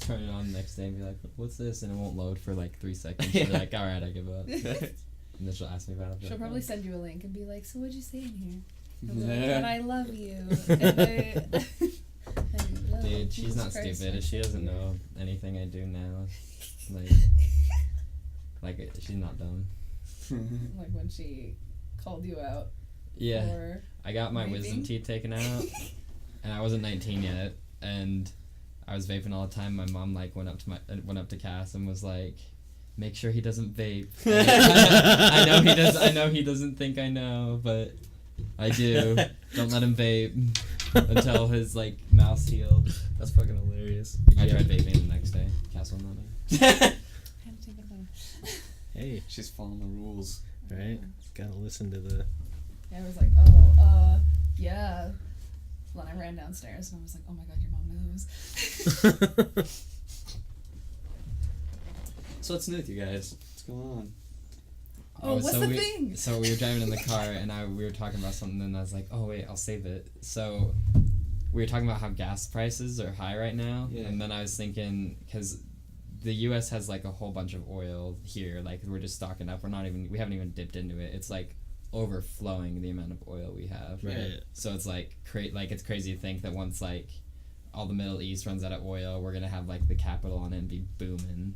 Turn it on the next day and be like, what's this? And it won't load for like 3 seconds. She'll be like, alright, I give up. And then she'll ask me about it. She'll like, probably send you a link and be like, so what'd you say in here? I'll be Yeah. like, but I love you. And dude, she's not Christ. stupid. She doesn't know anything I do now. Like she's not dumb. Like when she called you out. Yeah. For I got my vaping? wisdom teeth taken out, and I wasn't 19 yet, and I was vaping all the time. My mom like went up to Cass and was like, "Make sure he doesn't vape." I know he does. I know he doesn't think I know, but I do. Don't let him vape until his like mouth's healed. That's fucking hilarious. I tried vaping the next day. Cass won't let me. I had to take it home. Hey, She's following the rules. right? Gotta listen to the. Yeah, I was like, yeah. Then I ran downstairs and I was like, oh my god, your mom knows. So what's new with you guys? What's going on? Oh, what's the thing? So we were driving in the car and we were talking about something and I was like, oh wait, I'll save it. So we were talking about how gas prices are high right now. Yeah. And then I was thinking, because the U.S. has like a whole bunch of oil here, like we're just stocking up. We haven't even dipped into it. It's like overflowing the amount of oil we have. Right. So it's like it's crazy to think that once like all the Middle East runs out of oil, we're gonna have like the capital on it and be booming.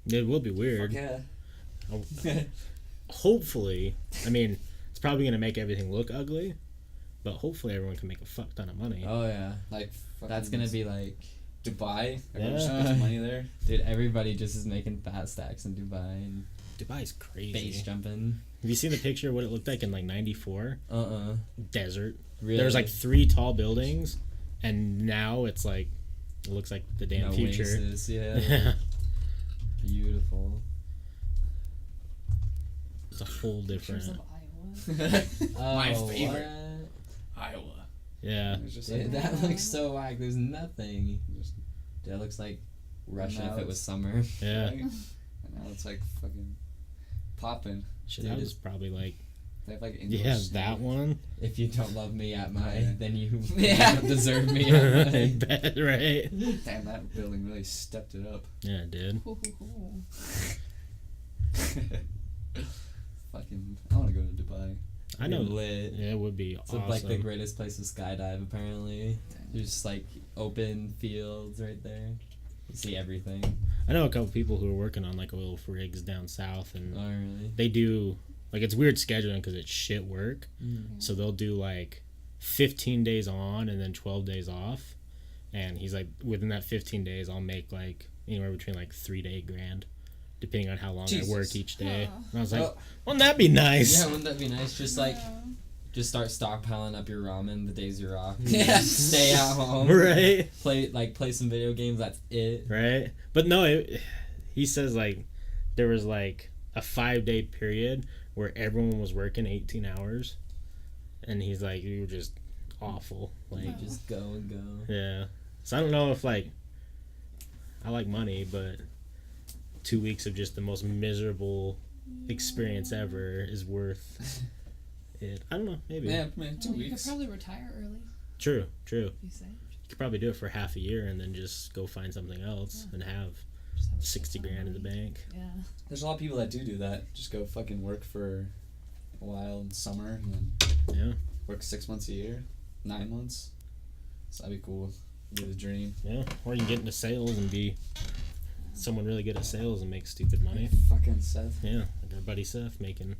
It will be weird. Yeah. Hopefully, I mean, it's probably gonna make everything look ugly, but hopefully everyone can make a fuck ton of money. Oh yeah, Like that's gonna be like, Dubai. Everyone Yeah. just puts money there. dude, everybody just is making fat stacks in Dubai and Dubai's crazy. base jumping. Have you seen the picture of what it looked like in like '94? Desert. Really? There was like 3 tall buildings, and now it's like it looks like the damn future. Oasis, yeah. Yeah. Beautiful. It's a whole Pictures different. of Iowa. My Oh, favorite. what? Iowa. Yeah. It's just Dude, like, that looks so whack. There's nothing. just, Dude, that looks like Russia Now if it it's- was summer. Yeah. right? And now it's like fucking popping. Shit, that was probably like They have like indoor yeah, snow. that one. If you don't love me at my, Yeah. then you Yeah. don't deserve me at I my. bet, right? Damn, that building really stepped it up. Yeah, it did. Fucking, I want to go to Dubai. I know. Lit. Yeah, it would be It's awesome. like the greatest place to skydive, apparently. There's just like open fields right there. You see everything. I know a couple people who are working on like oil rigs down south, and Oh, really? they do like it's weird scheduling because it's shit work. Mm. So they'll do like 15 days on and then 12 days off. And he's like, within that 15 days, I'll make like anywhere between like $3 to $8,000, depending on how long Jesus. I work each day. Aw. And I was like, Oh. wouldn't that be nice? Yeah, wouldn't that be nice? Just like, just start stockpiling up your ramen the days you're off. Yeah. Stay at home. Right. Play some video games. That's it. Right. But no, he says like there was like a 5-day period where everyone was working 18 hours. And he's like, you were just awful. Like, You just go and go. yeah. So I don't know if like I like money, but 2 weeks of just the most miserable experience ever is worth it. I don't know, maybe. Yeah, man, 2 You could weeks. probably retire early. True. You say. You could probably do it for half a year and then just go find something else and have Just have a 60 shit ton of grand in the money. bank. Yeah. There's a lot of people that do that. Just go fucking work for a while in summer and then Yeah. work 6 months a year, 9 months. So that'd be cool. Be the dream. Yeah. Or you can get into sales and be someone really good at sales and make stupid money. Fucking Seth. Yeah. Like our buddy Seth making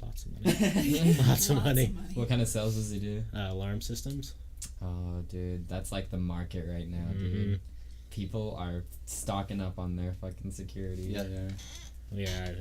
lots of money. Lots of money. What kind of sales does he do? Alarm systems. Oh, dude, that's like the market right now, Mhm. dude. People are stocking up on their fucking security. Yeah, yeah. Yeah,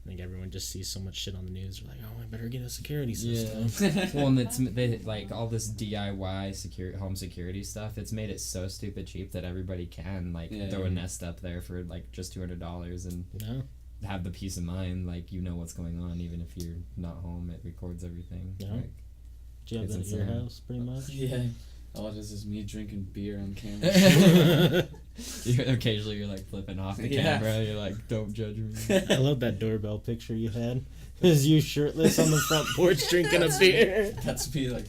I think everyone just sees so much shit on the news. They're like, oh, I better get a security Yeah. system. Well, and like all this DIY home security stuff. It's made it so stupid cheap that everybody can like Yeah, throw yeah. a Nest up there for like just $200 and No? have the peace of mind. Like you know what's going on, even if you're not home. It records everything. Yeah. Like, Do you have It's that at your insane. house, pretty much? Yeah. All it is me drinking beer on camera. Occasionally you're like flipping off the Yeah. camera. You're like, don't judge me. I love that doorbell picture you had. Is you shirtless on the front porch drinking a beer? That's me like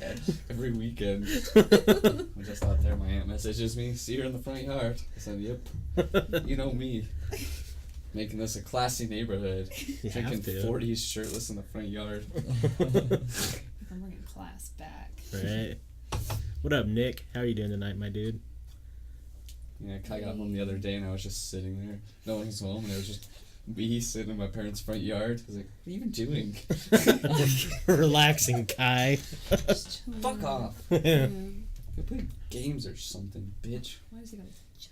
every weekend. I'm just out there. My aunt messages me. See her in the front yard. I said, "Yep." You know me. Making this a classy neighborhood. You Drinking have to. 40s shirtless in the front yard. I'm bringing class back. Right. What up, Nick? How are you doing tonight, my dude? Yeah, Kai got home the other day and I was just sitting there. No one was home and it was just me sitting in my parents' front yard. I was like, what are you even doing? Relaxing, Kai. Just chilling. Fuck off. Yeah. Go play games or something, bitch. Why does he gotta judge?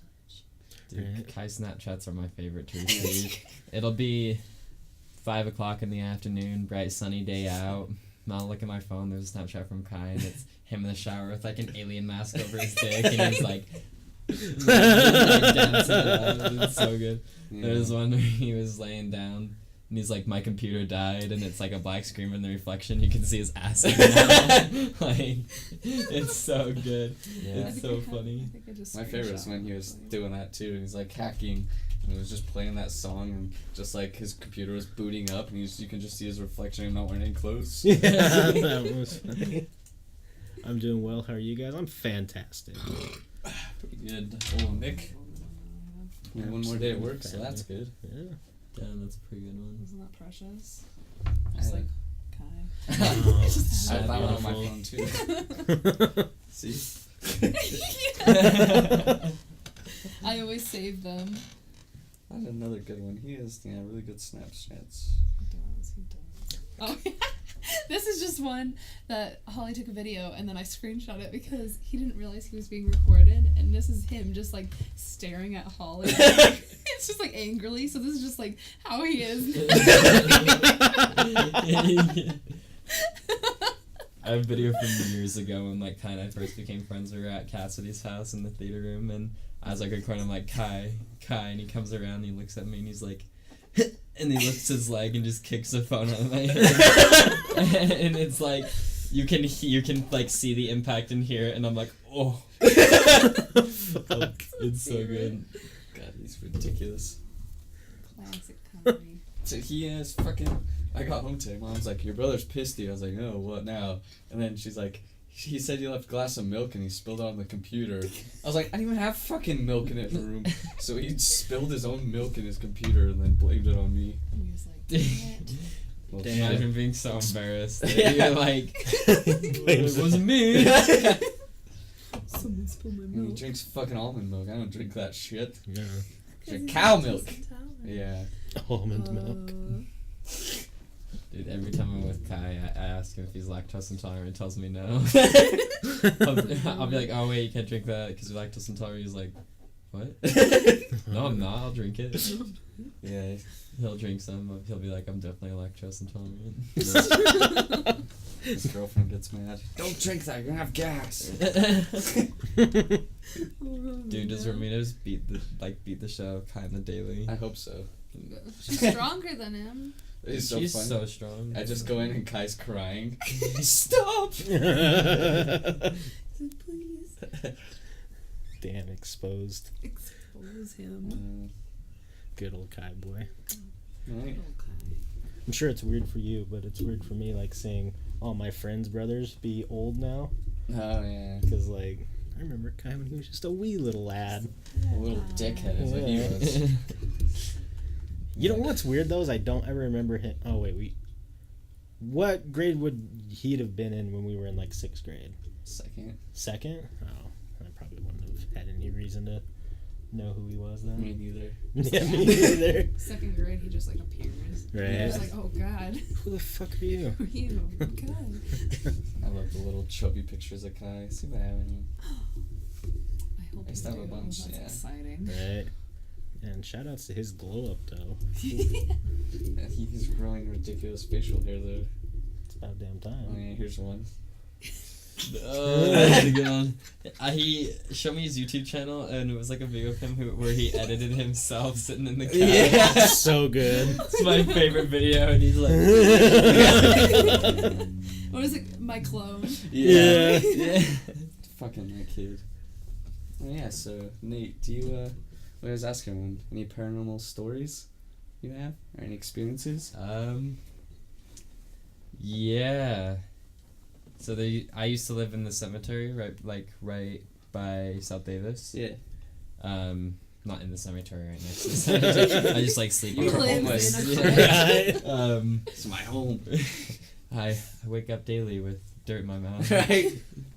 Dude, Right. Kai Snapchats are my favorite to receive. It'll be 5 o'clock in the afternoon, bright sunny day out. I'll look at my phone, there's a Snapchat from Kai, and it's him in the shower with like an alien mask over his dick, and he's like dancing around. It's so good. Yeah. There's one where he was laying down, and he's like, my computer died, and it's like a black screen in the reflection. You can see his ass now. Like, it's so good. Yeah. It's so funny. My favorite was when he was doing that too, and he's like hacking, and he was just playing that song, and just like his computer was booting up, and you can just see his reflection of not wearing any clothes. Yeah, that was funny. I'm doing well. How are you guys? I'm fantastic. Pretty good. Oh, Nick. We have one more day at work, so that's good. Yeah. Damn, that's a pretty good one. Isn't that precious? I Just had- like Kai. Oh, I so have that one on my beautiful. phone too. See? I always save them. I had another good one. He has really good Snapchats. He does. Oh, this is just one that Holly took a video and then I screenshot it because he didn't realize he was being recorded, and this is him just like staring at Holly. It's just like angrily, so this is just like how he is. I have a video from years ago when like Kai and I first became friends. We were at Kassidy's house in the theater room, and I was like recording. I'm like, Kai, and he comes around and he looks at me and he's like, and he lifts his leg and just kicks the phone out of my hand. And it's like you can like see the impact and hear it, and I'm like, oh, Fuck. it's so good. God, he's ridiculous. Classic comedy. So he is fucking. I got home today. Mom's like, your brother's pissed at you. I was like, oh, what now? And then she's like, he said you left a glass of milk and he spilled it on the computer. I was like, I didn't even have fucking milk in it in the room. So he spilled his own milk in his computer and then blamed it on me. And he was like, "Damn it." Well, Damn. Imagine being so embarrassed. That Yeah. You're like, Blames it wasn't me. Someone spilled my And he milk. drinks fucking almond milk. I don't drink that shit. Yeah. Drink cow milk. Yeah. Almond milk. Dude, every time I'm with Kai, I ask him if he's lactose intolerant. He tells me no. I'll be like, oh wait, you can't drink that because you're lactose intolerant. He's like, what? No, I'm not. I'll drink it. Yeah. He'll drink some. But he'll be like, I'm definitely lactose intolerant. His girlfriend gets mad. Don't drink that. You're gonna have gas. Dude, does Ramirez beat the show Kai in the daily? I hope so. She's stronger than him. It's so She's funny. so strong. I just go in and Kai's crying. Stop! Please Damn, exposed. expose him. Good old Kai boy. Right. I'm sure it's weird for you, but it's weird for me, like, seeing all my friends' brothers be old now. Oh, yeah. Because, like, I remember Kai when he was just a wee little lad. A little dickhead is what he was. You know what's weird, though, is I don't ever remember him. Oh, wait, what grade would he have been in when we were in, like, 6th grade? Second. Second? Oh, I probably wouldn't have had any reason to know who he was then. Me neither. Yeah, me neither. 2nd grade, he just like appears. Right. You're just like, oh god, Who the fuck are you? who are you? God. I love the little chubby pictures of Kai. See what I have any. I hope I used to have a bunch, That's yeah. exciting. Right. And shout outs to his glow up, though. Yeah, he's growing ridiculous facial hair though. It's about damn Oh time. yeah, here's one. Oh, that's a good one. He showed me his YouTube channel, and it was like a video of him where he edited himself sitting in the couch. Yeah. So good. It's my favorite video, and he's like, What is it? My clone. Yeah. yeah. Fucking that kid. Oh yeah, so Nate, do you I was asking, any paranormal stories you have or any experiences? Yeah. So I used to live in the cemetery right by South Davis. Yeah. Not in the cemetery right next to the cemetery. I just like sleep. You were Lives homeless. in a cult. It's my home. I wake up daily with dirt in my mouth. Right?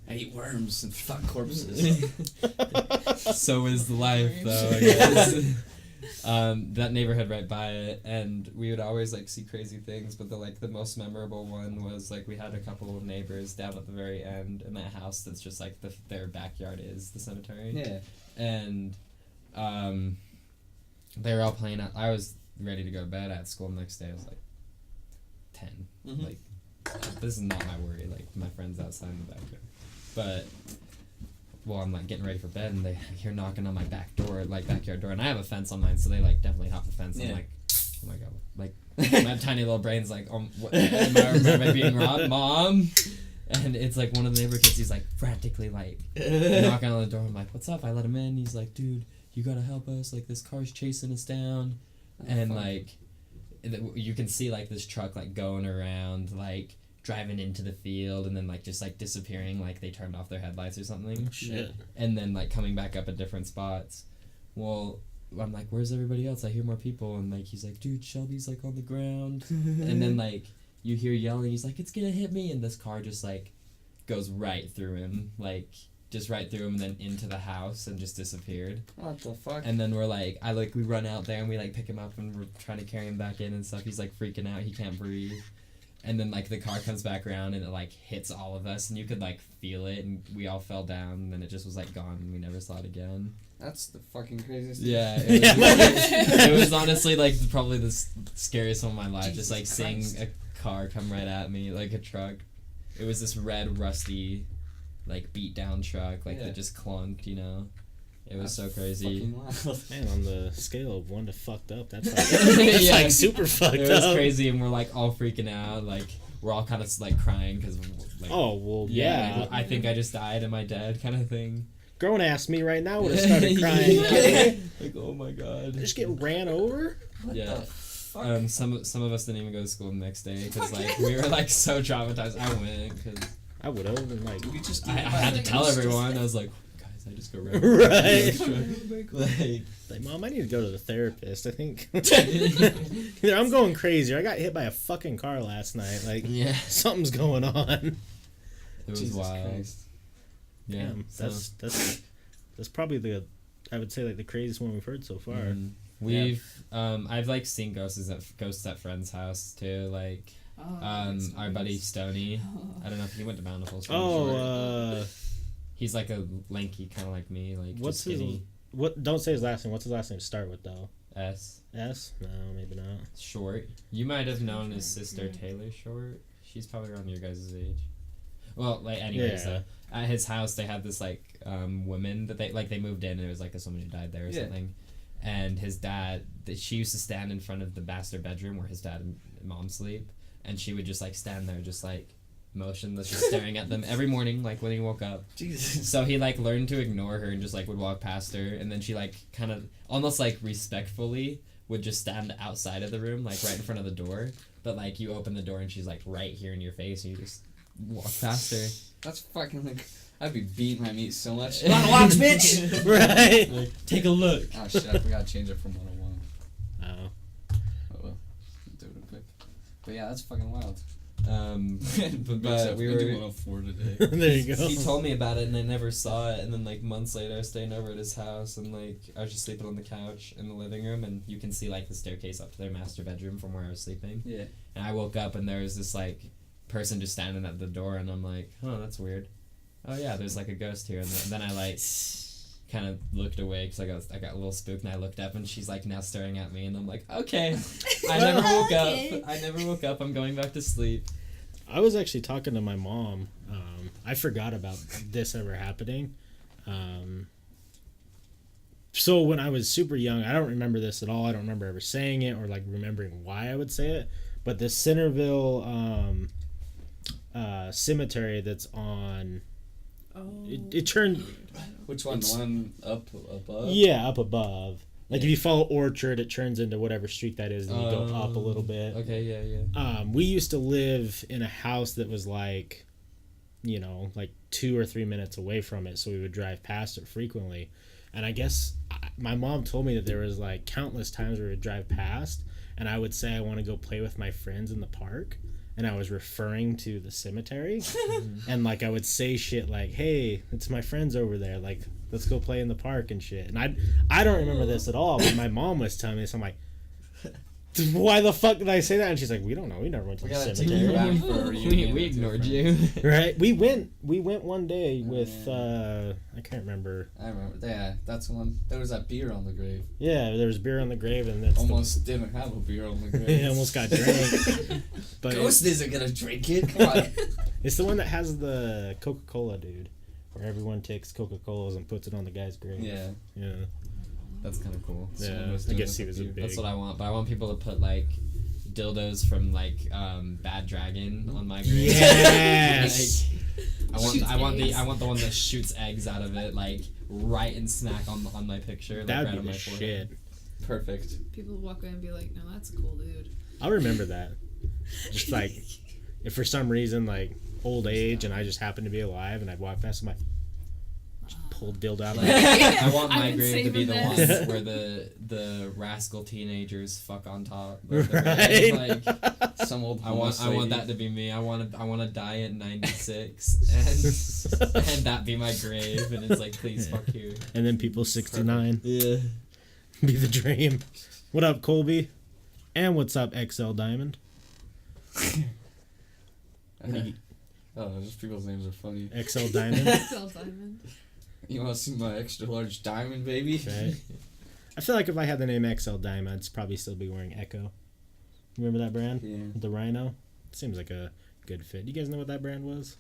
I eat worms and fuck corpses. So is life, though, I guess. That neighborhood right by it, and we would always like see crazy things, but the most memorable one was like we had a couple of neighbors down at the very end in that house that's just like their backyard is the cemetery. Yeah. And they were all playing out. I was ready to go to bed at school the next day. I was like 10. Mhm. Like, this is not my worry. Like, my friend's outside in the backyard. But, well, I'm like getting ready for bed, and they hear knocking on my backyard door, and I have a fence on mine, so they like definitely hop the fence. And Yeah. I'm like, oh my god, like my tiny little brain's like, what, am I being robbed, Mom? And it's like one of the neighbor kids. He's like frantically like knocking on the door. I'm like, what's up? I let him in. He's like, dude, you gotta help us. Like, this car's chasing us down, and fuck. like you can see like this truck like going around like driving into the field and then like just like disappearing, like they turned off their headlights or something. Shit. And then like coming back up at different spots. Well, I'm like, where's everybody else? I hear more people. And like he's like, dude, Shelby's like on the ground. And then like you hear yelling. He's like, it's gonna hit me. And this car just like goes right through him, like just right through him, and then into the house and just disappeared. What the fuck? And then we're like, we run out there and we like pick him up and we're trying to carry him back in and stuff. He's like freaking out. He can't breathe. And then like the car comes back around and it like hits all of us and you could like feel it, and we all fell down, and then it just was like gone and we never saw it again. That's the fucking craziest. Yeah, it was honestly like probably the scariest one of my life. Jesus just like Christ. seeing a car come right at me, like a truck. It was this red, rusty, like beat down truck, like that just clunked, you know. It was so crazy. Fucking wild. Man, on the scale of 1 to fucked up, that's like, Yeah. like super fucked It up. was crazy, and we're like all freaking out, like we're all kind of like crying because like, Oh, well, yeah. like, I think I just died. Am I dead? Kind of thing. Grown ass me right now would have started crying. Yeah. Like, oh my god. Just get ran over? Yeah. Some of us didn't even go to school the next day because like we were like so traumatized. I went because I would have been like, We just I had to tell everyone. I was like, guys, I just go right. Right. Like, Mom, I need to go to the therapist. I think either I'm going crazy or I got hit by a fucking car last night. Like, Yeah. something's going on. It was Jesus wild. Christ. Yeah. Damn, so- that's probably I would say like the craziest one we've heard so far. Mhm. We've I've like seen ghosts at friends' house too. Like Oh, that's our buddy nice. Stoney. Oh. I don't know if he went to Bountiful. So I'm sure. Oh, He's like a lanky, kind of like me. Like what's just skinny. his? What? Don't say his last name. What's his last name to start with though? S. S? No, maybe not. Short. You might have known his sister Taylor Short. She's probably around your guys' age. Well, like anyways, Yeah. at his house they had this like woman that they moved in, and it was like someone who died there or Yeah. something. And his dad, she used to stand in front of the master bedroom where his dad and mom sleep, and she would just like stand there, just like motionless, just staring at them every morning, like when he woke up. Jesus. So he like learned to ignore her and just like would walk past her, and then she like kind of almost like respectfully would just stand outside of the room, like right in front of the door. But like you open the door and she's like right here in your face, and you just walk past her. That's fucking like. I'd be beating my meat so much. Watch, bitch! Right. Like, take a look. Oh shit! I forgot to change it from 101. Oh. Oh well, do it real quick. But yeah, that's fucking wild. But we do were. 104 today. There you go. He told me about it, and I never saw it. And then like months later, I was staying over at his house, and like I was just sleeping on the couch in the living room, and you can see like the staircase up to their master bedroom from where I was sleeping. Yeah. And I woke up, and there was this like person just standing at the door, and I'm like, oh, that's weird. Oh yeah, there's like a ghost here, and then I like kind of looked away because I got a little spooked, and I looked up, and she's like now staring at me, and I'm like, okay, I never woke Okay. up. I never woke up. I'm going back to sleep. I was actually talking to my mom. I forgot about this ever happening. So when I was super young, I don't remember this at all. I don't remember ever saying it or like remembering why I would say it. But the Centerville cemetery that's on Oh. It turned. Which one? The one up above? Yeah, up above. Like if you follow Orchard, it turns into whatever street that is, and you go up a little bit. Okay, yeah. We used to live in a house that was like, like 2 or 3 minutes away from it, so we would drive past it frequently. And I guess my mom told me that there was like countless times where we would drive past, and I would say I want to go play with my friends in the park, and I was referring to the cemetery, and like I would say shit like, "Hey, it's my friends over there. Like, let's go play in the park and shit." And I don't remember this at all, but my mom was telling me this. I'm like, why the fuck did I say that? And she's like, we don't know. We never went to the cemetery. We ignored you. Right? We went one day with I can't remember. I remember. Yeah, that's the one. There was that beer on the grave. Yeah, there was beer on the grave, and that's almost didn't have a beer on the grave. It almost got drank. But Ghost isn't gonna drink it. Come on. It's the one that has the Coca-Cola dude, where everyone takes Coca-Colas and puts it on the guy's grave. Yeah. Yeah. That's kind of cool. Yeah, I guess he was a big. That's what I want, but I want people to put like dildos from like Bad Dragon on my grave. Yes. Like, I want the one that shoots eggs out of it, like right and smack on my picture. Like, That'd right be on the my forehead. Shit. Perfect. People walk away and be like, "No, that's a cool, dude." I'll remember that. Just like, if for some reason like old age and I just happen to be alive and I walk past, I'm like, just pull dildo out. Like, I want my I've been grave to be the saving one where the rascal teenagers fuck on top. Right. Like, some old. I want that to be me. I want to die at 96 and that be my grave, and it's like, please fuck you. And then people 69. Yeah. Be the dream. What up, Colby? And what's up, XL Diamond? Just people's names are funny. XL Diamond. XL Diamond. You want to see my extra large diamond, baby? Right. I feel like if I had the name XL Diamond, I'd probably still be wearing Echo. Remember that brand? Yeah. The Rhino? Seems like a good fit. You guys know what that brand was?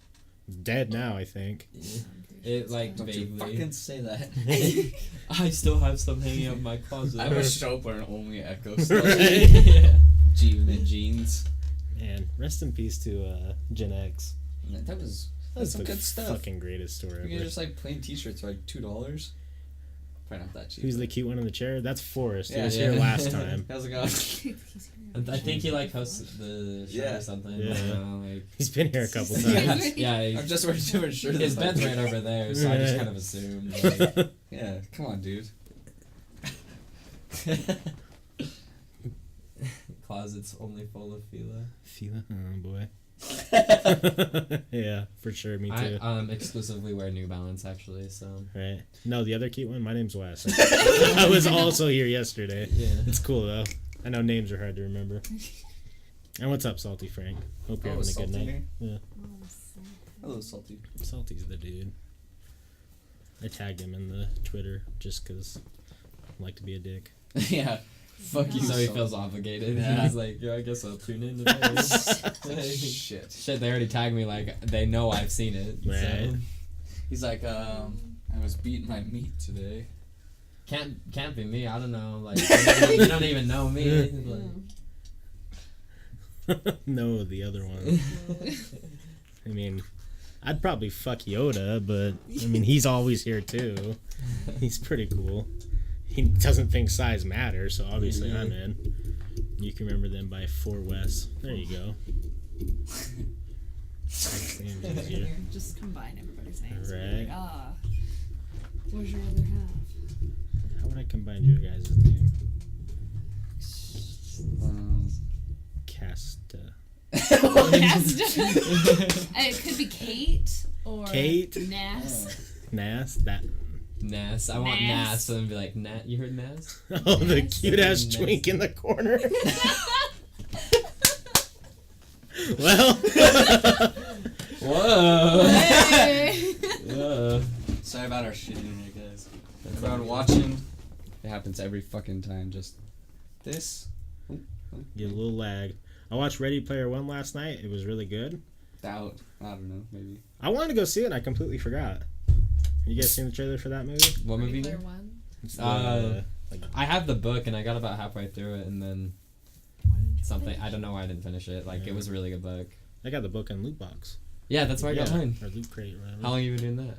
It's dead now, I think. Yeah. It like Don't you vaguely. fucking say that. I still have some hanging up in my closet. I wish show up wearing only Echo stuff. Yeah. G-Unit jeans. Man, rest in peace to Gen X. That was That's some the good stuff. fucking greatest story You get ever. just like plain t-shirts for like $2. Probably not that cheap. Who's the cute one in the chair? That's Forrest. He Yeah, was yeah. here last time. How's it going? I think he like hosted the show Yeah. or something. Yeah. I don't know, like, He's been here a couple yeah, times. yeah. I'm just wearing a different shirt. His this bed's time. right over there, so I just kind of assumed. Like, Yeah, come on, dude. closet's only full of Fila. Fila? Oh, boy. Yeah, for sure. Me too. I exclusively wear New Balance actually, so. Right. No, the other cute one, my name's Wes. I was also here yesterday. Yeah. It's cool, though. I know names are hard to remember. And what's up, Salty Frank? Hope you're having a good Salty night. here? Yeah. Hello, Salty. Salty's the dude. I tagged him in the Twitter just because I like to be a dick. Yeah. Fuck you. So he Salty. feels obligated. Yeah. He's like, yeah, I guess I'll tune in today. Shit. Shit, they already tagged me, like, they know I've seen it. Right. So. He's like, I was beating my meat today. Can't be me. I don't know. Like, you don't even know me. Like, No, the other one. I mean, I'd probably fuck Yoda, but I mean, he's always here too. He's pretty cool. He doesn't think size matters, so obviously I'm in. You can remember them by 4 West. There you go. Seems easier. Just combine everybody's names. Right. Like, where's your other half? How would I combine your guys' name? Casta. It could be Kate or Kate? Nass. Nas? That. Nas. I want Nas. Nas. And be like, Nat, you heard Nas? Oh, the Nas. cute ass Nas. twink in the corner. Well. Whoa. Hey. Sorry about our shit internet, guys. Everyone watching, it happens every fucking time. Just this. Get a little lag. I watched Ready Player One last night. It was really good. Doubt. I don't know. Maybe. I wanted to go see it and I completely forgot. You guys seen the trailer for that movie? What movie? Player One. It's I have the book and I got about halfway through it and then Why didn't you something. finish? I don't know why I didn't finish it. Like, Yeah. it was a really good book. I got the book on loot box. Yeah, that's where I got mine. Or Loot Crate, whatever. How long have you been doing that?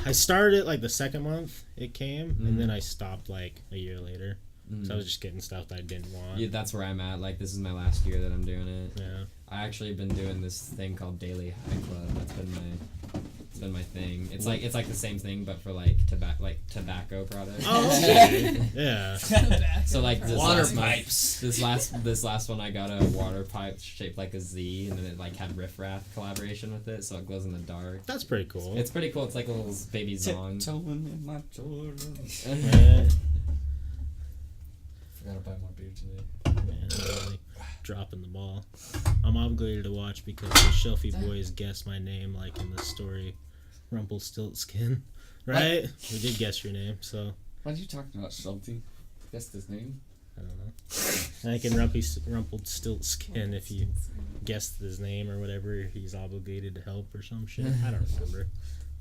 I started it like the second month it came, and then I stopped like a year later. So I was just getting stuff that I didn't want. Yeah, that's where I'm at. Like, this is my last year that I'm doing it. Yeah. I actually been doing this thing called Daily High Club. That's been my thing. It's like the same thing, but for like tobacco products. Oh, okay. Yeah. So like this Water last month- pipes. this last one, I got a water pipe shaped like a Z, and then it like had Riff Raff collaboration with it, so it glows in the dark. That's pretty cool. It's pretty cool. It's like a little baby Zong. Tiptoeing in my Jordans. Yeah. Forgot to buy more beer today. Man, really dropping the ball. I'm obligated to watch because the Shelfie boys guessed my name like in the story Rumpelstiltskin. Right? What? We did guess your name, so What are you talking about, Shelty? Guessed his name? I don't know. I think in Rumpelstiltskin, if you guessed his name or whatever, he's obligated to help or some shit. I don't remember.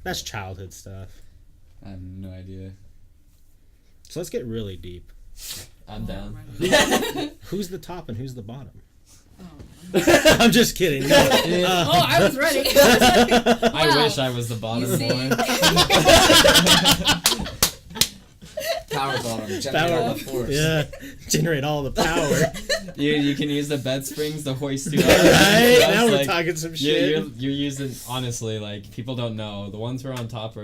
That's childhood stuff. I have no idea. So let's get really deep. I'm down. Who's the top and who's the bottom? Oh. I'm just kidding. No. Oh, I was ready. I Wow. wish I was the bottom You see? one. Power bottom. Generate Power. all the force. Yeah, generate all the power. You can use the bed springs to hoist you up. Right? That's Now we're like- talking some shit. You're using, honestly, like, people don't know. The ones who are on top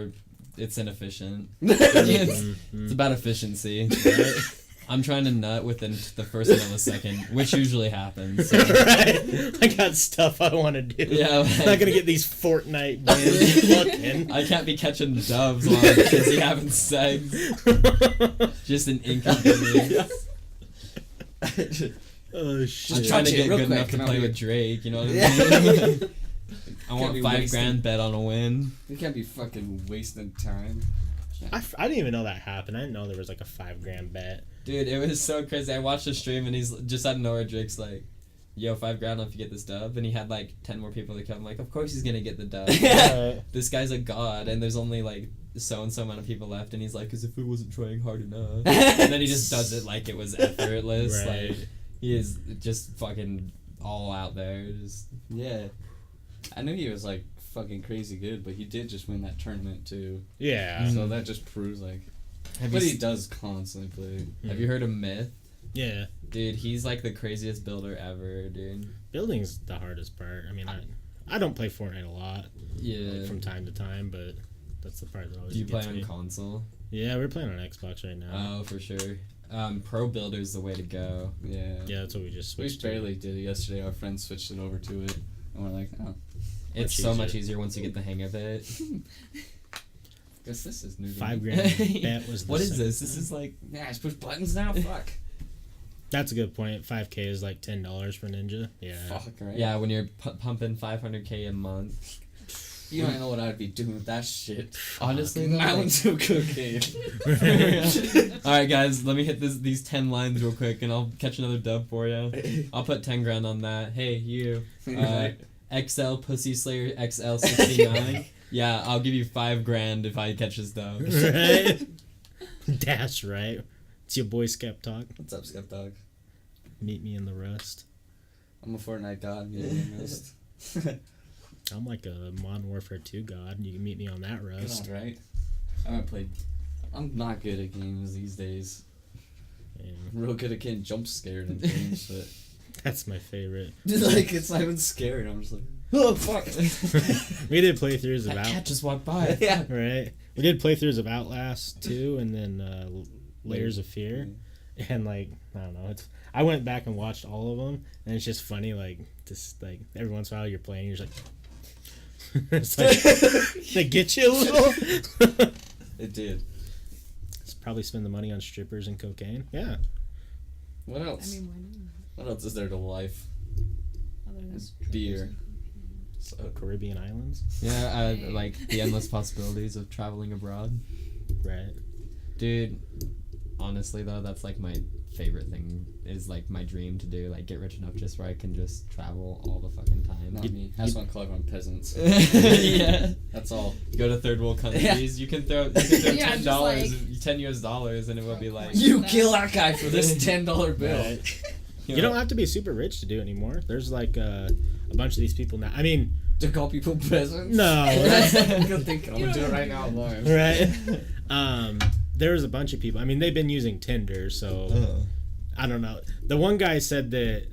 it's inefficient. It's about efficiency. Right? I'm trying to nut within the first millisecond, which usually happens. So. Right? I got stuff I want to do. Yeah, I'm not gonna get these Fortnite games looking. I can't be catching doves while I'm busy having sex. Just an inconvenience. Oh shit! I'm trying to Touch it get real good quick, enough to and play I'll be- with Drake, you know what I mean? Yeah. I want be $5 wasting- grand bet on a win. You can't be fucking wasting time. I didn't even know that happened. I didn't know there was like a $5 bet. Dude, it was so crazy. I watched the stream and he's just out of nowhere. Drake's like, "Yo, $5 grand if you get this dub," and he had like 10 more people to come. I'm like, of course he's gonna get the dub. This guy's a god, and there's only like so and so amount of people left, and he's like, "Cause if it wasn't trying hard enough," and then he just does it like it was effortless. Right. Like he is just fucking all out there. Just Yeah. I knew he was like fucking crazy good, but he did just win that tournament too. Yeah. So that just proves like. But he does constantly play. Have you heard of Myth? Yeah. Dude, he's like the craziest builder ever, dude. Building's the hardest part. I mean, I don't play Fortnite a lot. Yeah. Like, from time to time, but that's the part that always Do you play gets on me. console? Yeah, we're playing on Xbox right now. Oh, for sure. Pro Builder's the way to go. Yeah. Yeah, that's what we just We switched to. barely did it yesterday. Our friends switched it over to it, and we're like, oh, It's Much so easier. much easier once you get the hang of it. guess this is new. to $5 me. grand bet was the What is second this? This one. is like Yeah, I just push buttons now. Fuck. That's a good point. 5K is like $10 for Ninja. Yeah. Fuck, right? yeah, when you're pumping 500K a month. You don't know what I'd be doing with that shit. Honestly, though, Mountains of cocaine. All right, guys, let me hit these 10 lines real quick, and I'll catch another dub for you. I'll put 10 grand on that. Hey, you, XL Pussy Slayer XL 69. Yeah, I'll give you $5 grand if I catch this dub. Right? That's right. It's your boy Skep Talk. What's up, Skep Dog? Meet me in the Rust. I'm a Fortnite god. Yeah, I'm like a Modern Warfare 2 god. You can meet me on that Rust. God, right? I haven't played. I'm not good at games these days. Yeah. I'm real good at getting jump scared in games, but That's my favorite. like it's not even scary. I'm just like, oh fuck. We did playthroughs of That cat Out. just walked by. Yeah. Right. We did playthroughs of Outlast 2 and then Layers of Fear. And like, I don't know. I went back and watched all of them, and it's just funny. Like, just like every once in a while you're playing, you're just like, it's like they get you a little. It did. Just probably spend the money on strippers and cocaine. Yeah. What I else? mean, why not? What else is there to life? Other than Beer. So, Caribbean islands. Yeah, like the endless possibilities of traveling abroad. Right. Dude, honestly though, that's like my favorite thing, is like my dream to do, like get rich enough just where I can just travel all the fucking time. Not me. I just want to collect on peasants. Yeah. That's all. Go to third world countries. Yeah. You can throw Yeah, just $10, $10 US, and it will be like You kill that guy for this $10 bill. Right. You don't have to be super rich to do it anymore. There's like a bunch of these people now. I mean, To call people peasants? No. That's a good thing. I'm gonna do it right now live. Right. There was a bunch of people. I mean, they've been using Tinder, so I don't know. The one guy said that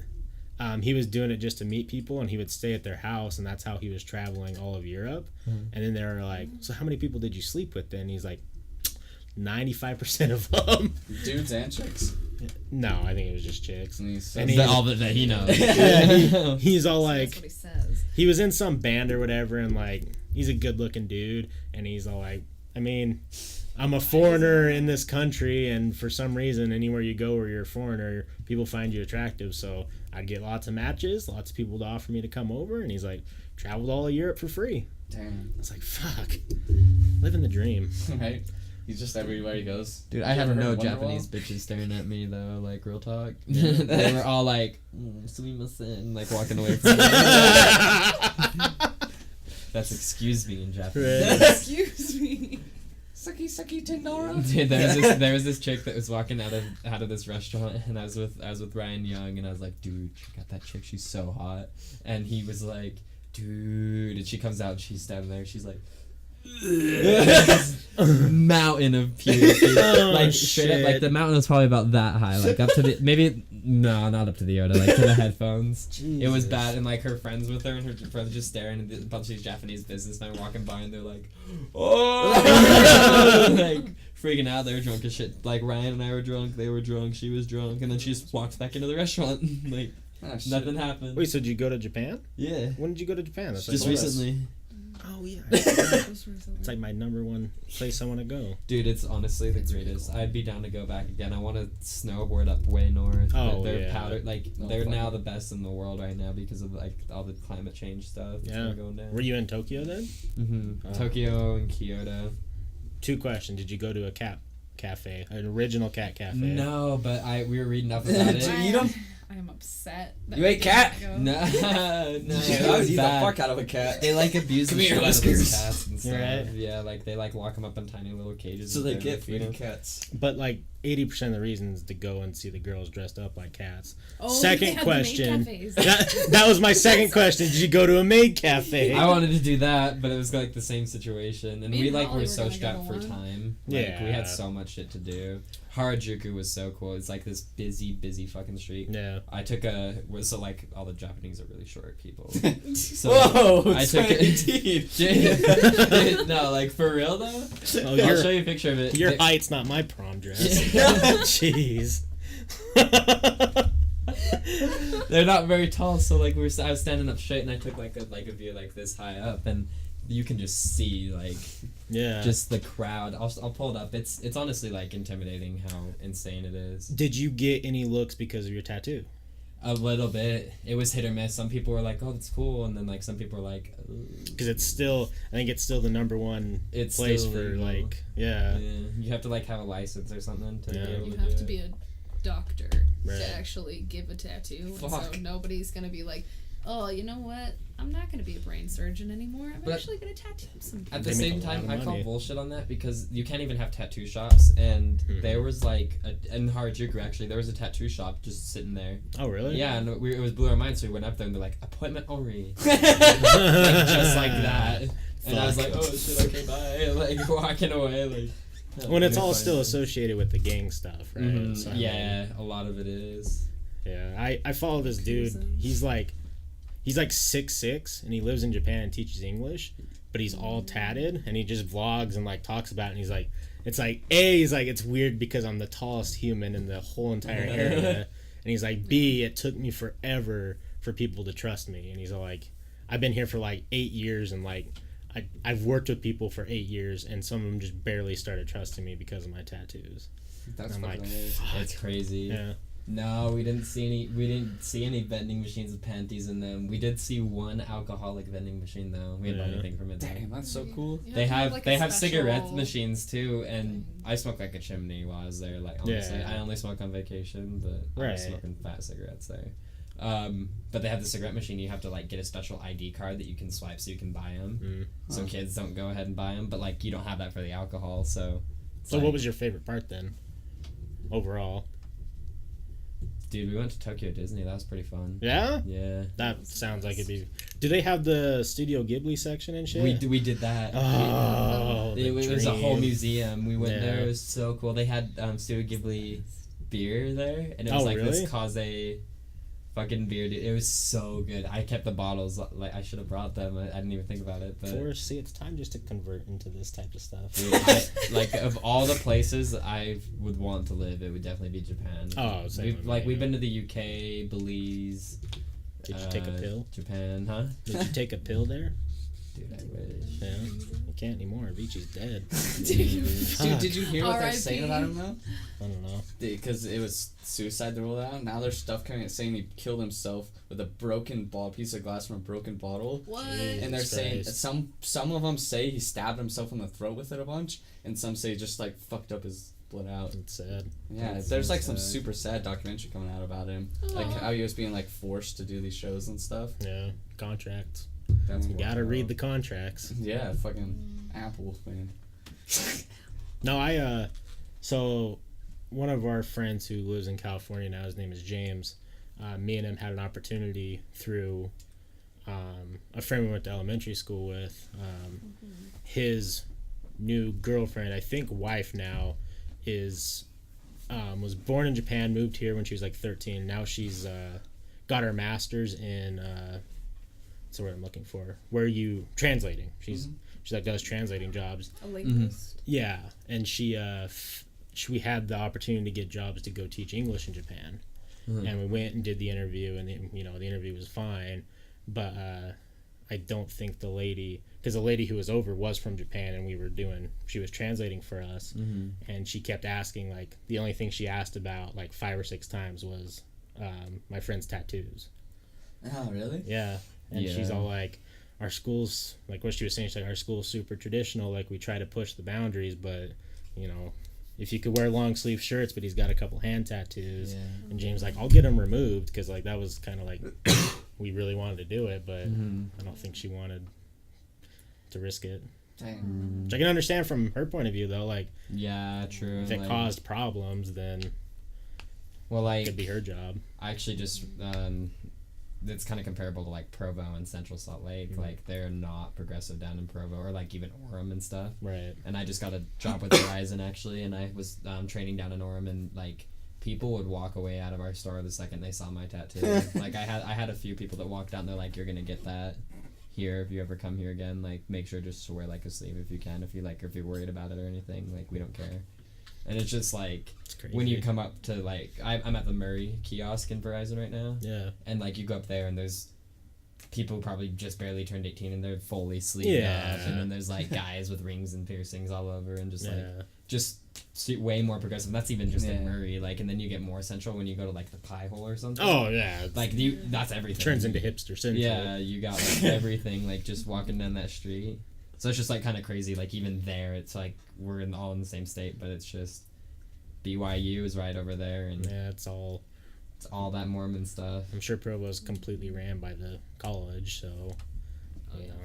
he was doing it just to meet people, and he would stay at their house, and that's how he was traveling all of Europe. And then they were like, "So how many people did you sleep with?" Then he's like, 95% of them. Dudes and chicks. No, I think it was just chicks. And And all that he knows. Yeah, he's all That's like, what he says. he was in some band or whatever, and like, he's a good looking dude, and he's all like, I mean, I'm a foreigner in this country, and for some reason, anywhere you go where you're a foreigner, people find you attractive, so I'd get lots of matches, lots of people to offer me to come over, and he's like, traveled all of Europe for free. Damn. I was like, fuck, living the dream. Right? He's just everywhere he goes. Dude, I You had ever no heard Wonderwall? Japanese bitches staring at me though, like real talk. They were all like, sumimasen, like walking away from me. That's excuse me in Japanese. Right. Excuse me. Sucky sucky Tendora. Dude, there was this chick that was walking out of this restaurant, and I was with Ryan Young, and I was like, dude, check out that chick, she's so hot. And he was like, dude, and she comes out, and she's standing there, she's like, mountain of puke, dude. Like straight up, like the mountain was probably about that high, like up to the not up to the Yoda, like to the headphones. It was bad, and like her friends with her, and her friends just staring, and a bunch of these Japanese businessmen walking by, and they're like, oh, like freaking out. They were drunk as shit. Like Ryan and I were drunk, they were drunk, she was drunk, and then she just walked back into the restaurant. Like nothing happened. Wait, so did you go to Japan? Yeah, When did you go to Japan? That's just like, recently. Oh yeah. Just recently. It's like my number one place I want to go. Dude, it's honestly the greatest. I'd be down to go back again. I want to snowboard up way north. Oh, they're yeah. powder, like Oh, they're fuck now yeah. the best in the world right now because of like all the climate change stuff. That's Yeah. going down. Were you in Tokyo then? Oh. Tokyo and Kyoto. 2 questions. Did you go to a cafe, an original cat cafe? No, but we were reading up about it. Do you eat 'em? I am upset. That You we ate cat? didn't No, go. no, Dude, it I would was eat the bad. fuck out of a cat. They like abuse Come the here, shit out of Whiskers. those cats and stuff. Right. Yeah, like they like lock them up in tiny little cages. So and they barely get feed free 'em. cats. But like 80% of the reasons to go and see the girls dressed up like cats. Oh, Second they had the maid question. cafes. That was my second question. Did you go to a maid cafe? I wanted to do that, but it was like the same situation, and Me we and like Holly were were so gonna go strapped to for one. time. Like, we Yeah. had so much shit to do. Harajuku was so cool. It's like this busy fucking street. Yeah. I took so like all the Japanese are really short people. So Whoa! I took indeed. it. No, like for real though. Oh, I'll show you a picture of it. your They- height's not my prom dress. Jeez. They're not very tall, so like I was standing up straight, and I took like a view like this high up, and you can just see like Yeah. just the crowd. I'll pull it up. It's honestly like intimidating how insane it is. Did you get any looks because of your tattoo? A little bit. It was hit or miss. Some people were like, "Oh, that's cool," and then like some people were like, Because I think it's still the number one It's place still for legal. like, Yeah, yeah. you have to like have a license or something to Yeah. be able You to have do to it. be a doctor Right. to actually give a tattoo. And Fuck. so nobody's gonna be like, oh, you know what? I'm not gonna be a brain surgeon anymore. I'm But actually gonna tattoo some people. At the They make same a lot time, of I call money. bullshit on that because you can't even have tattoo shops. And Mhm. there was like in Harajuku actually, there was a tattoo shop just sitting there. Oh, really? Yeah, and it was blew our mind, so we went up there and they're like, appointment only, like, just like that. And I was Fuck. like, oh shit, okay, bye. Like walking away, like. When it's all fine. still associated with the gang stuff, right? Mhm, So, I mean, yeah, a lot of it is. yeah. I follow this dude. He's like 6'6", and he lives in Japan and teaches English, but he's all tatted, and he just vlogs and like talks about it, and he's like, it's weird because I'm the tallest human in the whole entire area, and he's like, B, it took me forever for people to trust me, and he's all like, I've been here for like 8 years, and like I've worked with people for 8 years, and some of them just barely started trusting me because of my tattoos. That's I'm fucking like, weird. fuck. It's crazy. Yeah. No, we didn't see any. We didn't see any vending machines with panties in them. We did see one alcoholic vending machine though. We didn't buy Yeah. anything from it. though. Damn, that's so cool. You They to have like, they a have cigarette special machines too, and thing. I smoked like a chimney while I was there. Like honestly, Yeah. I only smoke on vacation, but I Right. was smoking fat cigarettes there. But they have the cigarette machine. You have to like get a special ID card that you can swipe so you can buy them. Mm. So kids don't go ahead and buy them, but like you don't have that for the alcohol. So. it's So like- what was your favorite part then? Overall. Dude, we went to Tokyo Disney. That was pretty fun. Yeah? Yeah. That sounds like it'd be... Do they have the Studio Ghibli section and shit? We did that. Oh, It was a whole dream. museum. We went Yeah. there. It was so cool. They had Studio Ghibli beer there, and it was Oh, like really? this Kaze fucking beer. Dude. It was so good. I kept the bottles. Like I should have brought them. I didn't even think about it. But Forrest, see, it's time just to convert into this type of stuff. dude, like of all the places I would want to live, it would definitely be Japan. Oh, same with me. We've been to the UK, Belize. Did you take a pill? Japan, huh? Did you take a pill there? Dude, I wish. Yeah. You can't anymore. Avicii's dead. Dude, did you hear what they're R.I.P. saying about him though? I don't know. Because it was suicide they rolled out. Now there's stuff coming out saying he killed himself with a broken piece of glass from a broken bottle. What? And they're Jesus saying Christ. some of them say he stabbed himself in the throat with it a bunch, and some say he just like fucked up his blood out. It's sad. Yeah, That's there's so like some sad. super sad documentary coming out about him, like Aw. how he was being like forced to do these shows and stuff. Yeah. Contracts. That's You gotta read the contracts. Yeah, fucking Apple man. No, so one of our friends who lives in California now, his name is James. Me and him had an opportunity through a friend we went to elementary school with. His new girlfriend, I think wife now, is was born in Japan, moved here when she was like 13. Now she's got her master's in what's the word I'm looking for? Where you translating? She's like does translating jobs. A linguist. Yeah, and we had the opportunity to get jobs to go teach English in Japan, and we went and did the interview, and the interview was fine, but I don't think because the lady who was over was from Japan, and she was translating for us, and she kept asking, like, the only thing she asked about like 5 or 6 times was my friend's tattoos. Oh really? Yeah, and she's Yeah. all like, our school's, like what she was saying, she's like, our school's super traditional, like we try to push the boundaries, but if you could wear long sleeve shirts, but he's got a couple hand tattoos. Yeah. And James like, I'll get him removed, because like that was kind of like we really wanted to do it, but I don't think she wanted to risk it. Dang. Which I can understand from her point of view, though. Like, Yeah, true. if it like, caused problems, then well, it like could be her job. I actually just it's kind of comparable to like Provo and Central Salt Lake. Like they're not progressive down in Provo, or like even Orem and stuff. Right. And I just got a job with Verizon actually, and I was training down in Orem, and like people would walk away out of our store the second they saw my tattoo. Like I had a few people that walked out and they're like, "You're gonna get that here if you ever come here again. Like make sure just to wear like a sleeve if you can, if you're worried about it or anything. Like we don't care." And it's just like It's crazy. when you come up to like I'm at the Murray kiosk in Verizon right now. Yeah. And like you go up there and there's people who probably just barely turned 18 and they're fully sleeved Yeah. up, and then there's like guys with rings and piercings all over, and just like Yeah. way more progressive. That's even just in Yeah. Murray, like, and then you get more central when you go to like the Pie Hole or something. Oh yeah. Like that's everything. Turns into hipster central. Yeah, you got like everything, like just walking down that street. So it's just like kind of crazy. Like even there, it's like we're all in the same state, but it's just BYU is right over there, and Yeah, it's all that Mormon stuff. I'm sure Provo's completely ran by the college, so you know.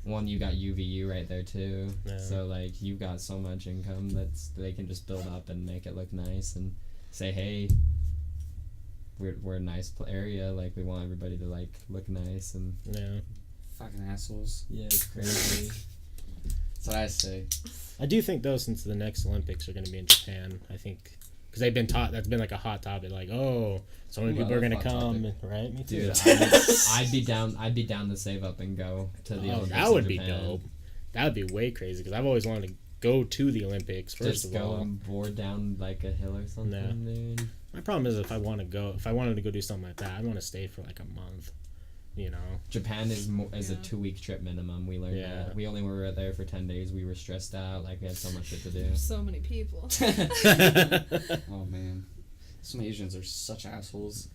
One, you got UVU right there too. Yeah. So like you've got so much income they can just build up and make it look nice and say, hey, we're a nice area. Like we want everybody to like look nice, and Yeah. Fucking assholes. yeah, it's crazy. That's what I say. I do think though, since the next Olympics are going to be in Japan, I think because they've been taught, that's been like a hot topic, like, oh, so many Ooh, I people are love going to hot come, topic. right? Me too. Dude, I'd be down to save up and go to the Olympics. That would in be Japan. dope. That would be way crazy, because I've always wanted to go to the Olympics first Just of go all. and board down like a hill or something, No. dude. My problem is if I wanted to go do something like that, I want to stay for like a month. You know. Japan is a Yeah. 2-week trip minimum. We learned Yeah. that. We only were there for 10 days. We were stressed out. Like we had so much shit to do. So many people. Oh man, some Asians are such assholes.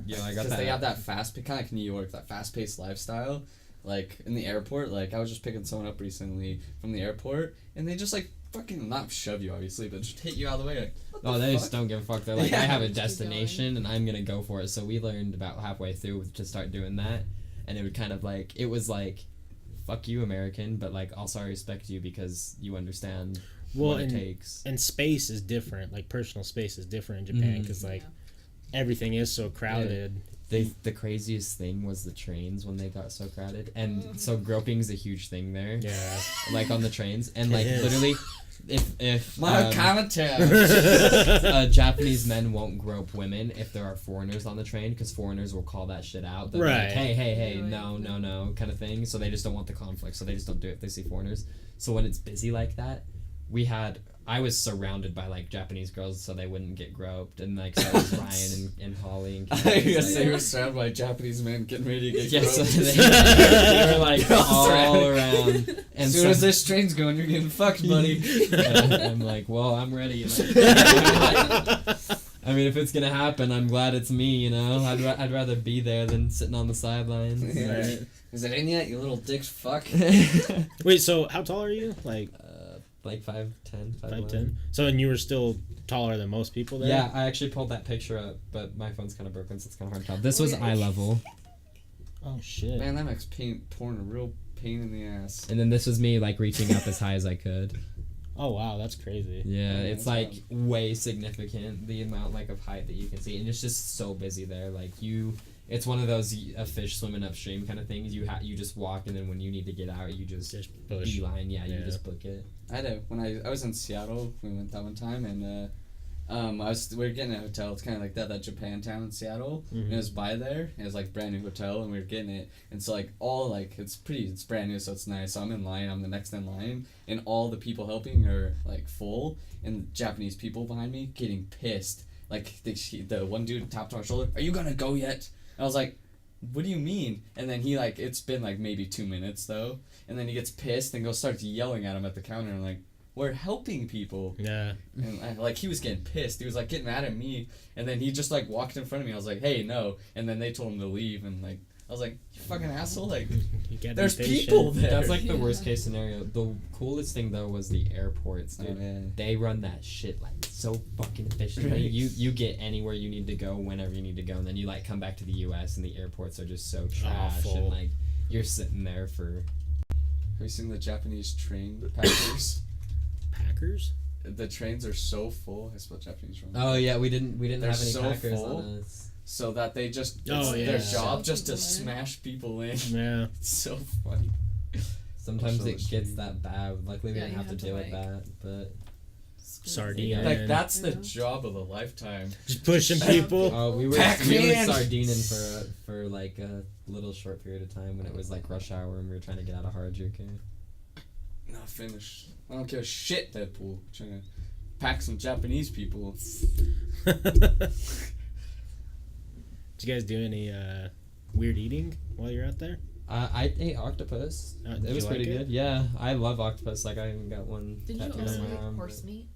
Yeah, I got Because that. they have that kind of like New York, that fast-paced lifestyle. Like in the airport, like I was just picking someone up recently from the airport, and they just like fucking not shove you obviously, but just hit you out of the way. Like, what Oh, the they fuck? just don't give a fuck. They're like, Yeah. I have a Just keep destination and I'm gonna go for it. So we learned about halfway through to start doing that, and it would kind of like it was like, fuck you, American, but like also I respect you because you understand what it takes. And space is different. Like personal space is different in Japan, because like everything is so crowded. The craziest thing was the trains when they got so crowded, and so groping is a huge thing there. Yeah. Like on the trains, and like It is. literally, if Japanese men won't grope women if there are foreigners on the train, because foreigners will call that shit out. They'll be Right. like, hey, Right. no, kind of thing. So they just don't want the conflict, so they just don't do it if they see foreigners. So when it's busy like that, I was surrounded by like Japanese girls, so they wouldn't get groped, and like so was Ryan and Holly and I guess they were surrounded by Japanese men getting ready to get yeah, so groped. they were like all surrounded. around. And As soon as this train's going, you're getting fucked, buddy. I'm like, well, I'm ready. I mean, if it's gonna happen, I'm glad it's me. You know, I'd rather be there than sitting on the sidelines. Yeah. Is it in yet, you little dicks? Fuck. Wait, so how tall are you? Like Like 5'10", 5'10"? So, and you were still taller than most people there? Yeah, I actually pulled that picture up, but my phone's kind of broken, so it's kind of hard to tell. This was eye level, Oh, shit. Man, that makes porn a real pain in the ass. and then this was me like reaching up as high as I could. Oh, wow, that's crazy. Yeah, Yeah, it's that's like way significant the amount like of height that you can see, and it's just so busy there. Like it's one of those a fish swimming upstream kind of things. You just walk, and then when you need to get out, you just push. beeline. Yeah, you Yeah. just book it. When I was in Seattle, we went that one time, and we were getting a hotel. It's kind of like that Japantown in Seattle. Mhm. And it was by there. It was like brand new hotel, and we were getting it. And so like it's brand new, so it's nice. So I'm in line. I'm the next in line, and all the people helping are like full, and Japanese people behind me getting pissed. Like the one dude tapped on my shoulder. Are you gonna go yet? And I was like, what do you mean? And then he like, it's been like maybe 2 minutes though. And then he gets pissed and starts yelling at him at the counter. And I'm like, we're helping people. Yeah. And like he was getting pissed. He was like getting mad at me. And then he just like walked in front of me. I was like, hey, no. And then they told him to leave. And like, I was like, you fucking asshole. Like, You gotta there's be patient. people there. That's like the Yeah. worst case scenario. The coolest thing though was the airports, dude. Oh, man. They run that shit like so fucking efficiently. Right. You get anywhere you need to go whenever you need to go, and then you like come back to the U.S. and the airports are just so trash, Awful. and like you're sitting there for. Have you seen the Japanese train packers? Packers? The trains are so full. I spelled Japanese wrong. Oh yeah, we didn't They're have any so Packers full. on us. So that they just Oh, it's yeah. their job Shove just to people in. smash people in. Yeah. It's so funny. Sometimes So it much gets food. that bad. Luckily, we Yeah, didn't you have to have to, deal with like- that, but. Sardine. Yeah. Like that's the Yeah. job of a lifetime. Just pushing people. Oh, we were Pac-Man! sardining for like a little short period of time when it was like rush hour and we were trying to get out of Harajuku. Not finished. I don't care shit, Deadpool. Trying to pack some Japanese people. Did you guys do any weird eating while you're out there? I ate octopus. Did It was you pretty like it? good. Yeah, I love octopus. Like I even got one. Did you tattooed also on my eat arm, horse but- meat?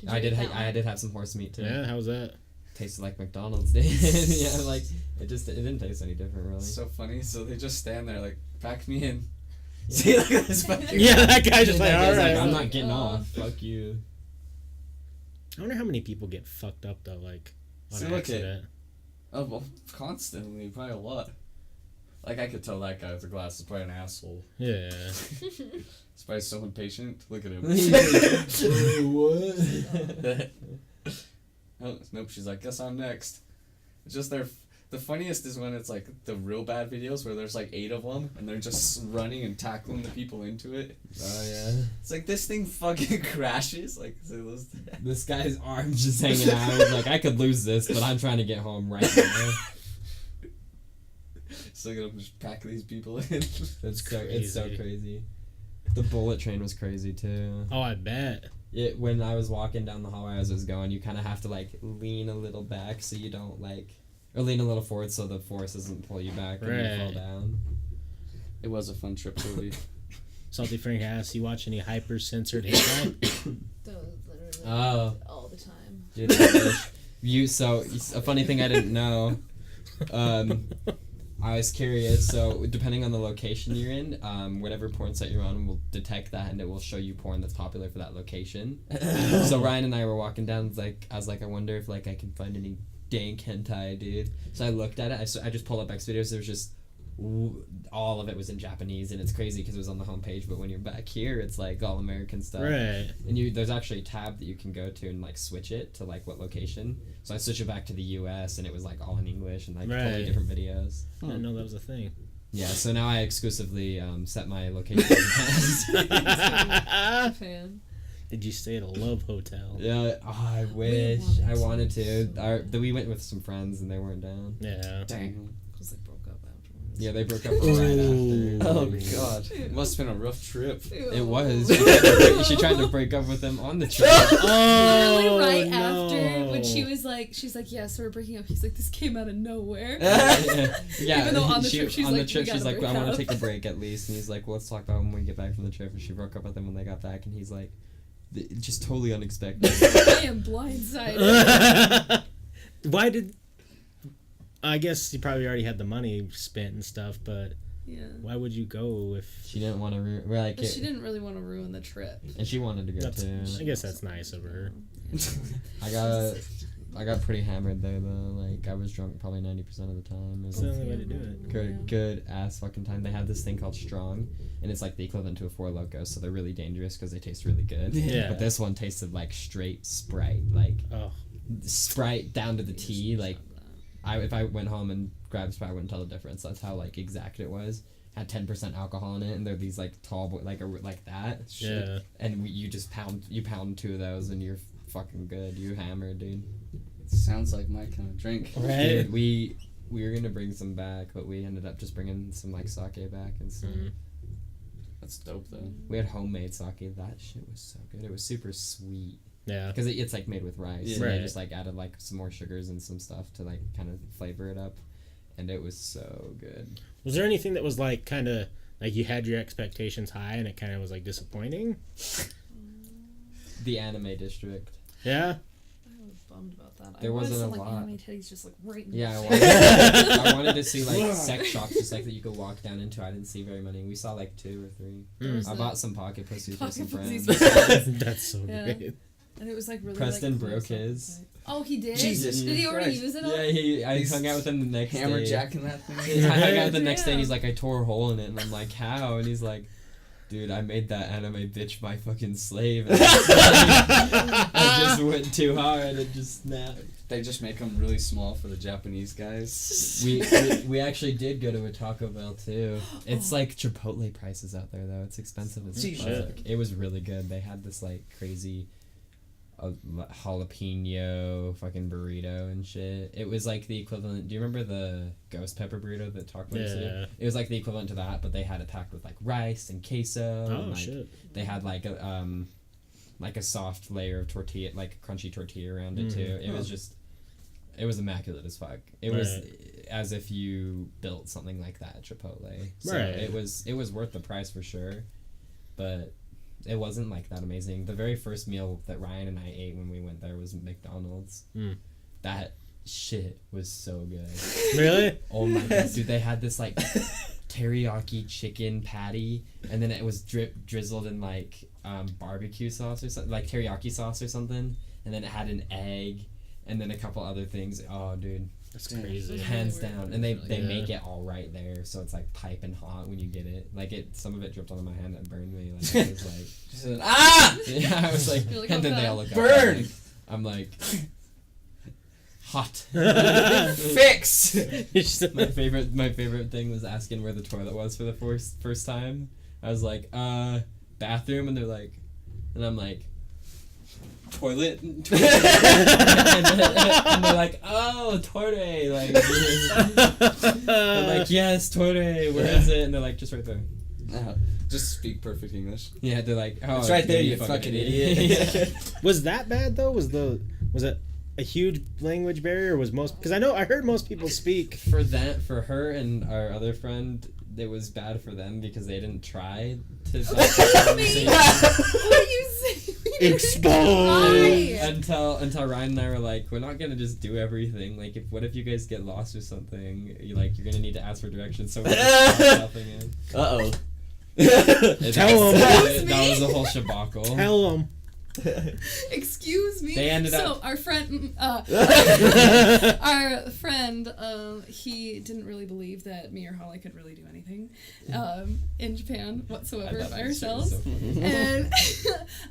I did. eat that I one? did have some horse meat too. Yeah, how was that? Tasted like McDonald's did. Yeah, like it didn't taste any different really. It's so funny. So they just stand there like, pack me in. Yeah. See, look at this fucking. Yeah, that guy just like, That guy's alright. I'm Like, not getting oh. off. Fuck you. I wonder how many people get fucked up though, like on See, look at- accident. Oh, well, constantly, probably a lot. Like I could tell that guy with the glasses is probably an asshole. Yeah. He's probably so impatient. Look at him. What? Oh, nope. She's like, guess I'm next. It's just the funniest is when it's like the real bad videos where there's like 8 of them and they're just running and tackling the people into it. Oh yeah. It's like this thing fucking crashes. Like so those. This guy's arm's just hanging out. He's like, I could lose this, but I'm trying to get home right now. So look at him just pack these people in. It's so crazy. crazy. The bullet train was crazy too. Oh, I bet. When I was walking down the hallway as I was going, you kind of have to like lean a little back so you don't or lean a little forward so the force doesn't pull you back when you fall Right. down. It was a fun trip, Toby. Salty Frank asks, you watch any hyper censored hate crime? Those literally Oh, all the time. dude, I wish. So a funny thing I didn't know. I was curious. So depending on the location you're in, whatever porn site you're on will detect that, and it will show you porn that's popular for that location. So Ryan and I were walking down. I was like, I wonder if like I can find any dank hentai, dude. So I looked at it. I just pulled up X videos. There's just all of it was in Japanese, and it's crazy because it was on the homepage. But when you're back here, it's like all American stuff. Right. And there's actually a tab that you can go to and like switch it to like what location. So I switched it back to the U.S. and it was like all in English and like totally different videos. I didn't know that was a thing. Yeah, so now I exclusively set my location in Fan. Did you stay at a Love Hotel? Yeah, I wish I wanted to. We went with some friends and they weren't down. Yeah. Dang. Because they broke up afterwards. Yeah, they broke up right after. Oh god, it must have been a rough trip. It was. She tried to break up with him on the trip. Literally right no. after when she's like, yeah, so we're breaking up. He's like, this came out of nowhere. Yeah. Even though on the trip she's like, she's like, break I want up. to take a break at least, and he's like, well, let's talk about when we get back from the trip. And she broke up with him when they got back, and he's like, just totally unexpected. I am blindsided. Why did... I guess you probably already had the money spent and stuff, but Yeah. why would you go if... She didn't want to But she didn't really want to ruin the trip. and she wanted to go That's, too. I guess that's nice of her. I got pretty hammered there though. Like I was drunk probably 90% of the time. It was That's the only way to do it. good ass fucking time. They have this thing called Strong, and it's like the equivalent to a Four Loko, so they're really dangerous because they taste really good. Yeah. But this one tasted like straight Sprite, like Oh. Sprite down to the T. Like if I went home and grabbed Sprite, I wouldn't tell the difference. That's how like exact it was. Had 10% alcohol in it, and they're these like tall like that. Yeah. And you pound two of those, and you're fucking good. You hammered, dude. Sounds like my kind of drink. Right. Dude, we were gonna bring some back, but we ended up just bringing some like sake back and stuff. Mhm. That's dope though. We had homemade sake. That shit was so good. It was super sweet Yeah. because it's like made with rice. Yeah. And Right. they just like added like some more sugars and some stuff to like kind of flavor it up, and it was so good. Was there anything that was like kind of like you had your expectations high and it kind of was like disappointing? The Anime District. Yeah. I was bummed about that. There wasn't a like, lot. Anime teddies just like right in Yeah, the I wanted to see like sex shops just like that you could walk down into. I didn't see very many. We saw like 2 or 3. There's I the bought some pocket pussies for some pocket pussies friends. for That's so Yeah. great. And it was like really Preston like, broke close up. his. Oh, he did? Jesus Did he already Christ. use it all? Yeah, I He's hung out with him the next Hammer day. jacking that thing. I hung out the next day and he's Damn. like, I tore a hole in it, and I'm like, how? And he's like, dude, I made that anime bitch my fucking slave. And I just went too hard and just snapped. They just make them really small for the Japanese guys. We actually did go to a Taco Bell too. It's Oh. like Chipotle prices out there though. It's expensive as Jesus. fuck. It was really good. They had this like crazy jalapeno fucking burrito and shit. It was like the equivalent. Do you remember the ghost pepper burrito that Taco Bell used to do? Yeah. It was like the equivalent to that, but they had it packed with like rice and queso. Oh and, like, shit. They had like a soft layer of tortilla, like a crunchy tortilla around it too. It was just, it was immaculate as fuck. It was as if you built something like that at Chipotle. So Right. it was worth the price for sure, but it wasn't like that amazing. The very first meal that Ryan and I ate when we went there was McDonald's. Mm. That shit was so good. Really? Oh my god, dude! They had this like teriyaki chicken patty, and then it was drizzled in like barbecue sauce or something, like teriyaki sauce or something, and then it had an egg, and then a couple other things. Oh, dude, That's Damn. crazy. hands down. And they Yeah. make it all right there, so it's like piping hot when you get it. Like some of it dripped onto my hand and burned me. Like it was like, She said, ah! yeah, I was like, You're like, and then okay. they all look up. Burn! I'm like, hot. Fix! My favorite thing was asking where the toilet was for the first time. I was like, bathroom, and they're like, and I'm like, toilet. and they're like, oh, toilet. Like, I'm like, yes, toilet. Where is it? And they're like, just right there. No, just speak perfect English. Yeah, they're like, oh, It's right there, you fucking idiot. Was that bad though? Was it a huge language barrier? Or was most, because I heard most people speak. For her and our other friend, it was bad for them because they didn't try to like, say What are you saying? Exposed. until Ryan and I were like, we're not gonna just do everything. Like, what if you guys get lost or something? You're gonna need to ask for directions. So we're just stuffing in. Uh-oh. Tell 'em. That was a whole shabacle. Tell them. Excuse me. They ended so up- our friend, he didn't really believe that me or Holly could really do anything in Japan whatsoever by ourselves. So funny.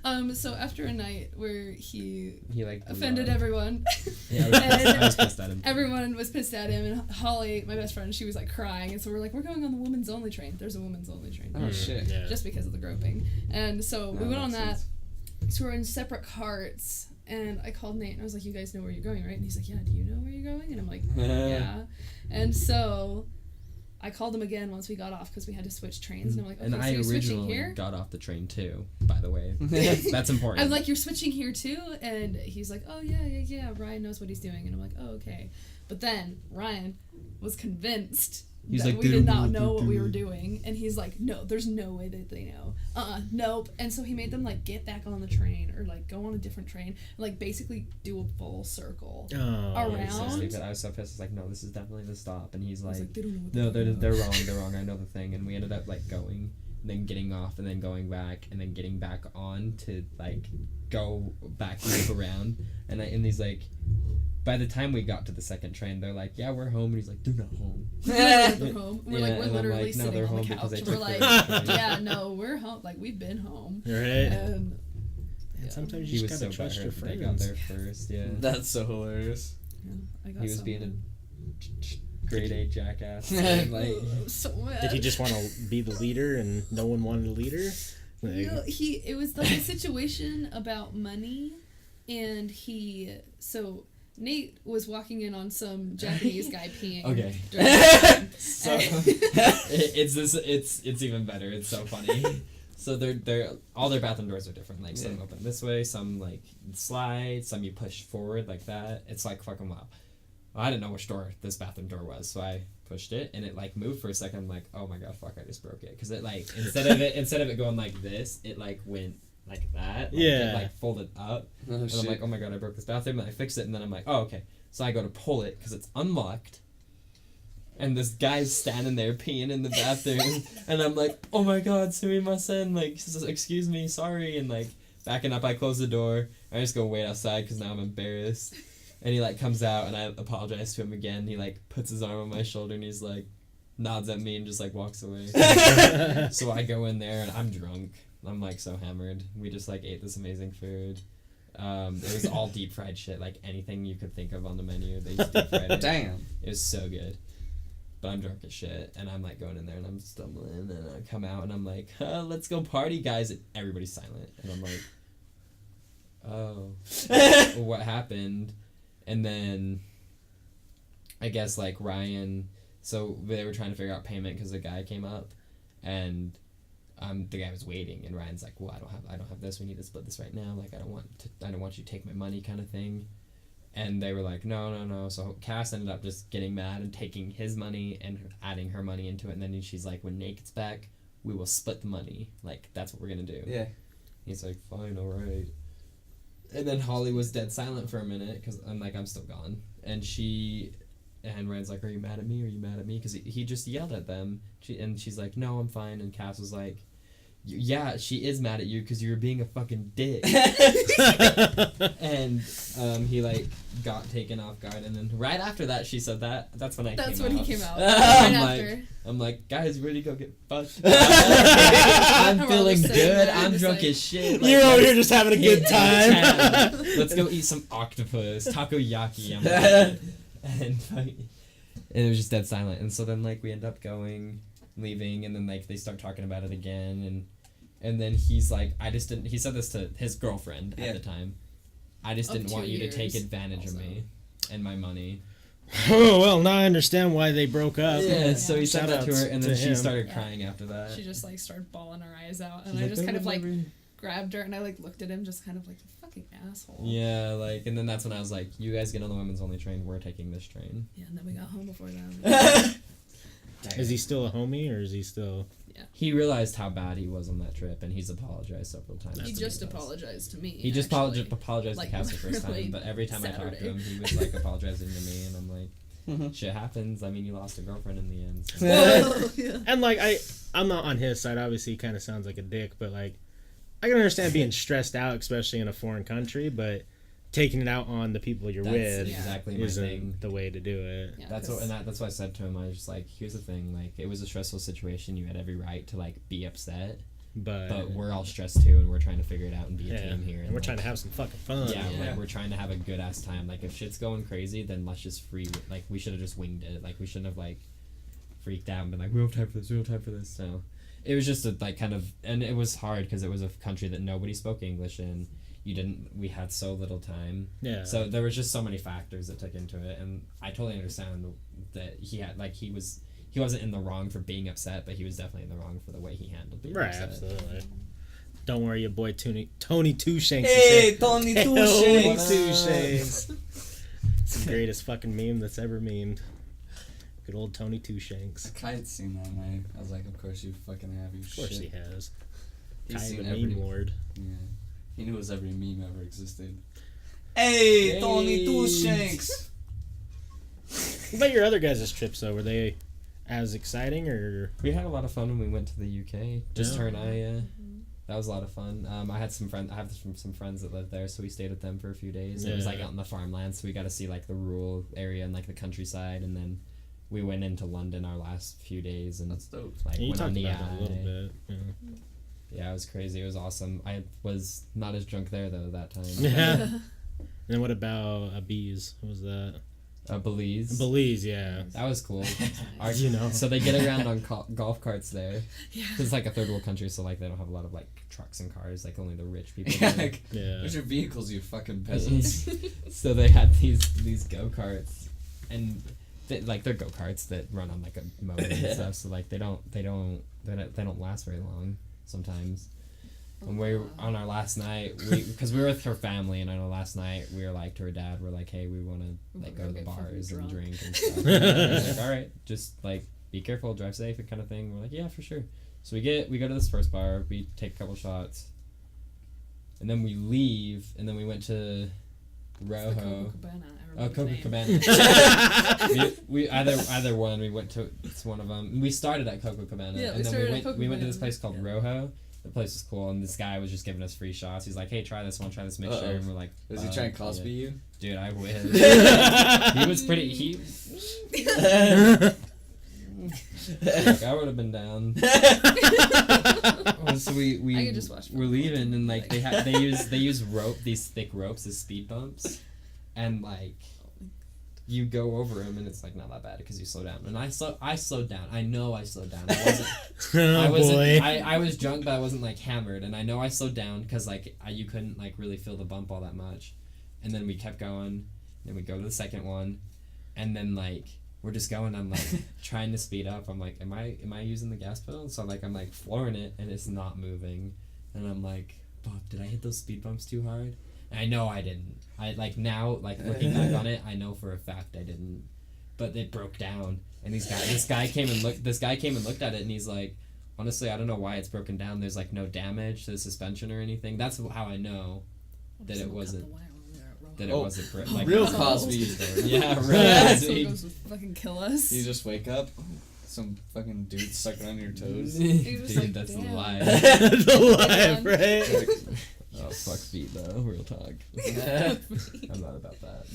And so after a night where he He offended everyone, Yeah, I was pissed at him. everyone was pissed at him, and Holly, my best friend, she was like crying, and so we're like, we're going on the women's only train. There's a women's only train. Oh shit. Yeah. Just because of the groping. And so we went on makes that. sense. So we're in separate carts, and I called Nate, and I was like, you guys know where you're going, right? And he's like, yeah, do you know where you're going? And I'm like, yeah. And so I called him again once we got off, because we had to switch trains, and I'm like, okay, And so I you're switching originally here? got off the train too, by the way. That's important. I'm like, you're switching here too? And he's like, oh, yeah, Ryan knows what he's doing. And I'm like, oh, okay. But then Ryan was convinced He's that like, we did not "Do, know what we do." were doing. And he's like, no, there's no way that they know. Nope. And so he made them, like, get back on the train or, like, go on a different train and, like, basically do a full circle Oh, around. It was so stupid. I was so pissed. I was like, no, this is definitely the stop. And he's I was like, they don't know what no, they're they're wrong. They're wrong. I know the thing. And we ended up, like, going and then getting off and then going back and then getting back on to, like, go back loop around. And he's like, by the time we got to the second train, they're like, yeah, we're home. And he's like, they're not home. They're home. We're Yeah, like, we're and I'm literally like, no, sitting they're on the home because couch. they We're took like, their train. yeah, no, we're home. Like, we've been home. Right. And And sometimes He you was just so gotta trust your butthurt that they got friends. there first, yeah. That's so hilarious. yeah, I got He was so being mad. a grade A jackass. And, like, So mad. Did he just want to be the leader and no one wanted a leader? Like, No, it was like a situation about money, and so Nate was walking in on some Japanese guy peeing. Okay. during the So it's even better. It's so funny. So they're all their bathroom doors are different. Like some open this way, some like slide, some you push forward like that. It's like fucking wow. Well, I didn't know which door this bathroom door was, so I pushed it and it like moved for a second. I'm like, oh my god, fuck! I just broke it because it like instead of it going like this, it like went like that. Like, Yeah. It like folded up. Oh, And shit. I'm like, oh my god, I broke this bathroom. And I fixed it, and then I'm like, oh, okay. So I go to pull it, because it's unlocked. And this guy's standing there peeing in the bathroom. And I'm like, oh my god, sumimasen. Like, excuse me, sorry. And like, backing up, I close the door. I just go wait outside, because now I'm embarrassed. And he like comes out, and I apologize to him again. He like puts his arm on my shoulder, and he's like, nods at me, and just like walks away. So I go in there, and I'm drunk. I'm like so hammered. We just like ate this amazing food. It was all deep fried shit, like anything you could think of on the menu. They just deep fried it. Damn. It was so good. But I'm drunk as shit, and I'm like going in there, and I'm stumbling, and I come out, and I'm like, let's go party, guys. And everybody's silent, and I'm like, oh, what happened? And then I guess like Ryan. So they were trying to figure out payment because the guy came up, and the guy was waiting, and Ryan's like, well, I don't have this. We need to split this right now. Like, I don't want you to take my money, kind of thing. And they were like, no. So Cass ended up just getting mad and taking his money and adding her money into it. And then she's like, when Nate gets back, we will split the money. Like, that's what we're gonna do. Yeah. He's like, fine, all right. And then Holly was dead silent for a minute because I'm like, I'm still gone. And Ryan's like, are you mad at me? Are you mad at me? Because he just yelled at them. And she's like, no, I'm fine. And Cass was like, yeah, she is mad at you because you were being a fucking dick. And he like got taken off guard. And then right after that, she said that. That's when That's came when out. he came out. I'm Right like, after. I'm like, guys, ready to go get fucked? We're I'm all feeling just sitting good. there I'm just drunk like- as shit. Like, You're over let's here just having a good hit time. town. Let's go eat some octopus, takoyaki. I'm like, and it was just dead silent. And so then like we end up leaving, and then like they start talking about it again, and then he's like, he said this to his girlfriend at the time. I just Of didn't want 2 you to take years advantage of also. me and my money. Oh, well, now I understand why they broke up. Yeah, so he said Shout that to her, outs and then to she him. started Yeah. crying after that. She just like started bawling her eyes out, and She's I just "They kind of would like never-" grabbed her, and I like looked at him, just kind of like, you fucking asshole. Yeah, like, and then that's when I was like, you guys get on the women's only train, we're taking this train. Yeah, and then we got home before them. Is he still a homie or is he still? He realized how bad he was on that trip, and he's apologized several times. He to just me, guys. apologized to me. He just actually. apologized Like, to Cass the first literally time, but every time I talked to Saturday. him, he was like apologizing to me, and I'm like, shit happens. I mean, you lost a girlfriend in the end. So. Yeah. And like I'm not on his side. Obviously, he kind of sounds like a dick, but like I can understand being stressed out, especially in a foreign country, but taking it out on the people you're with exactly my isn't thing. the way to do it. Yeah, That's what I said to him. I was just like, here's the thing, like, it was a stressful situation. You had every right to like be upset, but we're all stressed too, and we're trying to figure it out and be a team here. And we're like, trying to have some fucking fun. Yeah, like we're trying to have a good ass time. Like if shit's going crazy, then let's just like we should have just winged it. Like we shouldn't have like freaked out and been like, we don't have time for this. We don't have time for this. So it was just a like kind of, and it was hard because it was a country that nobody spoke English in. We had so little time. Yeah. So there was just so many factors that took into it, and I totally understand that he wasn't in the wrong for being upset, but he was definitely in the wrong for the way he handled being Right, upset. absolutely. Don't worry, your boy Tony Two Shanks. Hey, Tony Two Tony Shanks. Two Shanks. It's the greatest fucking meme that's ever memed. Good old Tony Two Shanks. Kite's seen that, man. I was like, of course you fucking have, you Of course shit. he has. He's Kai seen the every meme lord. Yeah. He knew every meme ever existed. Hey, Tony Two Shanks. What about your other guys' trips though? Were they as exciting or? We had a lot of fun when we went to the UK. Just Yeah. her and I. That was a lot of fun. I had some friends. I have some friends that live there, so we stayed with them for a few days. It was like Yeah. out in the farmland, so we got to see like the rural area and like the countryside, and then we went into London our last few days, and That's dope. like You went on talked the about that a eye. little bit. Yeah. Yeah, it was crazy. It was awesome. I was not as drunk there though that time. Yeah. And what about Bees? What was that? Belize. Belize, yeah. That was cool. You know. So they get around on golf carts there. Yeah. It's like a third world country, so like they don't have a lot of like trucks and cars. Like only the rich people. Yeah, do. like, Yeah. where's your vehicles, you fucking peasants? So they had these go karts, and they're go karts that run on like a motor and stuff. So like they don't last very long sometimes. And we on our last night, because we were with her family, and on our last night we were like to her dad, we're like, hey, we want to like go to the get fucking bars and drunk. drink and stuff. And he's like, all right, just like be careful, drive safe, and kind of thing. We're like, yeah, for sure. So we go to this first bar, we take a couple shots, and then we leave, and then we went to Rojo. Coca Cabana. we either one. We went to one of them. We started at Coco Cabana, Yeah, we and then started we at went. We went to this Cabana, place called yeah. Rojo. The place was cool, and this guy was just giving us free shots. He's like, "Hey, try this one, try this mixture," and we're like, Was he trying to Cosby you? Dude, I wish. He was pretty. Like, I would have been down. So we I could just watch we're film. leaving, and like they use these thick ropes as speed bumps, and like you go over them, and it's like not that bad because you slow down. And I slowed down. I know I slowed down. I was drunk, but I wasn't like hammered, and I know I slowed down because like you couldn't like really feel the bump all that much. And then we kept going. Then we go to the second one, and then like we're just going. I'm like trying to speed up. I'm like, am I using the gas pedal? So like I'm like flooring it, and it's not moving. And I'm like, fuck, did I hit those speed bumps too hard? And I know I didn't. I like now like looking back on it, I know for a fact I didn't. But it broke down, and this guy came and looked at it, and he's like, honestly, I don't know why it's broken down. There's like no damage to the suspension or anything. That's how I know that it wasn't. That it wasn't like real Oh. Cosby. Yeah, real Someone Cosby. goes to fucking kill us. You just wake up, some fucking dude sucking on your toes. You're just Dude, like, that's damn. a lie. The life, right? Oh, fuck feet though, real talk. I'm not about that.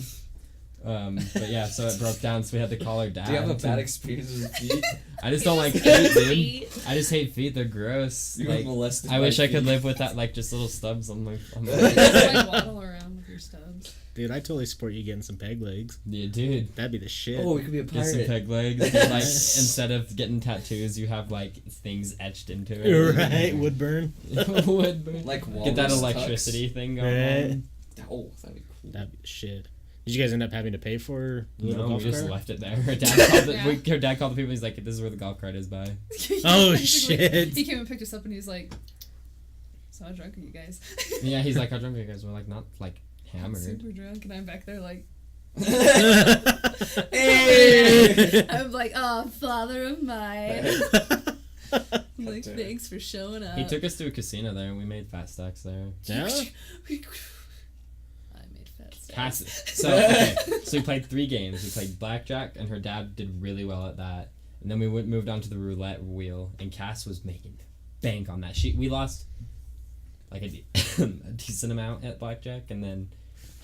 But yeah, so it broke down, so we had to call her dad. Do you have a to- bad experience with feet? I just don't like feet, dude. I just hate feet. They're gross. You were Like, molested I by wish I could feet. live with that, like just little stubs on my. Just like waddle around with your stubs. Dude, I totally support you getting some peg legs. Yeah, dude. That'd be the shit. Oh, we could be a Get some pirate. peg legs. And, like instead of getting tattoos, you have like things etched into it. Right, wood burn. Wood burn. Like Get that walrus electricity thing going Right. on. tucks. Oh, that'd be cool. That'd be the shit. Did you guys end up having to pay for the little No, we golf just cart? left it there. Her dad called Yeah. her dad called the people. He's like, "This is where the golf cart is by." Oh, Basically, shit. He came and picked us up, and he's like, "So how drunk are you guys?" Yeah, he's like, "How drunk are you guys?" We're like, "Not like I'm hammered." super drunk, and I'm back there like. Hey! I'm like, oh, father of mine. I'm like, thanks for showing up. He took us to a casino there, and we made fat stacks there. Yeah? I made fat stacks. So we played 3 games. We played blackjack, and her dad did really well at that. And then we moved on to the roulette wheel, and Cass was making bank on that. We lost like a decent amount at blackjack, and then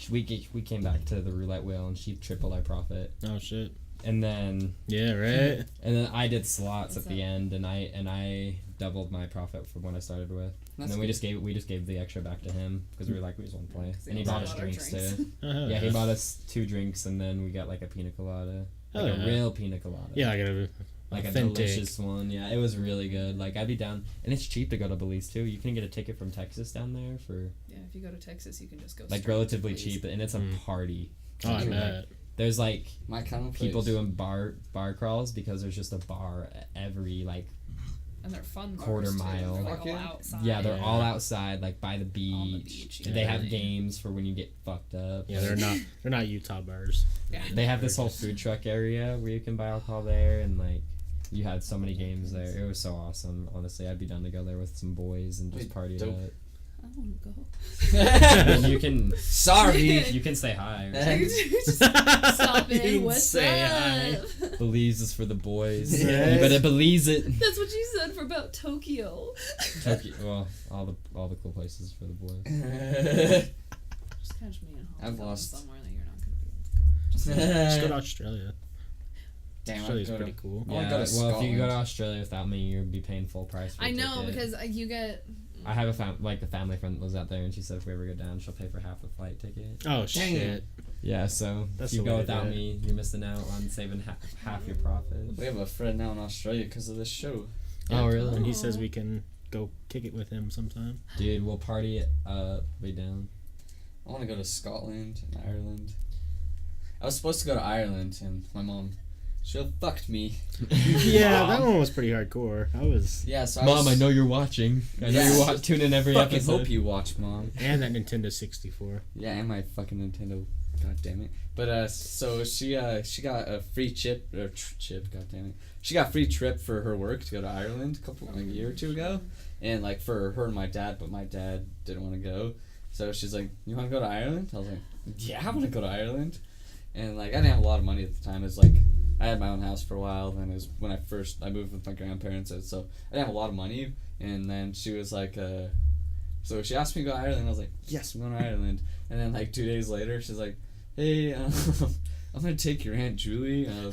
we came back to the roulette wheel, and she tripled our profit. Oh shit. And then Yeah, right. and then I did slots What's at the end, and I doubled my profit from what I started with. And then we just gave the extra back to him because we were like, we just want to play, and he bought us drinks too. Yeah, he bought us 2 drinks, and then we got like a pina colada, like a real pina colada. Yeah, like a authentic. delicious one. Yeah, it was really good. Like I'd be down, and it's cheap to go to Belize too. You can get a ticket from Texas down there for Yeah, if you go to Texas, you can just go. like straight relatively to Belize. cheap, and it's a party. Oh, I Like, bet. there's like My kind of people place. doing bar crawls because there's just a bar at every like And they're fun. quarter bars, too. mile. They're, like, Fuck all yeah. outside. yeah, they're Yeah. all outside like by the beach. On the beach, They yeah. have games for when you get fucked up. Yeah, they're not Utah bars. Yeah. They have this whole food truck area where you can buy alcohol there, and like you had so many games there. It was so awesome. Honestly, I'd be down to go there with some boys and just Wait, party it dope. up. I want to go. And you can Sorry. you can say hi. Just stop You it. can What's say up? Belize is for the boys. Yeah. You better believe it. That's what you said for about Tokyo. Tokyo, well, all the cool places for the boys. Just catch me at home. I've going lost. somewhere that you're not going to be able to go. Just Just go to Australia. Damn, Australia's I'd go pretty to- cool. I wanna Yeah, go to well, if you go to Scotland. Australia without me, you'd be paying full price for I a know ticket. because you get. I have a family friend that lives out there, and she said if we ever go down, she'll pay for half the flight ticket. Oh Dang shit. it. Yeah, so That's if you the go way to do without it. me, you're missing out on saving half your profit. We have a friend now in Australia because of this show. Oh, really? And he says we can go kick it with him sometime. Dude, we'll party it up, way down. I want to go to Scotland and Ireland. I was supposed to go to Ireland, and my mom, she fucked me. Yeah, that one was pretty hardcore. I was. Yeah, so Mom, was, I know you're watching. I know Yeah. you tune in every fucking episode. hope you watch, Mom. And that Nintendo 64. Yeah, and my fucking Nintendo. God damn it. But so she got a free chip. God damn it. She got a free trip for her work to go to Ireland a year or two ago, and like for her and my dad, but my dad didn't want to go. So she's like, "You want to go to Ireland?" I was like, "Yeah, I want to go to Ireland." And like I didn't have a lot of money at the time. It was like I had my own house for a while, and it was when I moved with my grandparents, and so I didn't have a lot of money. And then she was like, so she asked me to go to Ireland. I was like, "Yes, I'm going to Ireland." And then like 2 days later, she's like, "Hey, I'm gonna take your Aunt Julie." I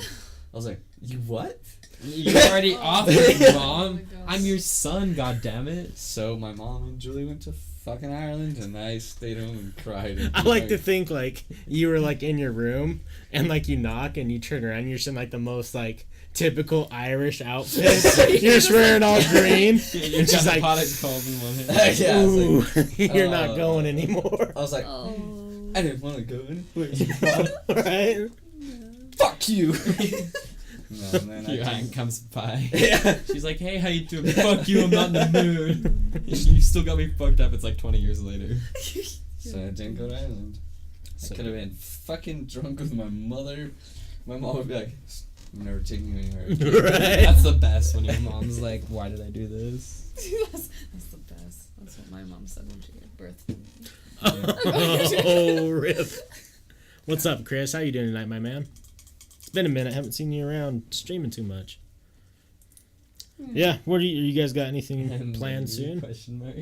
was like, "You what?" You're already off it, Oh Mom. my gosh. I'm your son, goddammit. So my mom and Julie went to fucking Ireland, and I stayed home and cried. And I like to think like you were like in your room and like you knock and you turn around and you're just in like the most like typical Irish outfit. You're just wearing all green. You're And she's just like, pot of cold in one hand. Yeah, I was ooh, you're not uh, going anymore. I was like, Oh. I didn't want to go anywhere. Right? Fuck you. No, and then Your I aunt comes by. Yeah. She's like, "Hey, how you doing? Fuck you, I'm not in the mood." You still got me fucked up. It's like 20 years later. So I didn't go to Ireland. I could have been fucking drunk with my mother. My mom would be like, "I'm never taking you anywhere." Right? That's the best when your mom's like, "Why did I do this?" that's the best. That's what my mom said when she gave birth to me. Oh, rip. What's up, Chris? How you doing tonight, my man? It's been a minute. Haven't seen you around streaming too much. Yeah, what are you guys got anything planned soon? Question mark.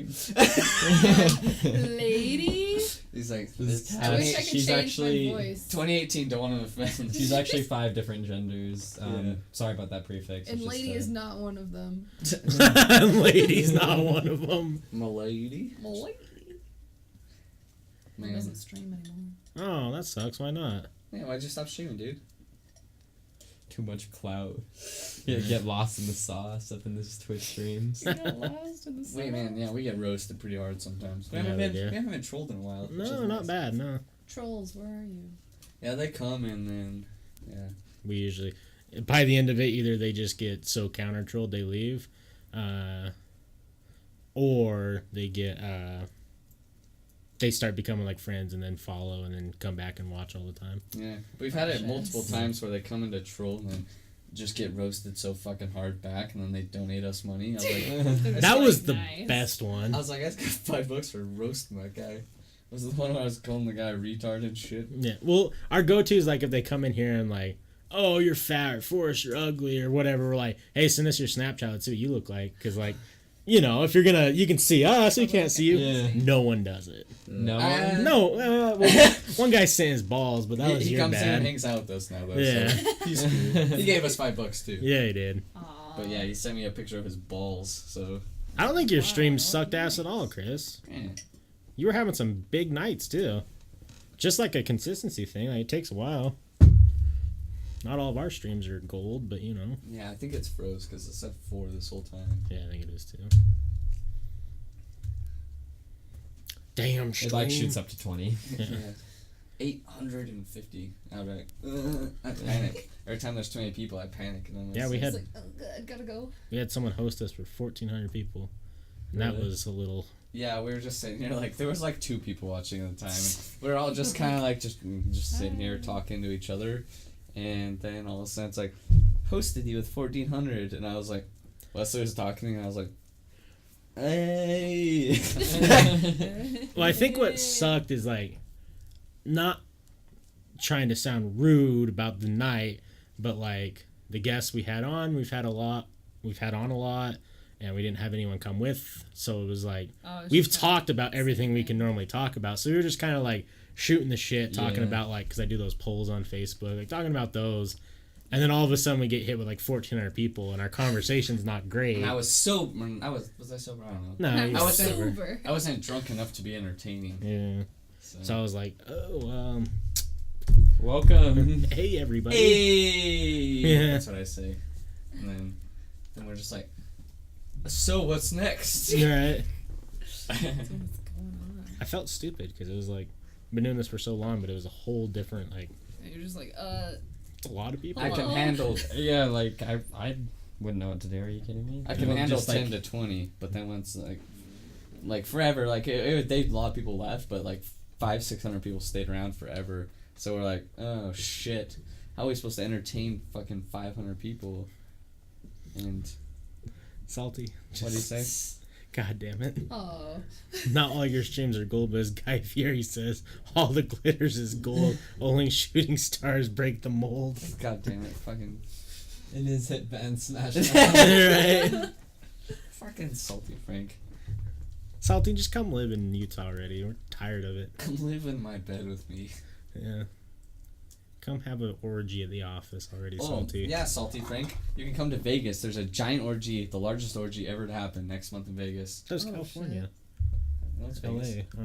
Lady? He's like, This it's cat- I wish I could she's change actually- my voice. 2018, don't want to offend. She's actually 5 different genders. Yeah. Sorry about that prefix. And It's just, lady is not one of them. Lady's not one of them. My lady. Lady. It Man. doesn't stream anymore. Oh, that sucks. Why not? Yeah, why'd you stop streaming, dude? too much clout. You get lost in the sauce up in this Twitch streams. You got lost in the Wait, man, yeah, we get roasted pretty hard sometimes. We Yeah, haven't we been do. we haven't been trolled in a while. which is No, not nice. bad. No, Trolls, where are you? Yeah, they come and then we usually by the end of it, either they just get so counter trolled they leave, or they get they start becoming like friends and then follow and then come back and watch all the time. yeah. We've had it Yes. multiple times where they come into troll and then just get roasted so fucking hard back, and then they donate us money. I was like, They're That so was the nice. best one. I was like, I got $5 for roasting that guy. Was the one where I was calling the guy retard and shit. Yeah. Well, our go-to is like if they come in here and like, oh, you're fat, or Forrest, you're ugly, or whatever. We're like, hey, send us your Snapchat. Let's see what you look like. Because like, you know, if you're gonna, you can see us, we can't see you. Yeah. No one does it. No Uh, one. No, well, one guy's saying his balls, but that was he your comes in and bad. hangs out with us now, though. Yeah. So he's cool. He gave us $5 too. Yeah, he did. Aw. But yeah, he sent me a picture of his balls. So I don't think your Wow, stream sucked nice. ass at all, Chris. eh. You were having some big nights too. Just like a consistency thing. Like, it takes a while. Not all of our streams are gold, but you know. Yeah, I think it's froze because it said 4 this whole time. Yeah, I think it is too. Damn It stream. like shoots up to 20. Yeah. 850. I'll be like, I panic. Every time there's too many people, I panic. And I'm Yeah, we It's had like, oh god, gotta go. we had someone host us for 1,400 people, and that Really? was a little. Yeah, we were just sitting here, like, there was like 2 people watching at the time. And we were all just kind of like, just sitting here talking to each other. And then all of a sudden it's like, hosted you with 1,400. And I was like, Leslie was talking, and I was like, hey. Well, I think what sucked is like, not trying to sound rude about the night, but like the guests we had on, we've had on a lot, and we didn't have anyone come with, so it was like Oh, it's we've just talked about everything we can normally talk about, so we were just kind of like shooting the shit, talking Yeah. about like, because I do those polls on Facebook, like talking about those, and then all of a sudden we get hit with like 1,400 people, and our conversation's not great. And I was sober. Was I sober? I don't know. No, you I were was sober. sober. I wasn't drunk enough to be entertaining. Yeah. So I was like, oh, Welcome. hey everybody. Hey! Yeah. That's what I say. And then we're just like, so what's next? Right. What's going on? I felt stupid because it was like, been doing this for so long, but it was a whole different, like, And you're just like, a lot of people. I can Hello? handle Yeah, like I wouldn't know what to do. Are you kidding me? I can Well, handle just, 10 to 20, but then once like forever, like a lot of people left, but like 500-600 people stayed around forever. So we're like, oh shit, how are we supposed to entertain fucking 500 people? And Salty. what do you say? God damn it. oh. Not all your streams are gold, but as Guy Fieri says, all the glitters is gold. Only shooting stars break the mold. God damn it, fucking It is hit band smash. Right? fucking salty Frank. Salty, just come live in Utah already. We're tired of it. Come live in my bed with me. Yeah. Come have an orgy at the office already, Oh, Salty. yeah, Salty Frank. You can come to Vegas. There's a giant orgy, the largest orgy ever to happen next month in Vegas. That was Oh, California. No, it's Vegas. LA. Oh.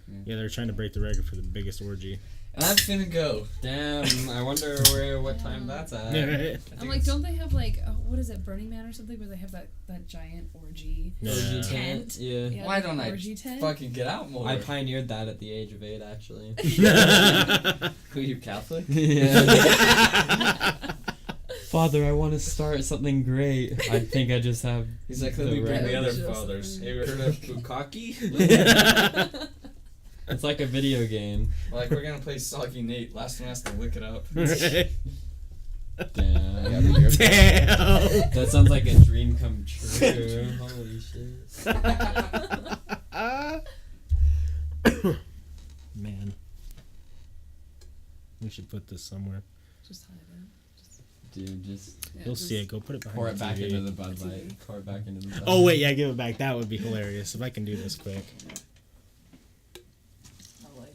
Yeah. Yeah, they're trying to break the record for the biggest orgy. And I'm finna go. Damn, I wonder what time that's at. Yeah, right? I'm like, don't they have like, what is it, Burning Man or something, where they have that giant orgy? Yeah. Tent. Yeah. Yeah, Why like don't I orgy tent? fucking get out more? I pioneered that at the age of 8, actually. Who, you Catholic? Yeah. Father, I want to start something great. I think I just have. He's like, let The me bring the right- other Just- fathers. Have you heard of Bukkake? It's like a video game. Like, we're gonna play Soggy Nate. Last one has to lick it up. Right. Damn. Damn. That sounds like a dream come true. Holy shit. Man. We should put this somewhere. Just hide it. Dude, just Yeah, You'll just- see it. Go put it behind pour the it back TV. into the Bud TV. Light. Pour it back into the Bud Oh, Light. wait, yeah, give it back. That would be hilarious if I can do this quick. I'll, like,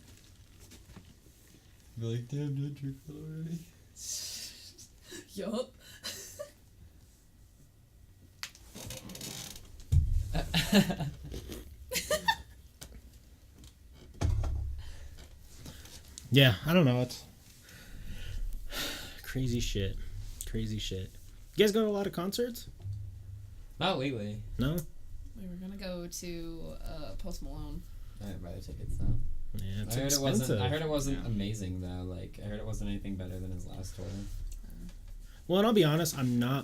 Be like, damn, don't drink already. yup. Yeah, I don't know. It's crazy shit. Crazy shit. You guys go to a lot of concerts? Not lately. No? We were gonna go to Post Malone. I didn't buy tickets though. Yeah, it's I heard expensive. it wasn't. I heard it wasn't Yeah. amazing though. Like I heard it wasn't anything better than his last tour. Well, and I'll be honest, I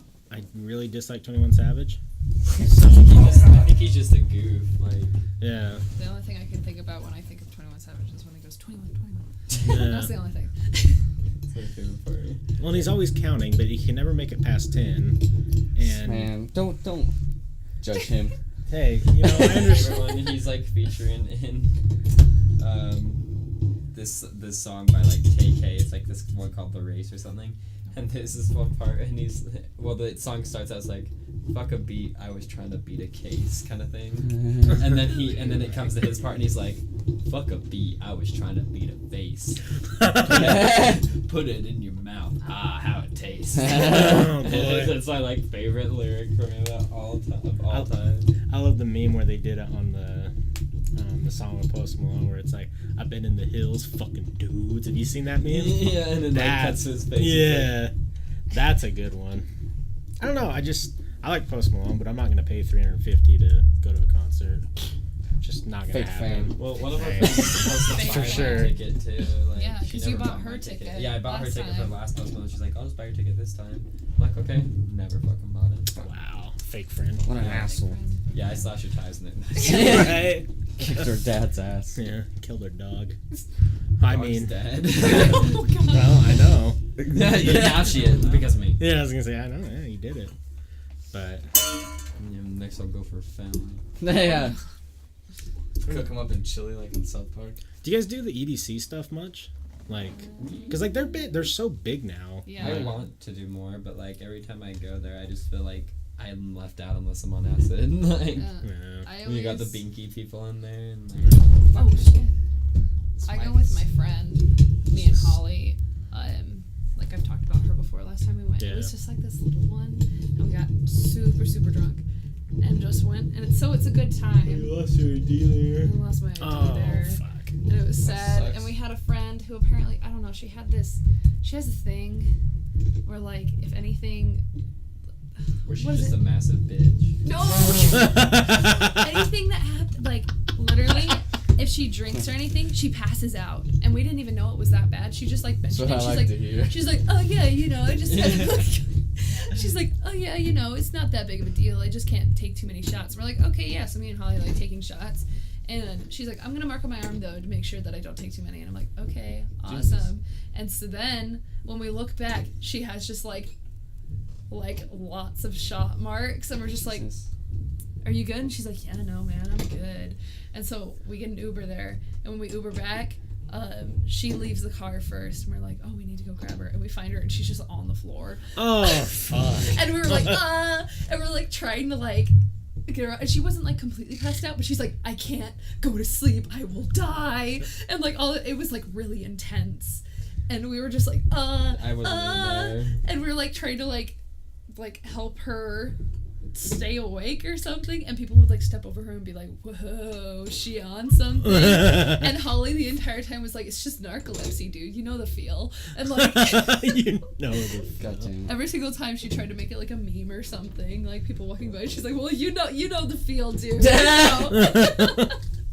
really dislike 21 Savage. I think he's just a goof. Like Yeah. The only thing I can think about when I think of 21 Savage is when he goes 21, 21. Yeah. That's the only thing. it's my favorite part. Well, and he's always counting, but he can never make it past 10. And Man, don't judge him. hey, you know, I understand. Everyone, he's like featuring in this song by like KK. It's like this one called The Race or something. And there's this one part, and the song starts out like, "Fuck a beat, I was trying to beat a case," kind of thing. and then it comes to his part, and he's like, "Fuck a beat, I was trying to beat a face. Put it in your mouth, how it tastes." Oh, boy. That's my favorite lyric from him of all time. I love the meme where they did it on the song with Post Malone, where it's like, "I've been in the hills, fucking dudes." Have you seen that meme? Yeah, and then cuts his face. Yeah, that's a good one. I don't know. I like Post Malone, but I'm not gonna pay $350 to go to a concert. Just not gonna Fake happen. fan. Well, one of our friends was supposed to For buy sure. my ticket too. Yeah, she 'cause you never bought bought her my ticket Yeah, I bought her last ticket for time. the last Post Malone. She's like, "I'll just buy your ticket this time." I'm like, "Okay." Never fucking bought it. Wow, fake friend. What an Yeah. asshole. Yeah, I slashed her ties in it. Right? Kicked her dad's ass. Yeah, killed her dog. Dog's dead. Oh god. Well, I know. Yeah, now she is because of me. Yeah, I was gonna say, I know. Yeah, you did it. But Yeah, next I'll go for family. Yeah. Cook them up in chili like in South Park. do you guys do the EDC stuff much? Cause they're so big now. Yeah. I want to do more, but every time I go there, I just feel like I'm left out unless I'm on acid. Yeah. I when you got the always- binky people in there, and Oh shit. it's I my- go with my friend, me and Holly. I've talked about her before. Last time we went, Yeah. it was just this little one, and we got super super drunk, and just went, and it's a good time. lost your ID I lost my ID Oh, there, fuck. and it was sad. sucks. And we had a friend who apparently, I don't know, she has a thing where if anything, Where she's what is just it? a massive bitch. No. Anything that happened, literally, if she drinks or anything, she passes out, and we didn't even know it was that bad. She just mentioned That's what it. I She's like like, to hear. she's like, oh yeah, I just. She's like, oh yeah, it's not that big of a deal. I just can't take too many shots. We're like, okay, yeah. So me and Holly taking shots, and she's like, I'm gonna mark on my arm though to make sure that I don't take too many. And I'm like, okay, awesome. Jesus. And so then when we look back, she has just lots of shot marks, and we're just like, Jesus. are you good? And she's like, yeah, no, man, I'm good. And so we get an Uber there, and when we Uber back, she leaves the car first, and we're like, oh, we need to go grab her, and we find her, and she's just on the floor. Oh, fuck. And we were like, and we're trying to get her out, and she wasn't completely passed out, but she's like, I can't go to sleep, I will die, and it was really intense, and we were just like, I wasn't in there. and we were trying to help her stay awake or something, and people would step over her and be like, whoa, is she on something? And Holly the entire time was like, it's just narcolepsy, dude, you know the feel. And You know the God damn. every single time she tried to make it a meme or something, people walking by, she's like, well, you know the feel, dude.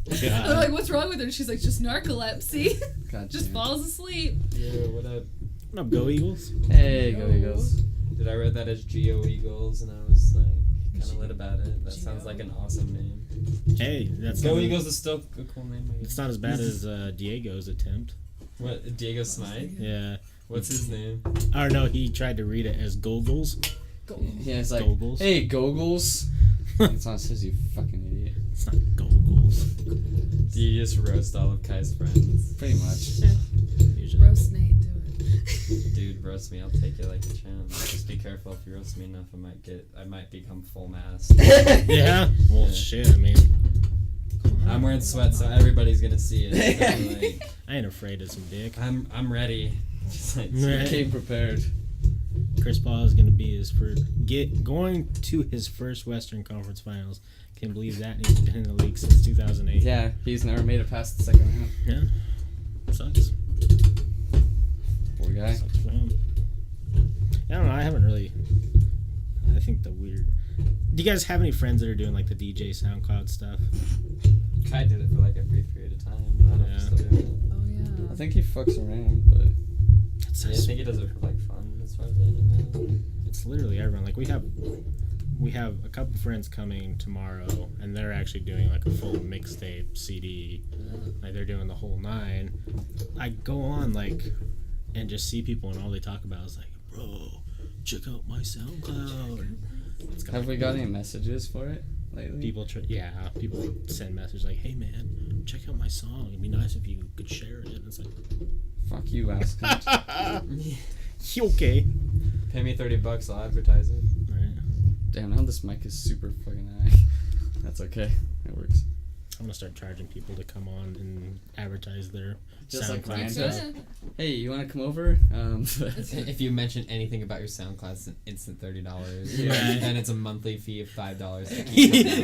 And they're like, what's wrong with her? And she's like, just narcolepsy. God Just damn. falls asleep. Yeah, what up? What up, Go Eagles? Hey, go Eagles. Dude, I read that as Geo Eagles, and I was kind of lit about it. That sounds like an awesome name. Hey, that's Go not, Eagles is still a cool name. I guess. It's not as bad as Diego's attempt. What, Diego Smythe? Yeah. What's his name? Or no, he tried to read it as Gogles. Yeah, it's like, Goggles. hey, Goggles. It's not says you fucking idiot. It's not Gogles. Do you just roast all of Kai's friends? Pretty much. Usually. Roast Nate, do it. Dude, roast me, I'll take it like a champ. Just be careful, if you roast me enough, I might become full mast. Yeah? Well, Yeah. shit, I mean, I'm wearing sweats, so everybody's gonna see it. So, I ain't afraid of some dick. I'm ready. Just Right. Came prepared. Chris Paul is going to be going to his first Western Conference Finals. Can't believe that. He's been in the league since 2008. Yeah, he's never made it past the second round. Yeah. Sucks. Poor guy. Sucks for him. I don't know. I haven't really. I think the weird. Do you guys have any friends that are doing the DJ SoundCloud stuff? Kai did it for a brief period of time. I don't know if he's still doing Oh yeah. I think he fucks around, but It's, it. Yeah, I think he does it for fun, as far as I know. it's literally everyone. We have a couple friends coming tomorrow, and they're actually doing a full mixtape CD. They're doing the whole 9. I go on and just see people, and all they talk about is bro, check out my SoundCloud. It's got, have we got any messages for it lately? people send messages hey man, check out my song. It'd be nice if you could share it. And it's Fuck you, ass cunt. okay. Pay me $30, I'll advertise it. Right. Damn, now this mic is super fucking high. That's okay. It works. I'm gonna start charging people to come on and advertise their Just like SoundCloud. random. Hey, you want to come over? If you mention anything about your SoundCloud, it's an instant $30. Yeah. And it's a monthly fee of $5.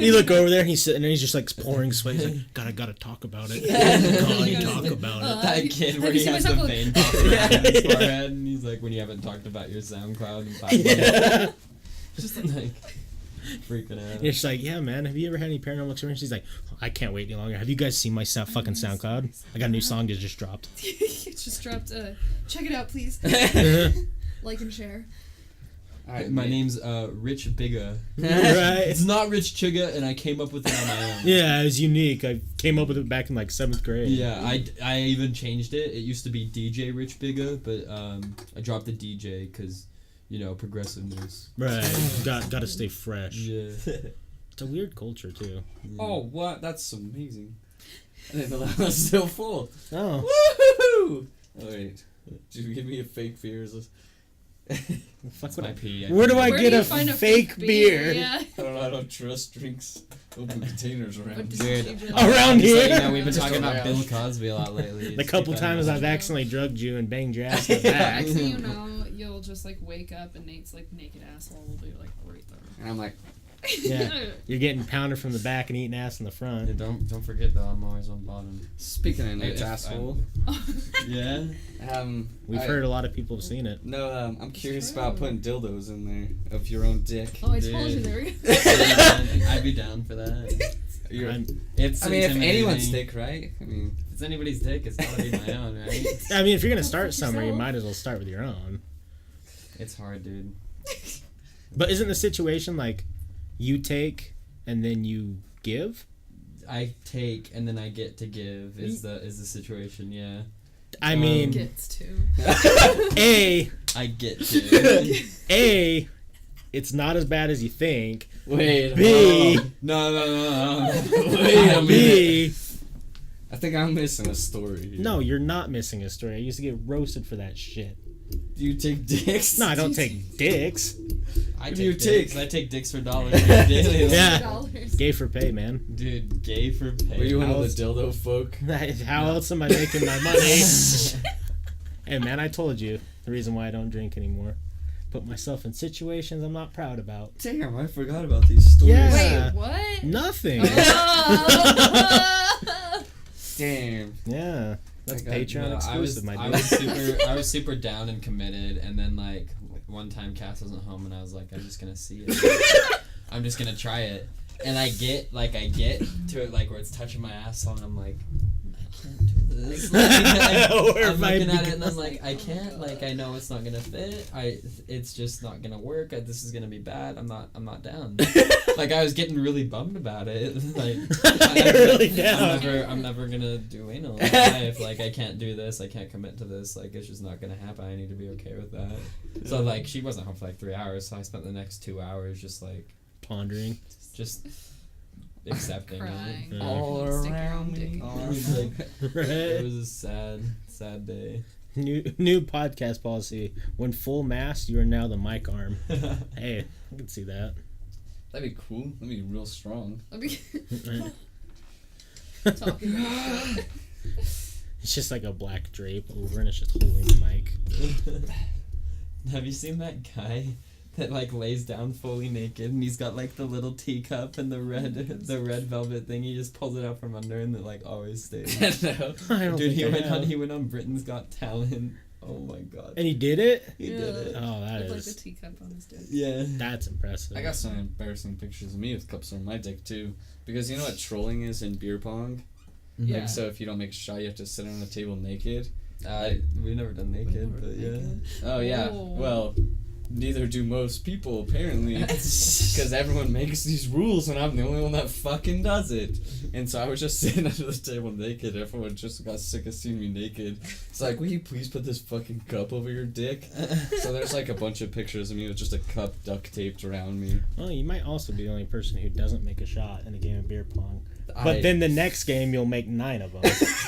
You look over there and he's sitting there, he's just like pouring sweat. He's like, gotta talk about it. Gotta talk about it. That kid where have you he seen has my the SoundCloud? vein popping around his forehead, and he's like, when you haven't talked about your SoundCloud in 5 minutes. Just like freaking out. It's like, yeah, man, have you ever had any paranormal experience? He's like, I can't wait any longer. Have you guys seen my fucking SoundCloud? I got a new song that just dropped. It just dropped. Check it out, please. Like and share. Alright, My name's Rich Bigga. Right? It's not Rich Chigga, and I came up with it on my own. Yeah, it was unique. I came up with it back in like 7th grade. Yeah, I even changed it. It used to be DJ Rich Bigga, but I dropped the DJ because, progressiveness. Right. Gotta stay fresh. Yeah. It's a weird culture, too. Oh, what? That's amazing. And then the line was still full. Oh. Woohoo! Oh, wait. Did you give me a fake beer? Is this... Fuck That's what my pee. Where do I Where get do you a find fake beer? Yeah. I don't know. I don't trust drinks. Open containers around. What here. did you do? Around Just here? like, we've been Just talking about around. Bill Cosby a lot lately. The couple times I've accidentally drugged you and banged your ass in the back. Next thing you know, you'll just like wake up and Nate's like naked asshole will be like right there. And I'm like, Yeah. You're getting pounded from the back and eating ass in the front. Yeah, don't forget though, I'm always on bottom. speaking of Nate's If asshole, Yeah. We've heard a lot of people have seen it. No, I'm curious true. about putting dildos in there of your own dick. Oh, I told you Dude. there we go. I'd be down for that. I'm- It's I mean, if intimidating. anyone's dick, right? I mean, If it's anybody's dick, it's gotta be my own, right? I mean, if you're gonna start fuck somewhere, you yourself. might as well start with your own. It's hard, dude. But isn't the situation like you take and then you give? I take and then I get to give is the situation, yeah. I mean, Gets to. I get to. It's not as bad as you think. wait. B, No. Wait a minute. B, I think I'm missing a story. Here. no, you're not missing a story. I used to get roasted for that shit. Do you take dicks? No, I don't take dicks. I Who take do you dicks. take? I take dicks for dollars daily. Yeah. $dollars. Gay for pay, man. Dude, gay for pay. Were you one of How's- the dildo folk? How else am I making my money? Hey, man, I told you the reason why I don't drink anymore. Put myself in situations I'm not proud about. Damn, I forgot about these stories. Yeah. Wait, what? Nothing. Oh. Yeah. Damn. That's I got- Patreon No, exclusive, my dude. I was super down and committed, and then like one time Cass wasn't home, and I was like, I'm just gonna see it. I'm just gonna try it, and I get to it like where it's touching my asshole, and I'm like, I can't do this. Where I'm have I looking at it, and I'm begun? like, I can't. Like, I know it's not gonna fit. It's just not gonna work. This is gonna be bad. I'm not down. Like, I was getting really bummed about it. Like, You're really down. I'm never gonna do anal in my life. Like, I can't do this. I can't commit to this. Like, it's just not gonna happen. I need to be okay with that. So, like, she wasn't home for like 3 hours. So I spent the next 2 hours just like Pondering. just accepting Crying. it. Yeah. All Stick your around own dick me. in It was like it Right. was a sad day. New podcast policy. When full mast, you are now the mic arm. Hey, I can see that. That'd be cool. That'd be real strong. I'll be Right. talking about it. It's just like a black drape over and it's just holding the mic. Have you seen that guy that like lays down fully naked and he's got like the little teacup and the red velvet thing? He just pulls it out from under and it like always stays. No. I don't Dude, think I have. he went on Britain's Got Talent. Oh my god. And he did it? He did it. Oh, that With like is. the teacup on his dick. Yeah. That's impressive. I got some embarrassing pictures of me with cups on my dick too. Because you know what trolling is in beer pong? Yeah. Like, so if you don't make a shot, you have to sit on the table naked. We've never done naked, but yeah. Oh yeah. Oh. Well, neither do most people apparently, because everyone makes these rules, and I'm the only one that fucking does it. And so I was just sitting under the table naked. Everyone just got sick of seeing me naked. It's like, will you please put this fucking cup over your dick? So there's like a bunch of pictures of me with just a cup duct taped around me. Well, you might also be the only person who doesn't make a shot in a game of beer pong. But then the next game, you'll make 9 of them.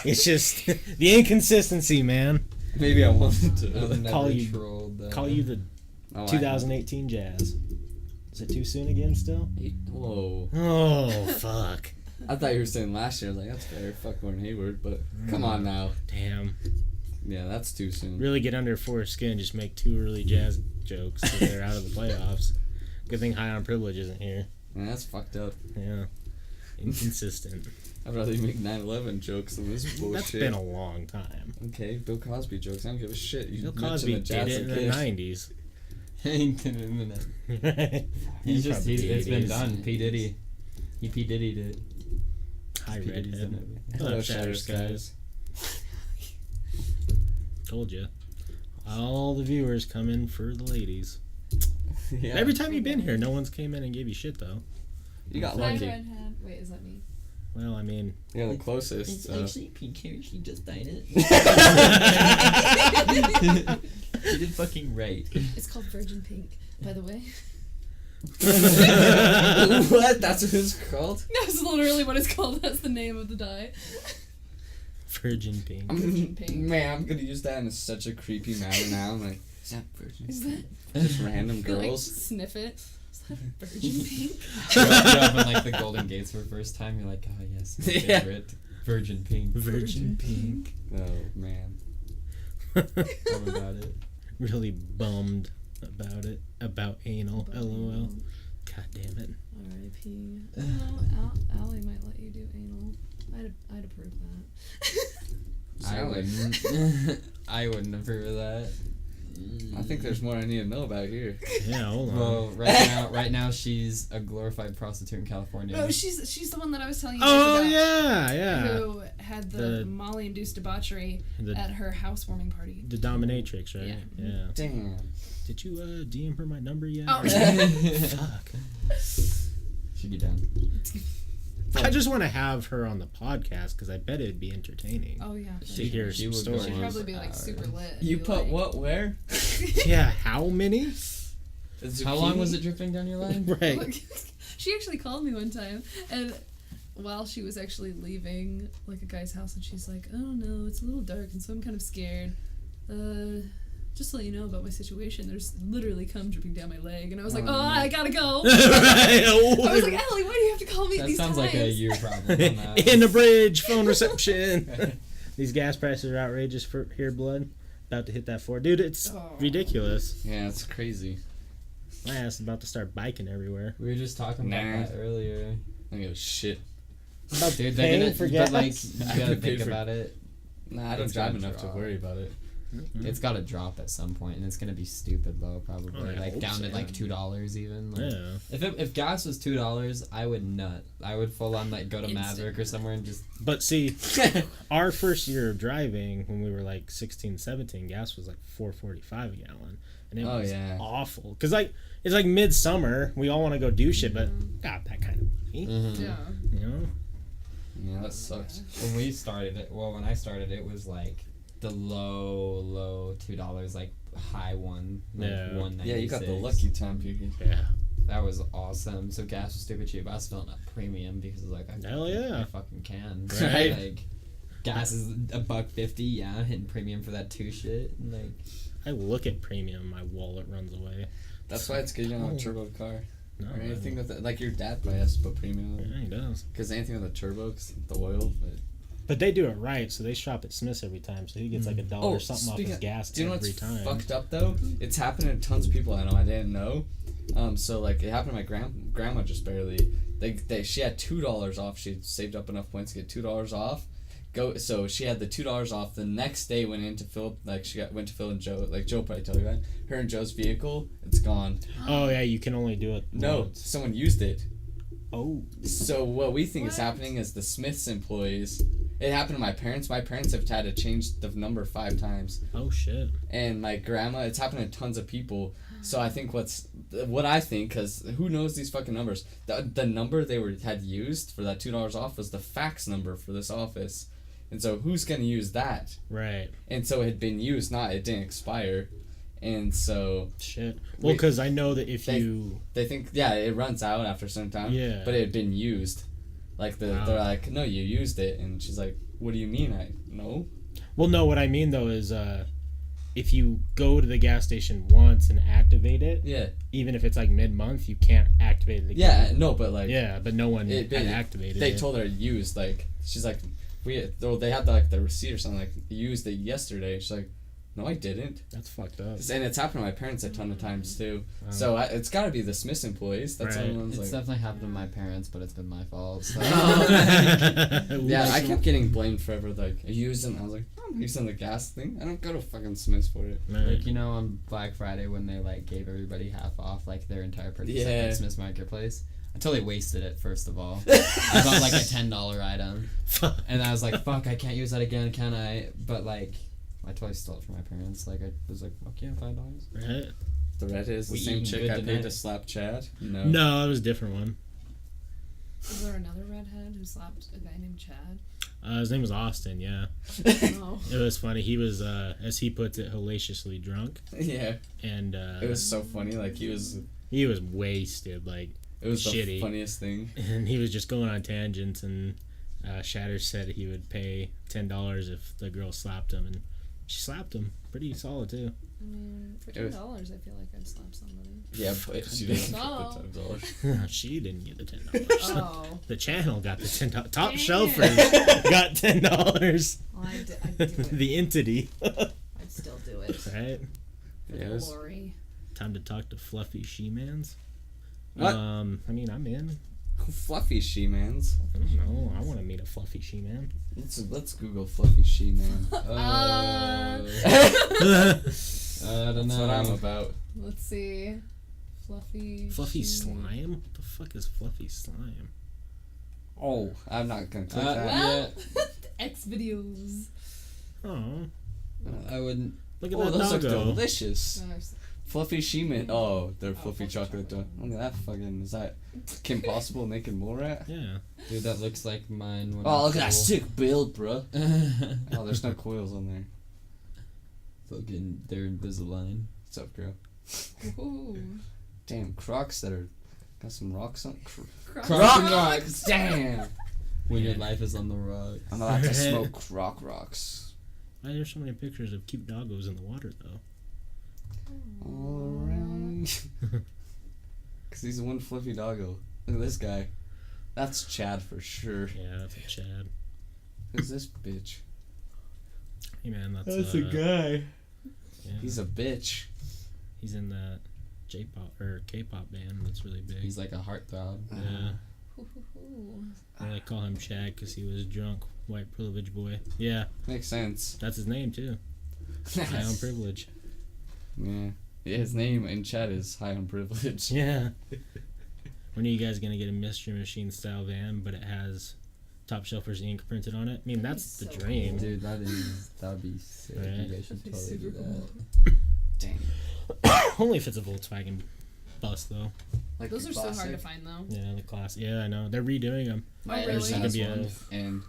It's just the inconsistency, man. maybe I wanted I've to. never Call you- trolled. Call you the Oh, 2018 Jazz. Is it too soon again still? Whoa. Oh, fuck. I thought you were saying last year. I was like, that's fair. Fuck Gordon Hayward, but come on now. Damn. Yeah, that's too soon. Really get under Forrest's skin, just make too early Jazz jokes so they're out of the playoffs. Good thing High on Privilege isn't here. Man, that's fucked up. Yeah. Inconsistent. I'd rather you make 9/11 jokes than this bullshit. That's been a long time. Okay, Bill Cosby jokes. I don't give a shit. You Bill mentioned Cosby the Jazz did it in the kid. 90s. He's just, Probably it's been 80s. done. P. Diddy. He P. Diddy'd it. High P. Diddy's done redhead. it. Hello, Shatter Skies. Told you. All the viewers come in for the ladies. Yeah. Every time you've been here, no one's came in and gave you shit, though. You got Side lucky. redhead. Wait, is that me? Well, I mean... Yeah, the closest. pink hair. She just dyed it. She did fucking right. It's called Virgin Pink, by the way. What? That's what it's called? That's literally what it's called. That's the name of the dye. Virgin pink. Virgin pink. Man, I'm gonna use that in such a creepy manner now. I'm like, is that virgin? Is that? Just random You, like, girls. sniff it. Is that Virgin Pink? You open like the Golden Gates for the first time. You're like, oh yes, my Yeah. favorite. Virgin pink. Virgin pink. Oh man. What about it? Really bummed about it. About anal. LOL. God damn it. R.I.P. I don't know. Allie might let you do anal. I'd approve that. I wouldn't. I wouldn't approve of that. I think there's more I need to know about here. Yeah, hold on. Well, right now she's a glorified prostitute in California. Oh, she's the one that I was telling you guys Oh, about. yeah. Who had the Molly-induced debauchery at her housewarming party. The dominatrix, right? Yeah. Damn. Did you DM her my number yet? Oh. Fuck. She'd be down. I just want to have her on the podcast because I bet it'd be entertaining. Oh yeah. To hear she some would go stories. She'd on. probably be like super lit. You Be put like, what where? Yeah, how many? How long was it dripping down your line? Right. She actually called me one time, and while she was actually leaving like a guy's house, and she's like, "Oh no, it's a little dark, and so I'm kind of scared. Just to let you know about my situation, there's literally cum dripping down my leg." And I was like, "Oh, I gotta go." Right. I was like, "Allie, why do you have to call me at That these sounds times?" like a you problem on that. In the bridge, phone reception. These gas prices are outrageous for here, blood. About to hit that floor. Dude, it's ridiculous. Yeah, it's crazy. My ass is about to start biking everywhere. We were just talking about Nah. that earlier. I don't give a shit. About Dude, paying they're for gonna, gas. but like, you gotta I paid think for- about it. Nah, I don't It's drive gotta enough to drop. worry about it. It's gotta drop at some point, and it's gonna be stupid low, probably. Oh, I like hope down so. to like $2 even. Like, Yeah. If gas was $2, I would nut. I would full on like go to Instant. Maverick or somewhere and just. But see, our first year of driving, when we were like 16, 17, gas was like $4.45 a gallon. And it Oh, was yeah. awful. Because like, it's like midsummer. We all want to go do shit, but got that kind of money. Yeah. You know? Yeah, that sucks. When we started it, when I started, it was like the low $2, like high one, like Yeah. $1.96. Yeah, you got the lucky time period. Yeah. That was awesome. So gas was stupid cheap. I was filling up premium because like I Hell yeah. I fucking can. Right. Like gas is $1.50. Yeah, I'm hitting premium for that too shit. And, like I look at premium, my wallet runs away. That's why it's good you don't have a turbo car. No, Or anything with it. Like your dad probably has to put premium Yeah, on. he does. Because anything with a turbo, 'cause the oil. But they do it right, so they shop at Smith's every time, so he gets like $1 Oh, something off speaking his of- gas Do you know every what's time. fucked up though? It's happened to tons of people I know. I didn't know. So like it happened to my grandma just barely. She had $2 off. She saved up enough points to get $2 off. So she had the $2 off. The next day went in to fill went to fill in Joe. Like Joe probably told you that. Her and Joe's vehicle, it's gone. Oh yeah, you can only do it No, once. someone used it. Oh. So what we think is What? happening is the Smiths employees. It happened to my parents. My parents have had to change the number 5 times. Oh shit. And my grandma, it's happened to tons of people. So I think what I think, because who knows these fucking numbers? The number they had used for that $2 off was the fax number for this office, and so who's gonna use that? Right. And so it had been used, it didn't expire, and so Shit. Well, because I know that if they- you. they think it runs out after some time. Yeah. But it had been used, like Wow. they're like, no, you used it, and she's like, what do you mean? I no. Well, no, what I mean though is if you go to the gas station once and activate it, Yeah. even if it's like mid-month, you can't activate it Yeah, again. no, but like Yeah, but no one It- had they- activated they it. told her used, like she's like they had like the receipt or something, like you used it yesterday. She's like, no, I didn't. That's fucked up. And it's happened to my parents a ton of times too. Um, So it's got to be the Smiths employees. That's Right. everyone's It's like. definitely happened to my parents, but it's been my fault. So. Yeah, I kept getting blamed forever. Like, are you using? I was like, I'm using the gas thing. I don't go to fucking Smiths for it. Like, you know, on Black Friday when they like gave everybody half off like their entire purchase Yeah. at Smith's Marketplace. I totally wasted it. First of all, I bought like a $10 item, and I was like, "Fuck, I can't use that again, can I?" But like, I totally stole it from my parents. Like, I was like, "Fuck yeah, $5." Right? The redhead is the We same eating chick good I paid tonight. to slap Chad. No. No, it was a different one. Is there another redhead who slapped a guy named Chad? His name was Austin, yeah. No. It was funny. He was, as he puts it, hellaciously drunk. Yeah. And It was so funny. Like he was wasted, like, it was shitty. the funniest thing. and he was just going on tangents, and Shatter said he would pay $10 if the girl slapped him, and she slapped him. Pretty solid, too. I mean, for It was- $10, I feel like I'd slap somebody. Yeah, but she didn't No. get the $10. No, she didn't get the $10. Oh. The channel got the $10. Top Damn. Shelfers got $10. Well, I'd do it. The entity. I'd still do it. Right? For Yeah, it the was- glory. Time to talk to Fluffy She-Mans. What? I mean, I'm in. Fluffy she-mans. I don't know. I want to meet a Fluffy She-Man. Let's Google fluffy she-man. I don't That's know. what I'm about. Let's see. Fluffy. Fluffy she- slime? What the fuck is fluffy slime? Oh, I'm not gonna click that. Well, X videos. Oh, I wouldn't. look at Oh, that those look doggo. delicious. Gosh. Fluffy she-man. Oh, they're fluffy fluffy chocolate. chocolate. Look at that fucking. Is that Kim Possible naked mole rat? Yeah. Dude, that looks like mine. When Oh, I'm look at that cool. sick build, bro. Oh, there's no coils on there. Fucking, they're Invisalign. What's up, girl? Ooh. Damn, Crocs that are got some rocks on. Crocs. Rocks. Damn. When your life is on the rocks. I'm allowed to smoke Croc rocks. Why are there so many pictures of cute doggos in the water, though? All around. Cause he's one fluffy doggo. Look at this guy. That's Chad for sure. Yeah, that's a Chad. Who's this bitch? Hey, man, that's a guy. Yeah. He's a bitch. He's in that J-pop or K-pop band that's really big. He's like a heartthrob. Yeah. Ooh. They call him Chad because he was drunk, white privilege boy. Yeah, Makes sense. that's his name too. High on privilege. Yeah. Yeah, his name in chat is High on Privilege. Yeah. When are you guys gonna get a Mystery Machine style van, but it has Topshelfers ink printed on it? I mean, that's the So dream. Dude, that would be sick. Right. You guys should That'd be totally do super that. cool. Dang. Only if it's a Volkswagen bus, though. Like Those the are so hard to classic. find, though. Yeah, the class. Yeah, I know. They're redoing them. Oh, There's really? has Gonna be one, a- and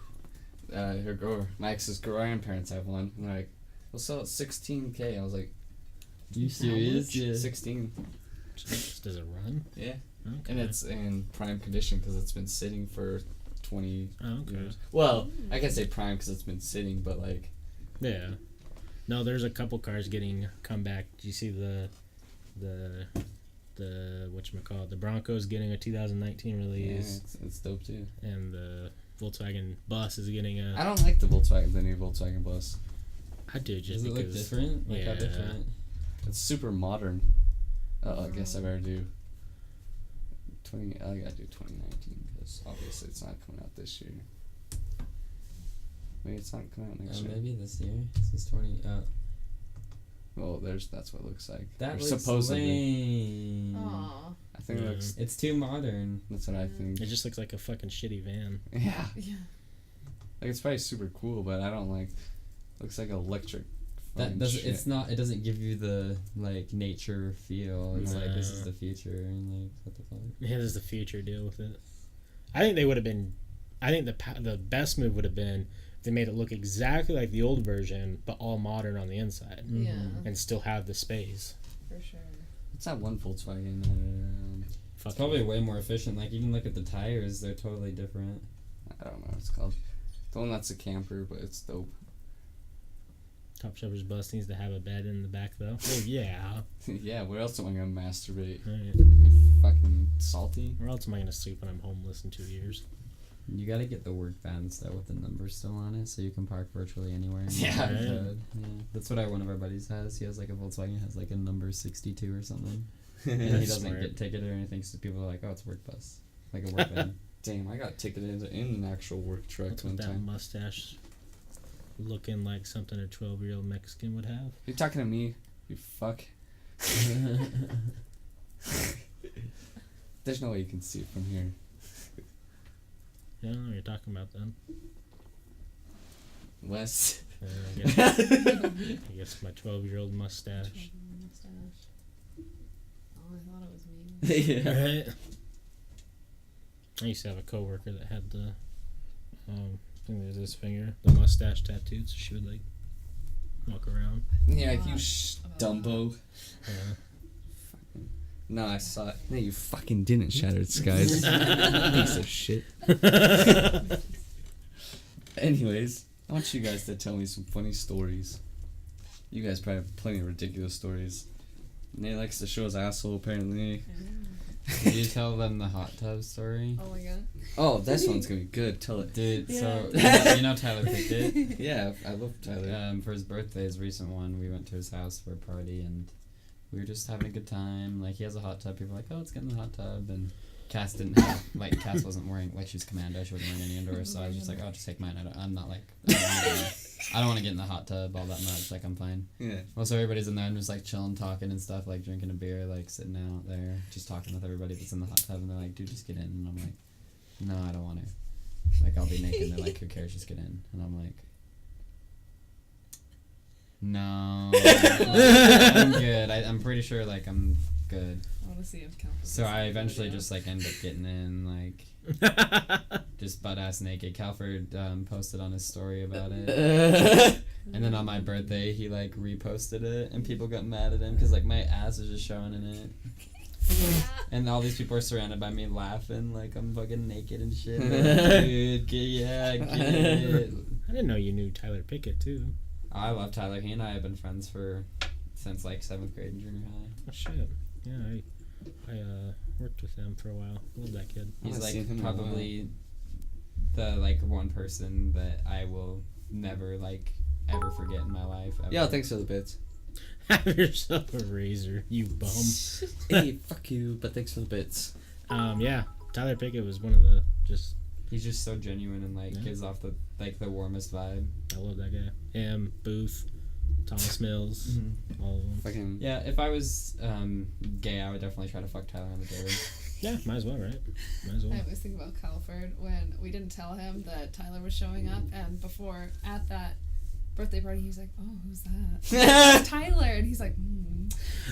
my ex's grandparents have one. And they're like, we'll sell it $16K. I was like, You serious? much? Yeah. 16. Does it run? Yeah. Okay. And it's in prime condition because it's been sitting for 20 Oh, okay. years. Well, I can say prime because it's been sitting, but like, Yeah. No, there's a couple cars getting come back. Do you see the whatchamacallit, the Broncos getting a 2019 yeah, release, it's dope too. and the Volkswagen bus is getting a. I don't like the new Volkswagen bus. I do just Does it look because. different? Like how Yeah. different? It's super modern. I guess I better do 20. I gotta do 2019 because obviously it's not coming out this year. Maybe it's not coming out next year. Maybe this year. This is 20. Well, that's what it looks like. That Or looks supposedly. lame. Aw. I think Yeah. it looks. It's too modern. That's what I think. It just looks like a fucking shitty van. Yeah, Yeah. like it's probably super cool, but I don't like. Looks like electric. That fucking doesn't. shit. It's not. It doesn't give you the like nature feel. It's like this is Nah. the future and like what the fuck. Yeah, this is the future. Deal with it. I think they would have been. I think the best move would have been if they made it look exactly like the old version, but all modern on the inside, Mhm. Yeah. and still have the space. For sure. It's that one Volkswagen. Fuck It's probably you. way more efficient. Like even look at the tires; they're totally different. I don't know what it's called. The one that's a camper, but it's dope. Topshelfers bus needs to have a bed in the back though. Well, yeah. Yeah, where else am I gonna masturbate? Right. You fucking salty? Where else am I gonna sleep when I'm homeless in 2 years? You gotta get the work vans though with the numbers still on it, so you can park virtually anywhere. Yeah. Right. Right. Yeah, that's what one of our buddies has. He has like a Volkswagen, has like a number 62 or something, and he That's doesn't smart. get ticketed or anything. So people are like, "Oh, it's a work bus, like a work van." Damn, I got ticketed in an actual work truck What's one with that time. mustache looking like something a 12-year-old Mexican would have? You talking to me? You fuck. There's no way you can see it from here. Yeah, I don't know what you're talking about then. Wes. I guess my 12-year-old mustache. Mustache. Oh, I thought it was me. Yeah. Right? I used to have a coworker that had the, I think there's this finger, the mustache tattooed, so she would like walk around. Yeah, What? you Dumbo. No, I saw it. No, you fucking didn't, Shattered Skies. Piece of shit. Anyways, I want you guys to tell me some funny stories. You guys probably have plenty of ridiculous stories. Nate likes to show his asshole, apparently. Did you tell them the hot tub story? Oh my god. Oh, this one's gonna be good. Tell it. Dude, so Yeah. you know Tyler Pickett? Yeah, I love Tyler. For his birthday, his recent one, we went to his house for a party and we were just having a good time. Like, he has a hot tub. People were like, "Oh, let's get in the hot tub." And Cass didn't have, like, Cass wasn't wearing, like, she was commando. She wasn't wearing any underwear. So I was just like, "Oh, just take mine." I'm not like, I don't want to get in the hot tub all that much. Like, I'm fine. Yeah. Well, so everybody's in there and just, like, chilling, talking and stuff, like, drinking a beer, like, sitting out there, just talking with everybody that's in the hot tub. And they're like, "Dude, just get in." And I'm like, "No, I don't want to." Like, I'll be naked. And they're like, "Who cares? Just get in." And I'm like, "No, I'm good. I'm pretty sure, like, I'm good." I want to see if Calvin. So I eventually just, like, end up getting in, like, just butt-ass naked. Calford posted on his story about it. And then on my birthday, he, like, reposted it, and people got mad at him because, like, my ass is just showing in it. And all these people are surrounded by me laughing, like, I'm fucking naked and shit. Like, dude, get it. I didn't know you knew Tyler Pickett too. I love Tyler. He and I have been friends since, like, 7th grade in junior high. Oh shit. Yeah, I worked with him for a while. Love that kid. He's, I've seen him like, in a while. probably the, like, one person that I will never, like, ever forget in my life. Ever. Yeah, thanks for the bits. Have yourself a razor, you bum. Hey, fuck you, but thanks for the bits. Yeah, Tyler Pickett was one of the just. He's just so genuine and, like, Yeah. gives off the warmest vibe. I love that guy. Him, Booth, Thomas Mills, all of them. Fucking. Yeah, if I was gay, I would definitely try to fuck Tyler on the daily. Yeah, might as well, right? Might as well. I always think about Calford when we didn't tell him that Tyler was showing up, and before at that birthday party, he was like, "Oh, who's that?" It's Tyler, and he's like,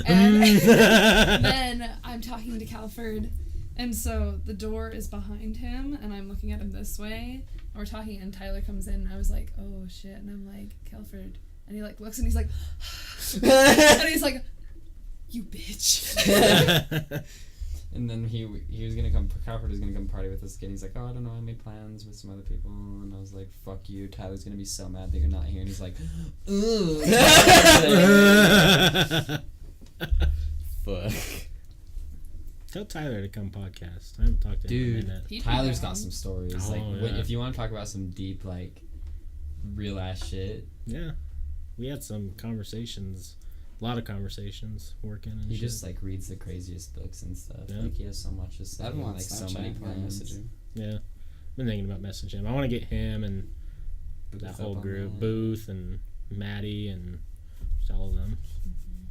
And then I'm talking to Calford, and so the door is behind him, and I'm looking at him this way, and we're talking, and Tyler comes in, and I was like, "Oh shit," and I'm like, "Calford," and he like looks, and he's like, and he's like, "You bitch." And then he was gonna come. Crawford was gonna come party with us again. He's like, "Oh, I don't know. I made plans with some other people." And I was like, "Fuck you. Tyler's gonna be so mad that you're not here." And he's like, "Ooh." Fuck. Tell Tyler to come podcast. I haven't talked to him in Dude, a minute. He'd be Tyler's down. got some stories. Oh, Like, yeah. if you want to talk about some deep, like, real ass shit, Yeah, we had some conversations, a lot of conversations working and he shit. just, like, reads the craziest books and stuff. Yeah. Like, he has so much to say. I haven't and, on like, so Snapchat. many I wanna plans. message him. Yeah, been thinking about messaging him. I want to get him and that Booth whole up on group, that. Booth and Maddie and just all of them.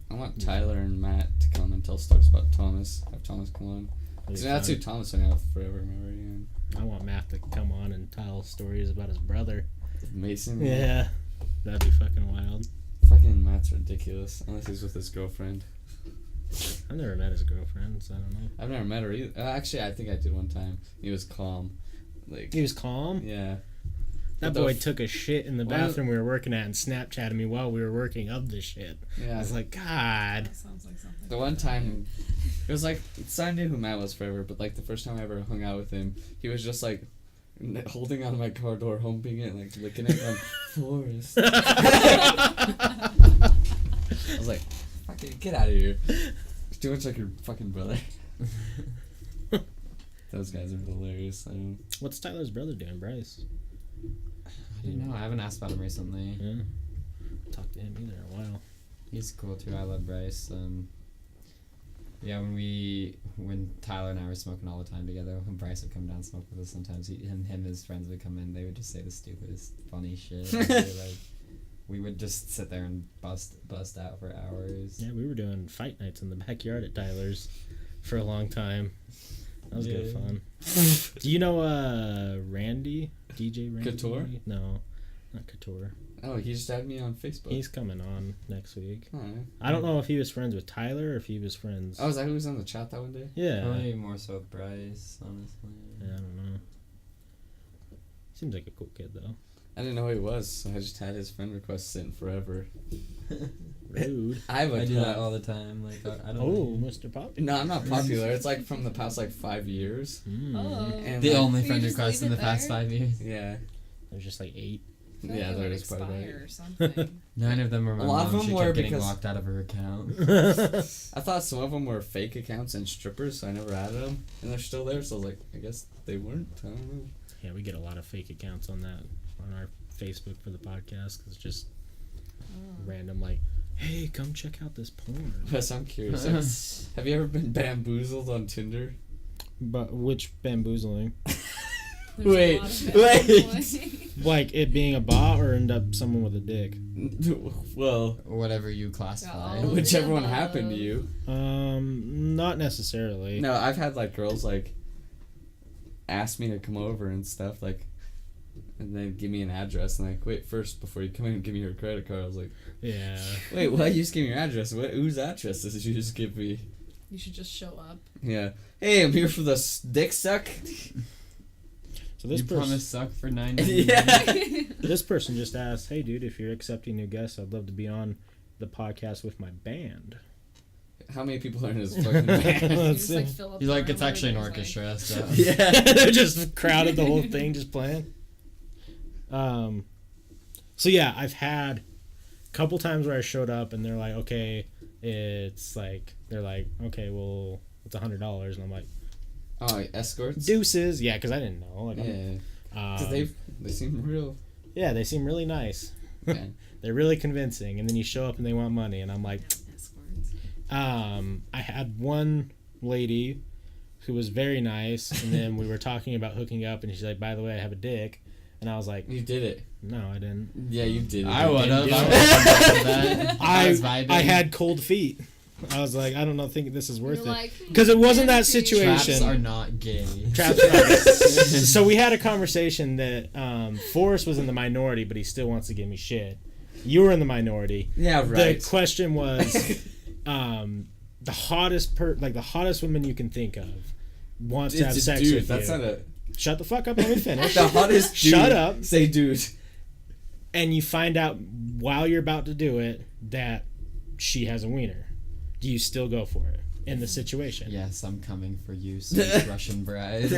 I want Tyler and Matt to come and tell stories about Thomas. Have Thomas come on. It'll be That's fun. who Thomas hung out with forever, remember? Yeah. I want Matt to come on and tell stories about his brother. Mason. Yeah, that'd be fucking wild. Fucking Matt's ridiculous. Unless he's with his girlfriend. I've never met his girlfriend, so I don't know. I've never met her either. Actually, I think I did one time. He was calm. Like. He was calm. Yeah. That What the boy f- took a shit in the Why- bathroom we were working at and Snapchatted me while we were working of the shit. I Yeah. was like, God. That sounds like something. The one time, it was like, so I knew who Matt was forever, but like the first time I ever hung out with him, he was just like holding on to my car door, humping it, and like licking it like Forrest. I was like, fucking get out of here. It's too much like your fucking brother. Those guys are hilarious. I mean, What's Tyler's brother doing, Bryce? I don't know. I haven't asked about him recently. Yeah. Talked to him either in a while. He's cool too. I love Bryce. Yeah, when Tyler and I were smoking all the time together, when Bryce would come down and smoke with us, sometimes him and his friends would come in. They would just say the stupidest, funny shit. We would just sit there and bust out for hours. Yeah, we were doing fight nights in the backyard at Tyler's for a long time. That was good fun. Do you know Randy? DJ Randy? Couture? No, not Couture. oh, he just added me on Facebook. He's coming on next week. Oh, yeah. I don't know if he was friends with Tyler or if he was friends. Oh, is that who was on the chat that one day? Yeah. Probably more so with Bryce, honestly. Yeah, I don't know. Seems like a cool kid though. I didn't know who he was, so I just had his friend request sitting forever. Rude. I I do that all the time. Like I don't. Oh, Mr. Pop. No, I'm not popular. It's like from the past like 5 years. Mm. Oh. And The like, only You friend just request in leave the it past there? 5 years. Yeah. There's just like 8. I feel Yeah, like it that would is probably expire right. or something. 9 of them were my A lot of mom. them She were kept getting because- locked out of her account. I thought some of them were fake accounts and strippers, so I never added them. And they're still there, so I was like, I guess they weren't. I don't know. Yeah, we get a lot of fake accounts on our Facebook for the podcast because it's just random like, hey, come check out this porn. Wes, I'm curious. Have you ever been bamboozled on Tinder? But which bamboozling? There's Wait, a lot of wait. Like it being a bot or end up someone with a dick? Well, Whatever you classify. Oh. whichever one above. happened to you. Not necessarily. No, I've had like girls like ask me to come over and stuff, like, and then give me an address and like, wait, first before you come in and give me your credit card. I was like, Yeah. wait, what? You just gave me your address? What? Whose address did you just give me? You should just show up. Yeah. Hey, I'm here for the dick suck. So this You person, promised suck for 9. Yeah. this person just asked, "Hey, dude, if you're accepting new guests, I'd love to be on the podcast with my band." How many people are in his fucking band? You That's just, like, it. fill up He's the like, room it's actually an and there's, orchestra. So. Yeah. They're just crowded the whole thing, just playing. So yeah, I've had a couple times where I showed up and they're like, okay, it's like, they're like, okay, well, it's $100, and I'm like, Oh, escorts. deuces, yeah, because I didn't know. Like, Yeah. Because they seem real. yeah, they seem really nice. Yeah. They're really convincing, and then you show up and they want money, and I'm like, escorts. I had one lady who was very nice, and then we were talking about hooking up, and she's like, by the way, I have a dick, and I was like, You did it. no, I didn't. Yeah, you did it. I would have. do I was vibing. I had cold feet. I was like, I don't know, think this is worth You're it. like, Because it wasn't that fancy. situation. Traps are not gay. Traps are not- So we had a conversation that Forrest was in the minority, but he still wants to give me shit. You were in the minority. Yeah, right. The question was, the hottest the hottest woman you can think of wants to have It's a sex dude. with That's you. not a. Shut the fuck up and let me finish. The hottest dude. Shut up. Say dude. And you find out while you're about to do it that she has a wiener. Do you still go for it in the situation? Yes, I'm coming for you, sweet Russian bride.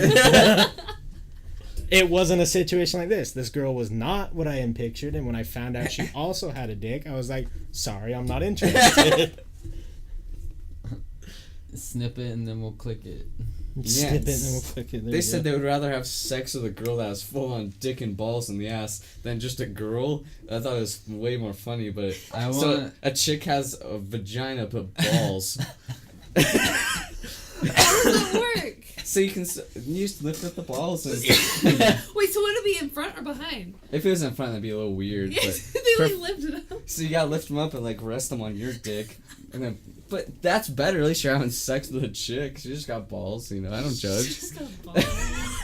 It wasn't a situation like this. This girl was not what I had pictured, and when I found out she also had a dick, I was like, sorry, I'm not interested. Snip it and then we'll click it. Snip it and then we'll click it. There They you said go. they would rather have sex with a girl that has full on dick and balls in the ass than just a girl. I thought it was way more funny, but I so want. a chick has a vagina but balls. How does it work? So you can you just lift up the balls. And Wait, so would it be in front or behind? if it was in front, that'd be a little weird. Yes, But they like lift it up. so you gotta lift them up and like rest them on your dick, and then. But that's better. At least you're having sex with a chick. She just got balls. You know, I don't judge. Just got balls.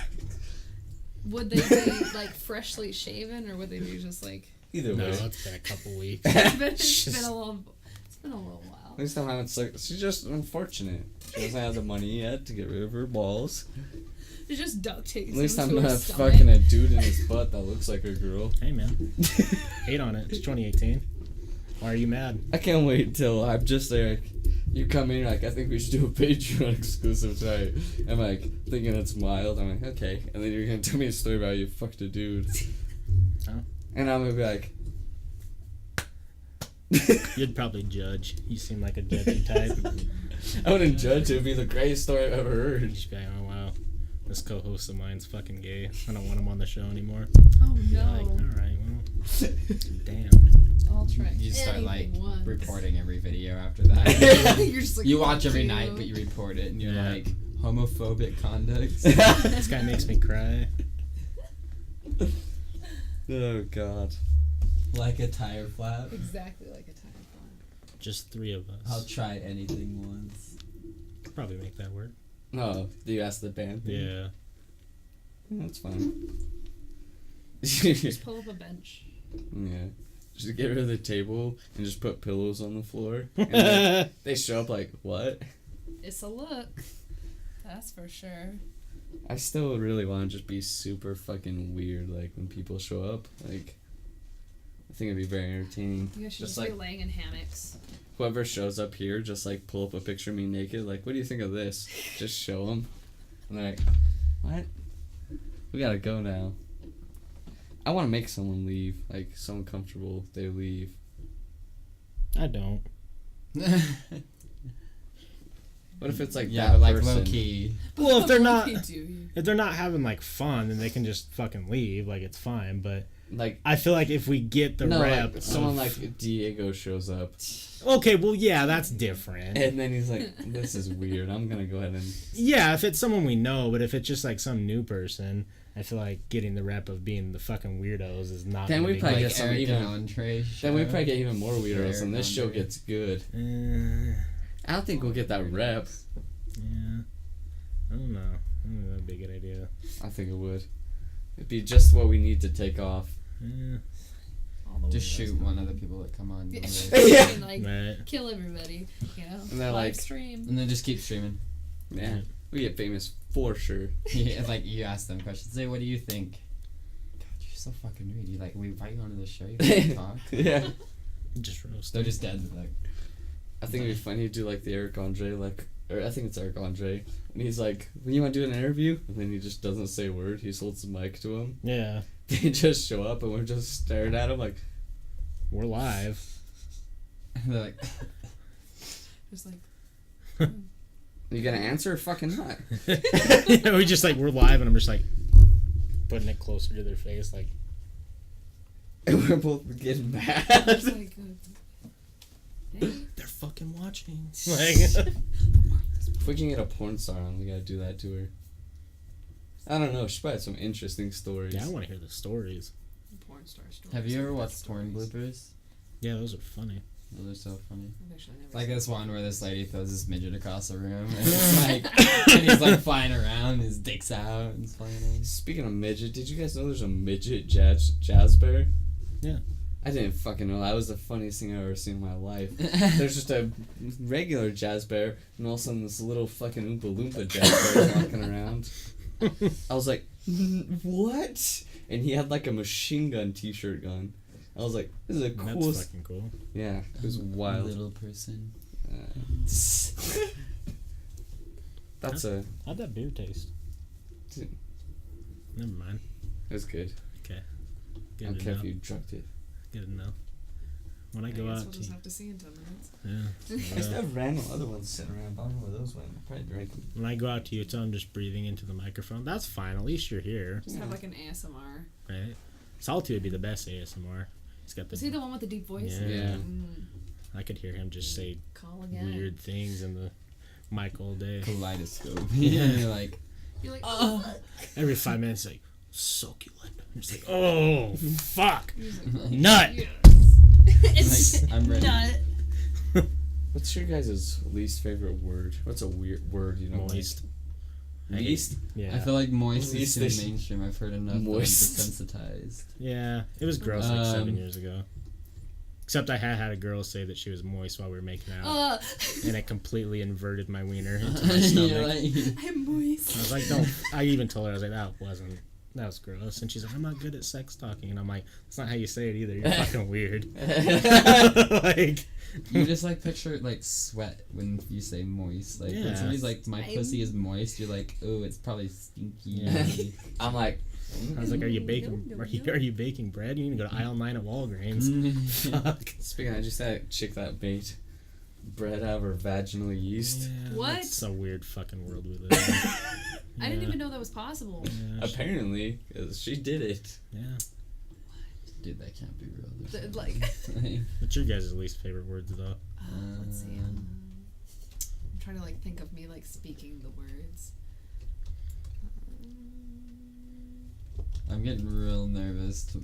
Would they be like freshly shaven, or would they be just like? Either No, way. it's been a couple weeks. It's been a little. It's been a little while. At least I'm having sex. She's just unfortunate. She doesn't have the money yet to get rid of her balls. It's just duct tape. At least I'm into her not stomach. fucking a dude in his butt that looks like a girl. Hey, man. Hate on it. It's 2018. Why are you mad? I can't wait till I'm just there. You come in, you're like, I think we should do a Patreon exclusive tonight. I'm like, thinking it's mild. I'm like, okay. And then you're gonna tell me a story about how you fucked a dude. Huh? And I'm gonna be like, You'd probably judge. You seem like a judgy type. I wouldn't judge. It would be the greatest story I've ever heard. You'd just be like, oh wow, this co-host of mine's fucking gay. I don't want him on the show anymore. Oh You're no. like, all right, well, damn. I'll try. You start like anything once. reporting every video after that. You're just like, You watch every "Fuck night, you." but you report it, and you're Yeah. like homophobic conduct. This guy makes me cry. Oh God. Like a tire flap. Exactly like a time bomb. Just 3 of us. I'll try anything once. Could probably make that work. Oh, do you ask the band? Yeah. That's fine. Just pull up a bench. Yeah. Just get rid of the table and just put pillows on the floor. And they show up like, what? It's a look. That's for sure. I still really want to just be super fucking weird, like, when people show up. Like, I think it'd be very entertaining. You guys should Just just like, be laying in hammocks. whoever shows up here, just, like, pull up a picture of me naked. Like, what do you think of this? Just show them. And they're like, what? We gotta go now. I want to make someone leave. Like, someone comfortable, they leave. I don't. What if it's like Yeah, that like person? low key. Well, if they're not, Lucky do you. if they're not having like fun, then they can just fucking leave. Like it's fine. But Like, I feel like if we get the no, rep, like, someone of- like Diego shows up. okay, well, yeah, that's different. And then he's like, this is weird. I'm gonna go ahead and... Yeah, if it's someone we know, but if it's just like some new person, I feel like getting the rep of being the fucking weirdos is not. Then gonna we be probably good. get some Eric even... and Andre Then we show. probably get even more weirdos, Eric and this show Andre. gets good. Uh, I don't think we'll get that rep. yeah, I don't know. I don't know. That'd be a good idea. I think it would. It'd be just what we need to take off. All the Just weirdos shoot come. one of the people that come on. Yeah. Yeah. And, like, Right. kill everybody, you know? And they're Live like- stream. And then just keep streaming. Yeah. We get famous for sure. Yeah, like you ask them questions. Say, what do you think? God, you're so fucking rude. You like, we invite you onto the show. You can't talk. Yeah. Just roast. They're them. just dead. Like, I think it'd be funny to do like the Eric Andre, like, or I think it's Eric Andre, and he's like, "When you want to do an interview," and then he just doesn't say a word. He just holds the mic to him. Yeah, They just show up, and we're just staring at him like, we're live. and they're like, Just like, "You gonna answer or fucking not?" Yeah, we just like we're live, and I'm just like putting it closer to their face, like. And we're both getting mad. just like dang. They're fucking watching. If we can get a porn star on, we gotta do that to her. I don't know. She probably had some interesting stories. Yeah, I want to hear the stories. Porn star stories. have you ever Good watched porn stories. bloopers? Yeah, those are funny. Those are so funny. I've actually never Like seen this that. one where this lady throws this midget across the room, and it's like, and he's like flying around, his dick's out, and it's flying. Speaking of midget, did you guys know there's a midget jazz bear? Yeah. I didn't fucking know. That was the funniest thing I've ever seen in my life. There's just a regular jazz bear, and all of a sudden this little fucking Oompa Loompa jazz bear is walking around. I was like, what? And he had like a machine gun t-shirt gun. I was like, this is the That's coolest. fucking cool. Yeah, it was wild. Little person. That's a. How'd that beer taste? Dude. Never mind. It was good. Okay. I Good don't to care know. if you drugged it. Good to know. When I I go guess out we'll to just have to see in 10 minutes. yeah. I still have random other ones sitting around. I don't know where those went. I'll probably drink them. When I go out to Utah, I'm just breathing into the microphone. That's fine. At least you're here, Just have like an ASMR. right? Solitude would be the best ASMR. He's got Is he the. the one with the deep voice? Yeah. Yeah. I could hear him just say Call again. weird things in the mic all day. Kaleidoscope. Yeah. And you're like, You're like, Every 5 minutes, like succulent. I'm just like, oh fuck, He's like, nut. yes. It's Like, I'm ready. nut. What's your guys' least favorite word? What's a weird word you know? Moist. Least? Yeah. I feel like moist Least is they- too mainstream. I've heard enough. Moist. Moist. Desensitized. Yeah, it was gross like 7 Um, years ago. Except I had a girl say that she was moist while we were making out, and it completely inverted my wiener into my stomach. You're like, I'm moist. I was like, don't. I even told her, I was like, that wasn't that was gross. And she's like, I'm not good at sex talking. And I'm like, that's not how you say it either. You're fucking weird. Like, You just like picture like sweat when you say moist. Like Yeah. when somebody's like, my Same. pussy is moist, you're like, oh, it's probably stinky. Yeah. I'm like, I was like, are you baking? Are you baking bread? You need to go to aisle 9 at Walgreens. Fuck. speaking, I just had a chick that baked bread out of her vaginal yeast. Yeah, What? That's a weird fucking world we live in. I didn't Yeah. even know that was possible. Yeah, Apparently, 'cause she did it. yeah. Dude, that can't be real. The- like, What's your guys' least favorite words though? let's see. I'm trying to like think of me like speaking the words. I'm getting real nervous.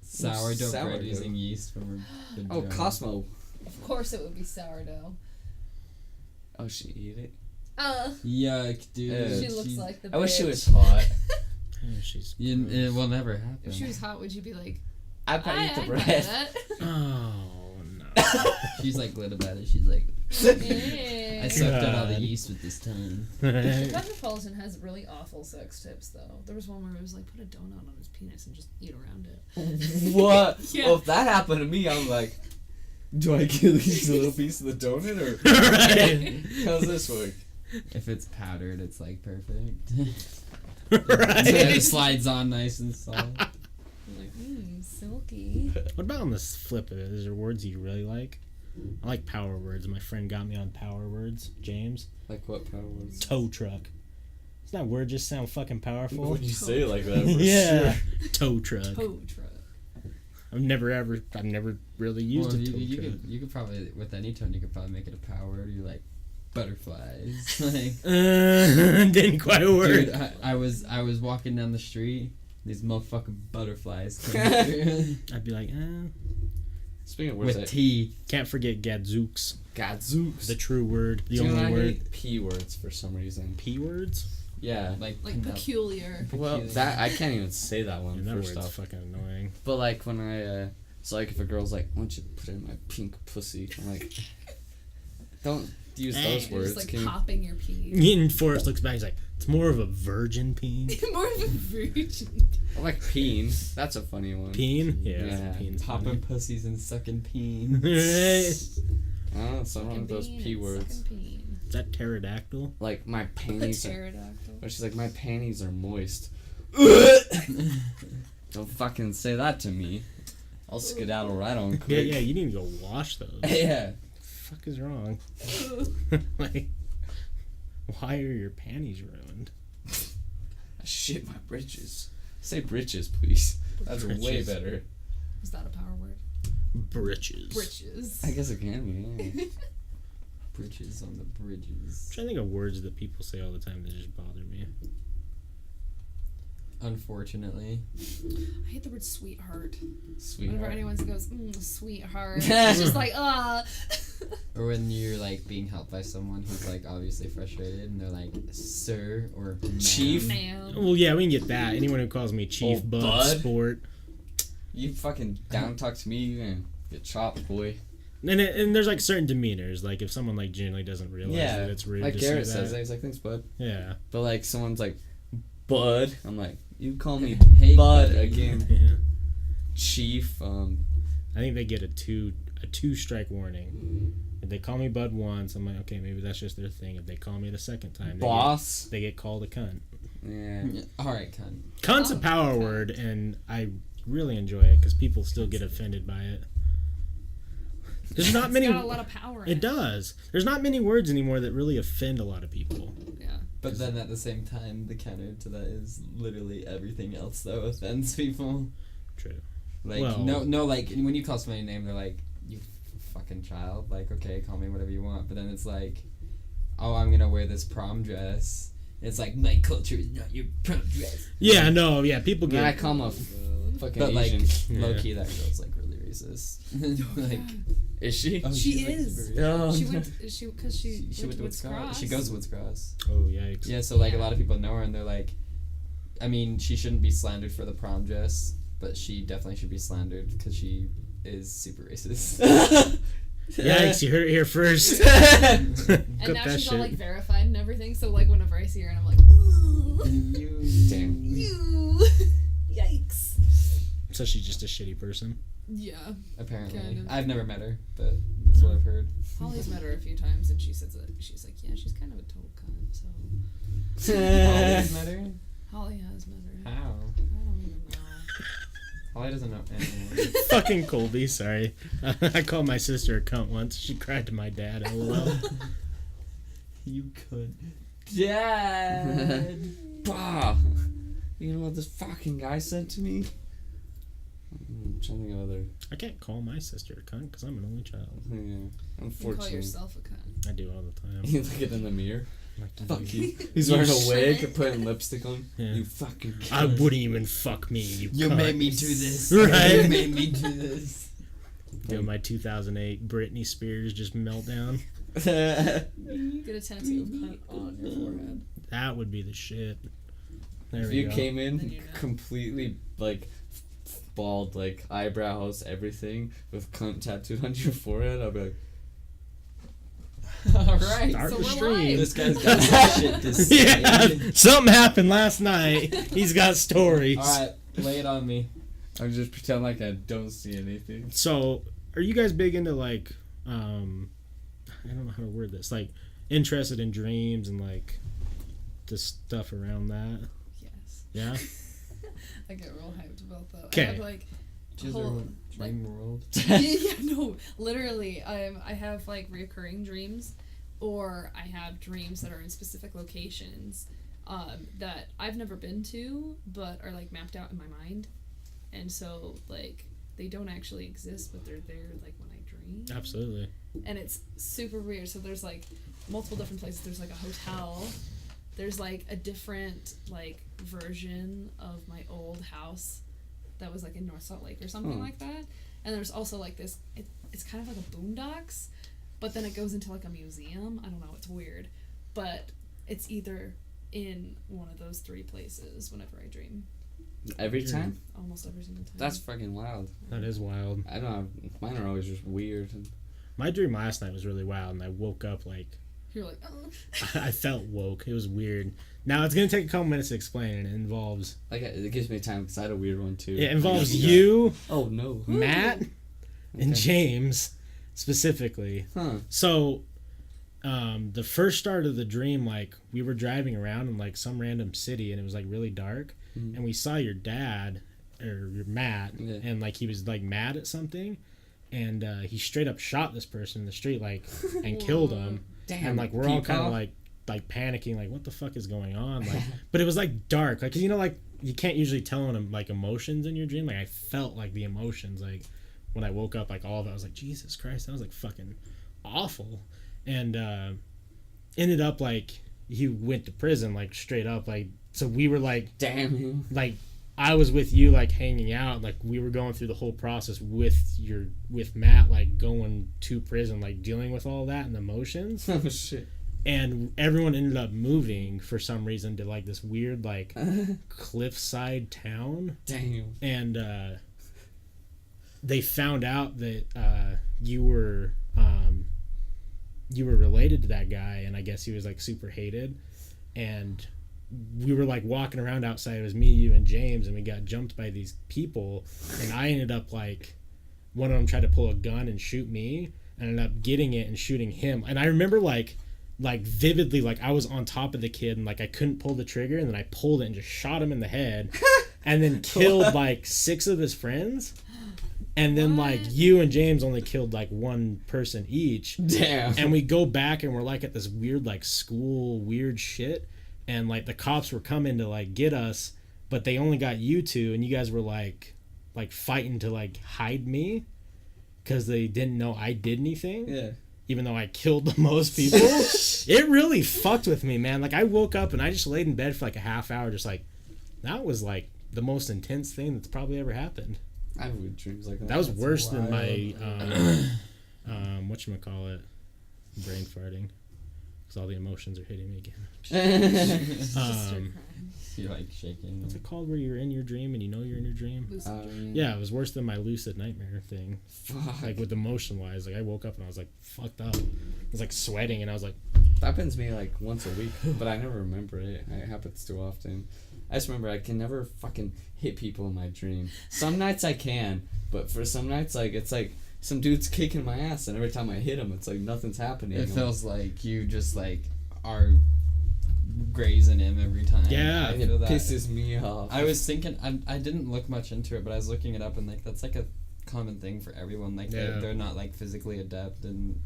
Sourdough bread Sourdough. using yeast from her Oh, vagina. Cosmo. Of course, it would be sourdough. Oh, she ate it? Yuck, dude. She looks like the. I wish she bitch. was hot. Yeah, she's. It will never happen. If she was hot, would you be like? I bet eat the I'd buy bread. that. Oh no. She's like lit about it. She's like, Yeah. I sucked out all the God. yeast with this tongue. Cosmopolitan has really awful sex tips, though. There was one where it was like, put a donut on his penis and just eat around it. What? Yeah. Well, if that happened to me, I'm like, do I get at least a little piece of the donut, or Right. how's this work? If it's powdered, it's like perfect. Right. It slides on nice and soft. I'm like, silky. What about on this flip of it? Is there words you really like? I like power words. My friend got me on power words. James. Like what power words? Tow truck. Does that word just sound fucking powerful? Would you say it like that? For Yeah. Sure. Tow truck. Tow truck. I've never really used Well, a tow you truck. you could probably, with any tone, you could probably make it a power word. You're like, butterflies. Like, Didn't quite work. dude, I was walking down the street. These motherfucking butterflies came through I'd be like, Speaking of words, with tea. can't forget gadzooks. Gadzooks. The true word. The Do you know only I word. hate P words for some reason. P words? Yeah. Like Peculiar. Well, peculiar. that I can't even say that one And that first word's off. fucking annoying. But like when I, it's like if a girl's like, "Why don't you put it in my pink pussy?" I'm like, don't use those You're words. just like Can you- popping your pee. And Forrest looks back. He's like, it's more of a virgin peen. More of a virgin. I like peen. That's a funny one. Peen? Yeah. Yeah. Peen's popping pussies and sucking peen. Right. Oh, something wrong with those P words. Is that pterodactyl? Like my panties. Pterodactyl. Or she's like, my panties are moist. Don't fucking say that to me. I'll skedaddle right on Yeah, quick. yeah, you need to go wash those. Yeah. Fuck is wrong? Like, why are your panties ruined? I shit my britches. Say britches, please. That's way Britches. better. Is that a power word? Britches. Britches. I guess it can be, yeah. Bridges on the bridges. I'm trying to think of words that people say all the time that just bother me. Unfortunately. I hate the word sweetheart. Whenever Sweetheart. anyone goes, sweetheart, it's just like, Or when you're like being helped by someone who's like obviously frustrated and they're like, sir or ma'am. Chief? ma'am. Well, yeah, we can get that. Anyone who calls me chief, Oh, bud, bud? sport. You fucking down talk to me, you gonna get chopped, boy. And there's like certain demeanors. Like if someone like generally doesn't realize Yeah. that it's rude Like to Garrett say says that. that. He's like, thanks, bud. Yeah. But like someone's like, bud. I'm like, you call me Hey, bud buddy. again. Yeah. Chief. I think they get a two strike warning. If they call me bud once, I'm like, okay, maybe that's just their thing. If they call me the second time, Boss. they get called a cunt. Yeah. Yeah, alright, cunt. Cunt's a Oh, power okay. word, and I really enjoy it because people still get offended by it. There's not many. It's got a lot of power in It does. There's not many words anymore that really offend a lot of people. Yeah. But then at the same time, the counter to that is literally everything else that offends people. True. Like, Well- no, like, when you call somebody a name, they're like, you fucking child. Like, okay, call me whatever you want. But then it's like, oh, I'm gonna wear this prom dress. It's like, my culture is not your prom dress. Yeah, no, yeah, people Then I get. call him a fucking But, like, Asian. Yeah. low-key, that girl's, like, really racist. like, Is she? oh, She she's, like, is. super Oh. She went, because she She went to Woods Cross. She goes to Woods Cross. Oh yikes. Yeah, so like a Yeah. lot of people know her and they're like, I mean, she shouldn't be slandered for the prom dress, but she definitely should be slandered because she is super racist. Yikes! You heard it here first. And Cut now that she's all shit. like verified and everything. So like whenever I see her and I'm like, ooh, Damn. You. Yikes. So she's just a shitty person. Yeah. Apparently. Kind of. I've never met her, but that's what I've heard. Holly's met her a few times, and she says that she's like, yeah, she's kind of a total cunt. So Holly's met her? Holly has met her. How? I don't even know. Holly doesn't know anyone. Fucking Colby, sorry. I called my sister a cunt once. She cried to my dad. LOL. You could. Dad! Bah! You know what this fucking guy said to me? I'm trying to think of other. I can't call my sister a cunt because I'm an only child. Yeah. You call Unfortunately. yourself a cunt. I do all the time. You look at it in the mirror. Like, Fuck you. He's wearing a wig and putting lipstick on. Yeah. You fucking I cunt. wouldn't even fuck me, you You cunt. made me do this. Right? You made me do this. Do my 2008 Britney Spears just meltdown. Get a tattoo of cunt on your forehead. That would be the shit. There If we you go. came Then in you know. completely like bald, like eyebrows, everything, with cunt tattooed on your forehead, I'd be like, Alright. Start So the we're stream. live. This guy's got some shit to say. Yeah, something happened last night. He's got stories. Alright, lay it on me. I just pretend like I don't see anything. So, are you guys big into like, I don't know how to word this, like, interested in dreams and like the stuff around that? Yes. Yeah. I get real hyped about that. I Okay. have like Choose whole, your dream world. yeah, no, literally. I have like reoccurring dreams, or I have dreams that are in specific locations that I've never been to, but are like mapped out in my mind, and so like they don't actually exist, but they're there like when I dream. Absolutely. And it's super weird. So there's like multiple different places. There's like a hotel. There's like a different like version of my old house that was like in North Salt Lake or something like that. And there's also like this, it's kind of like a boondocks, but then it goes into like a museum. I don't know, it's weird. But it's either in one of those three places whenever I dream. Every time? Almost every single time. That's fucking wild. That is wild. I don't know. Mine are always just weird. My dream last night was really wild, and I woke up like You're like, oh. I felt woke. It was weird. Now it's gonna take a couple minutes to explain, and it involves. Like it gives me time because I had a weird one too. It involves you, Oh no. Matt, and Okay. James, specifically. Huh. So, the first start of the dream, like we were driving around in like some random city, and it was like really dark, and we saw your dad or your Matt, Yeah. and like he was like mad at something, and he straight up shot this person in the street, like, and killed him. Damn. And like we're all kind of Peacock? like panicking, like what the fuck is going on, like. But it was like dark, like 'cause you know, like you can't usually tell when like emotions in your dream. Like I felt like the emotions, like when I woke up, like all of it. I was like, Jesus Christ, that was like fucking awful. And ended up like he went to prison, like straight up, like. So we were like, Damn. like I was with you, like hanging out, like we were going through the whole process with Matt, like going to prison, like dealing with all that and the emotions. Oh shit. And everyone ended up moving for some reason to like this weird like cliffside town. Damn. And they found out that you were related to that guy, and I guess he was like super hated. And we were like walking around outside. It was me, you, and James, and we got jumped by these people. And I ended up like, one of them tried to pull a gun and shoot me. I ended up getting it and shooting him. And I remember like vividly, like I was on top of the kid and like I couldn't pull the trigger, and then I pulled it and just shot him in the head, and then killed like 6 of his friends. And then like you and James only killed like 1 person each. Damn. And we go back and we're like at this weird like school weird shit, and like the cops were coming to like get us, but they only got you 2, and you guys were like fighting to like hide me because they didn't know I did anything. Yeah. Even though I killed the most people. It really fucked with me, man. Like I woke up and I just laid in bed for like a half hour, just like that was like the most intense thing that's probably ever happened. I have weird dreams like that. That was That's worse than wild. my whatchamacallit, brain farting. because all the emotions are hitting me again. Just start Um, crying. You're like shaking. what's it called where you're in your dream and you know you're in your dream? Lucid dream. Yeah, it was worse than my lucid nightmare thing. Fuck. Like with emotion wise, like I woke up and I was like fucked up. I was like sweating and I was like, That happens to me like once a week, but I never remember it. It happens too often. I just remember I can never fucking hit people in my dream. Some nights I can, but for some nights like it's like some dude's kicking my ass, and every time I hit him, it's like nothing's happening. It feels like you just like are grazing him every time. Yeah. I it feel that. pisses me off. I was thinking, I didn't look much into it, but I was looking it up, and like that's like a common thing for everyone. Like Yeah. they're not like physically adept in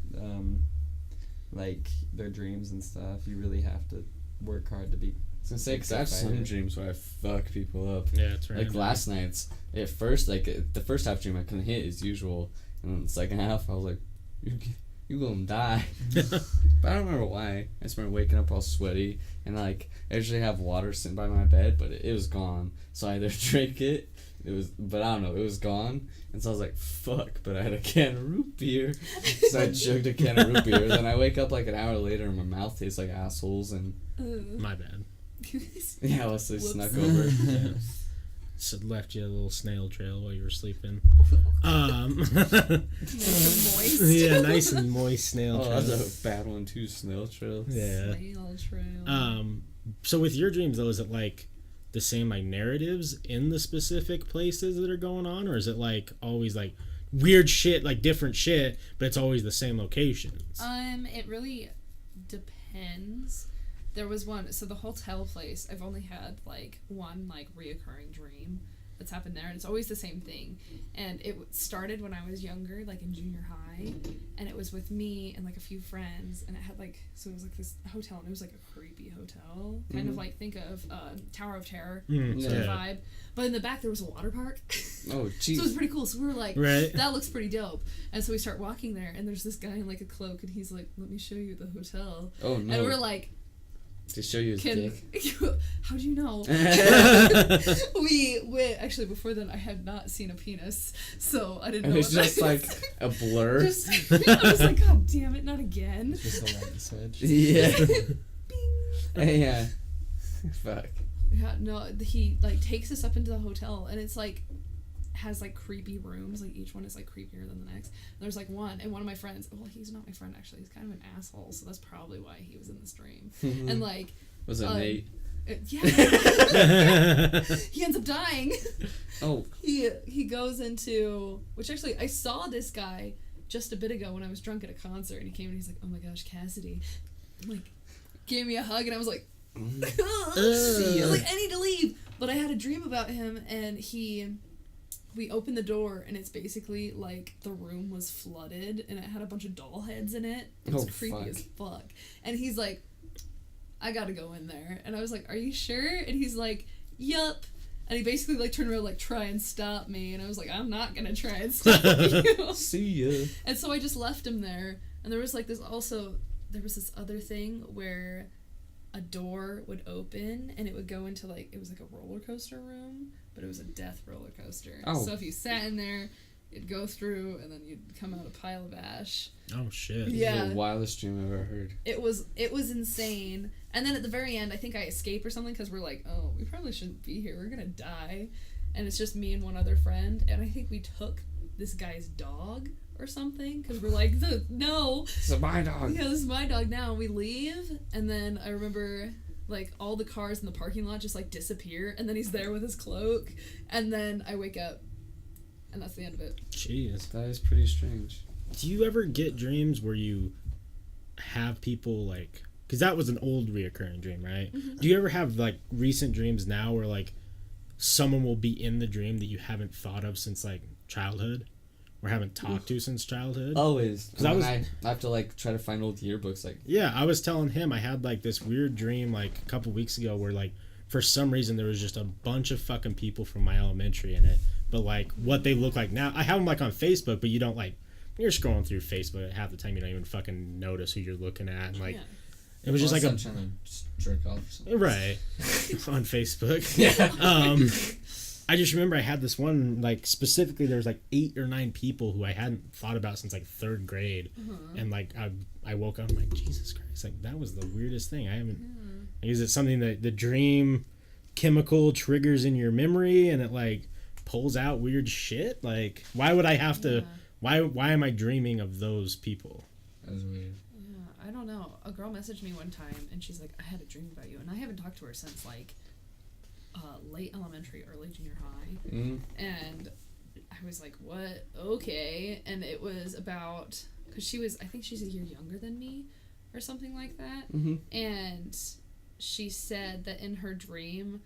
like their dreams and stuff. You really have to work hard to be. I was gonna say, because I have some dreams where I fuck people up. yeah, it's right. Like last night's, at first, like the first half dream I couldn't hit as usual, and then the second half I was like, you gonna die. But I don't remember why. I just remember waking up all sweaty, and like I usually have water sitting by my bed, but it was gone. So I either drank it, but I don't know, it was gone, and so I was like, fuck. But I had a can of root beer, so I chugged a can of root beer. Then I wake up like an hour later, and my mouth tastes like assholes, and My bad. yeah, Leslie Whoops. snuck over. Yeah. So left you a little snail trail while you were sleeping. Moist. Yeah, nice and moist snail Oh, trail. that's a bad one too. Snail trail. Yeah. Snail trail. So with your dreams though, is it like the same like narratives in the specific places that are going on, or is it like always like weird shit, like different shit, but it's always the same locations? It really depends. There was one, so the hotel place, I've only had like one like reoccurring dream that's happened there, and it's always the same thing. And it started when I was younger, like in junior high, and it was with me and like a few friends, and it had like, so it was like this hotel, and it was like a creepy hotel, kind of like think of Tower of Terror sort of vibe, but in the back there was a water park. Oh, So jeez. it was pretty cool. So we were like, Right. that looks pretty dope. And so we start walking there, and there's this guy in like a cloak, and he's like, let me show you the hotel. Oh no. And we're like, to show you his dick. how do you know? We went, actually before then I had not seen a penis, so I didn't And know. it's what just that like is. a blur. I was like, God damn it, not again. Just a light switch. Yeah. Bing. Yeah. Fuck. Yeah, no, he like takes us up into the hotel, and it's like has like creepy rooms, like each one is like creepier than the next. And there's like one, and one of my friends, well, he's not my friend actually, he's kind of an asshole, so that's probably why he was in this dream. And like Was it Nate? yeah. He ends up dying. Oh. He goes into, which actually I saw this guy just a bit ago when I was drunk at a concert, and he came and he's like, oh my gosh, Kassidy, like gave me a hug, and I was like, I was like, I need to leave. But I had a dream about him, and we opened the door, and it's basically like the room was flooded, and it had a bunch of doll heads in it. It was creepy fuck. as fuck. And he's like, I gotta go in there. And I was like, are you sure? And he's like, yup. And he basically like turned around like, try and stop me. And I was like, I'm not gonna try and stop you. See ya. And so I just left him there. And there was like this other thing where a door would open, and it would go into like, it was like a roller coaster room, but it was a death roller coaster. Oh. So if you sat in there, it'd go through, and then you'd come out a pile of ash. Oh shit. Yeah. This is the wildest dream I've ever heard. It was insane. And then at the very end, I think I escape or something, because we're like, oh, we probably shouldn't be here. We're gonna die. And it's just me and one other friend, and I think we took this guy's dog or something, because we're like, no. It's my dog. Yeah, this is my dog now. And we leave, and then I remember like all the cars in the parking lot just like disappear, and then he's there with his cloak, and then I wake up, and that's the end of it. Jeez. That is pretty strange. Do you ever get dreams where you have people like, because that was an old reoccurring dream, right? Mm-hmm. Do you ever have like recent dreams now where like someone will be in the dream that you haven't thought of since like childhood, or haven't talked to since childhood? Always. 'Cause I have to like try to find old yearbooks. Like, Yeah, I was telling him I had like this weird dream like a couple weeks ago where like for some reason there was just a bunch of fucking people from my elementary in it, but like what they look like now, I have them like on Facebook, but you don't like, you're scrolling through Facebook half the time, you don't even fucking notice who you're looking at, and like Yeah. it was just like I'm trying to jerk off or something. right on Facebook. yeah. I just remember I had this one, like, specifically there's like 8 or 9 people who I hadn't thought about since like 3rd grade. And like I woke up, I'm like, Jesus Christ, like that was the weirdest thing. I haven't like, is it something that the dream chemical triggers in your memory and it like pulls out weird shit? Like, why would I have to why am I dreaming of those people? That's weird. Yeah, I don't know. A girl messaged me one time and she's like, I had a dream about you, and I haven't talked to her since like late elementary, early junior high. And I was like, what? Okay. And it was about, because I think she's a year younger than me or something like that. And she said that in her dream,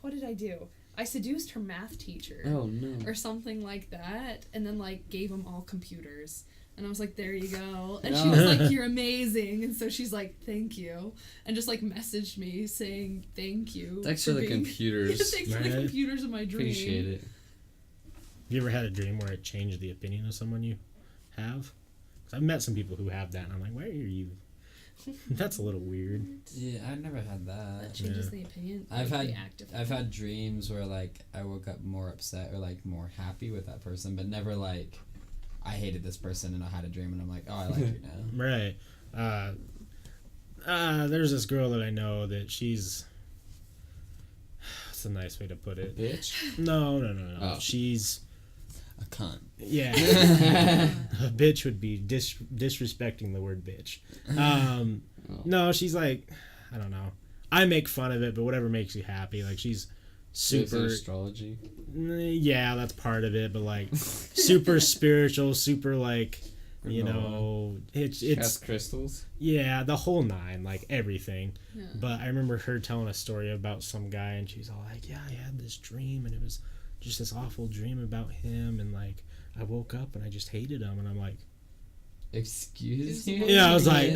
what did I do? I seduced her math teacher. Oh, no. Or something like that, and then like gave them all computers. And I was like, there you go. And she was like, you're amazing. And so she's like, thank you. And just like messaged me saying thank you. Thanks for the computers. Thanks for the computers in my dream. Appreciate it. Have you ever had a dream where it changed the opinion of someone you have? 'Cause I've met some people who have that, and I'm like, why are you? That's a little weird. Yeah, I've never had that. That changes the opinion. I've like, had the active I've had dreams where like I woke up more upset or like more happy with that person, but never like I hated this person and I had a dream and I'm like, oh, I like you now. Right. There's this girl that I know that she's. What's a nice way to put it? Bitch? No. Oh. She's. A cunt. Yeah. A bitch would be disrespecting the word bitch. No, she's like, I don't know. I make fun of it, but whatever makes you happy. Like, she's super. Astrology? Yeah, that's part of it, but like, super spiritual, super like, you know, it's has crystals. Yeah, the whole 9, like everything. Yeah. But I remember her telling a story about some guy, and she's all like, yeah, I had this dream, and it was just this awful dream about him, and like I woke up and I just hated him, and I'm like, excuse you? Yeah, I was like,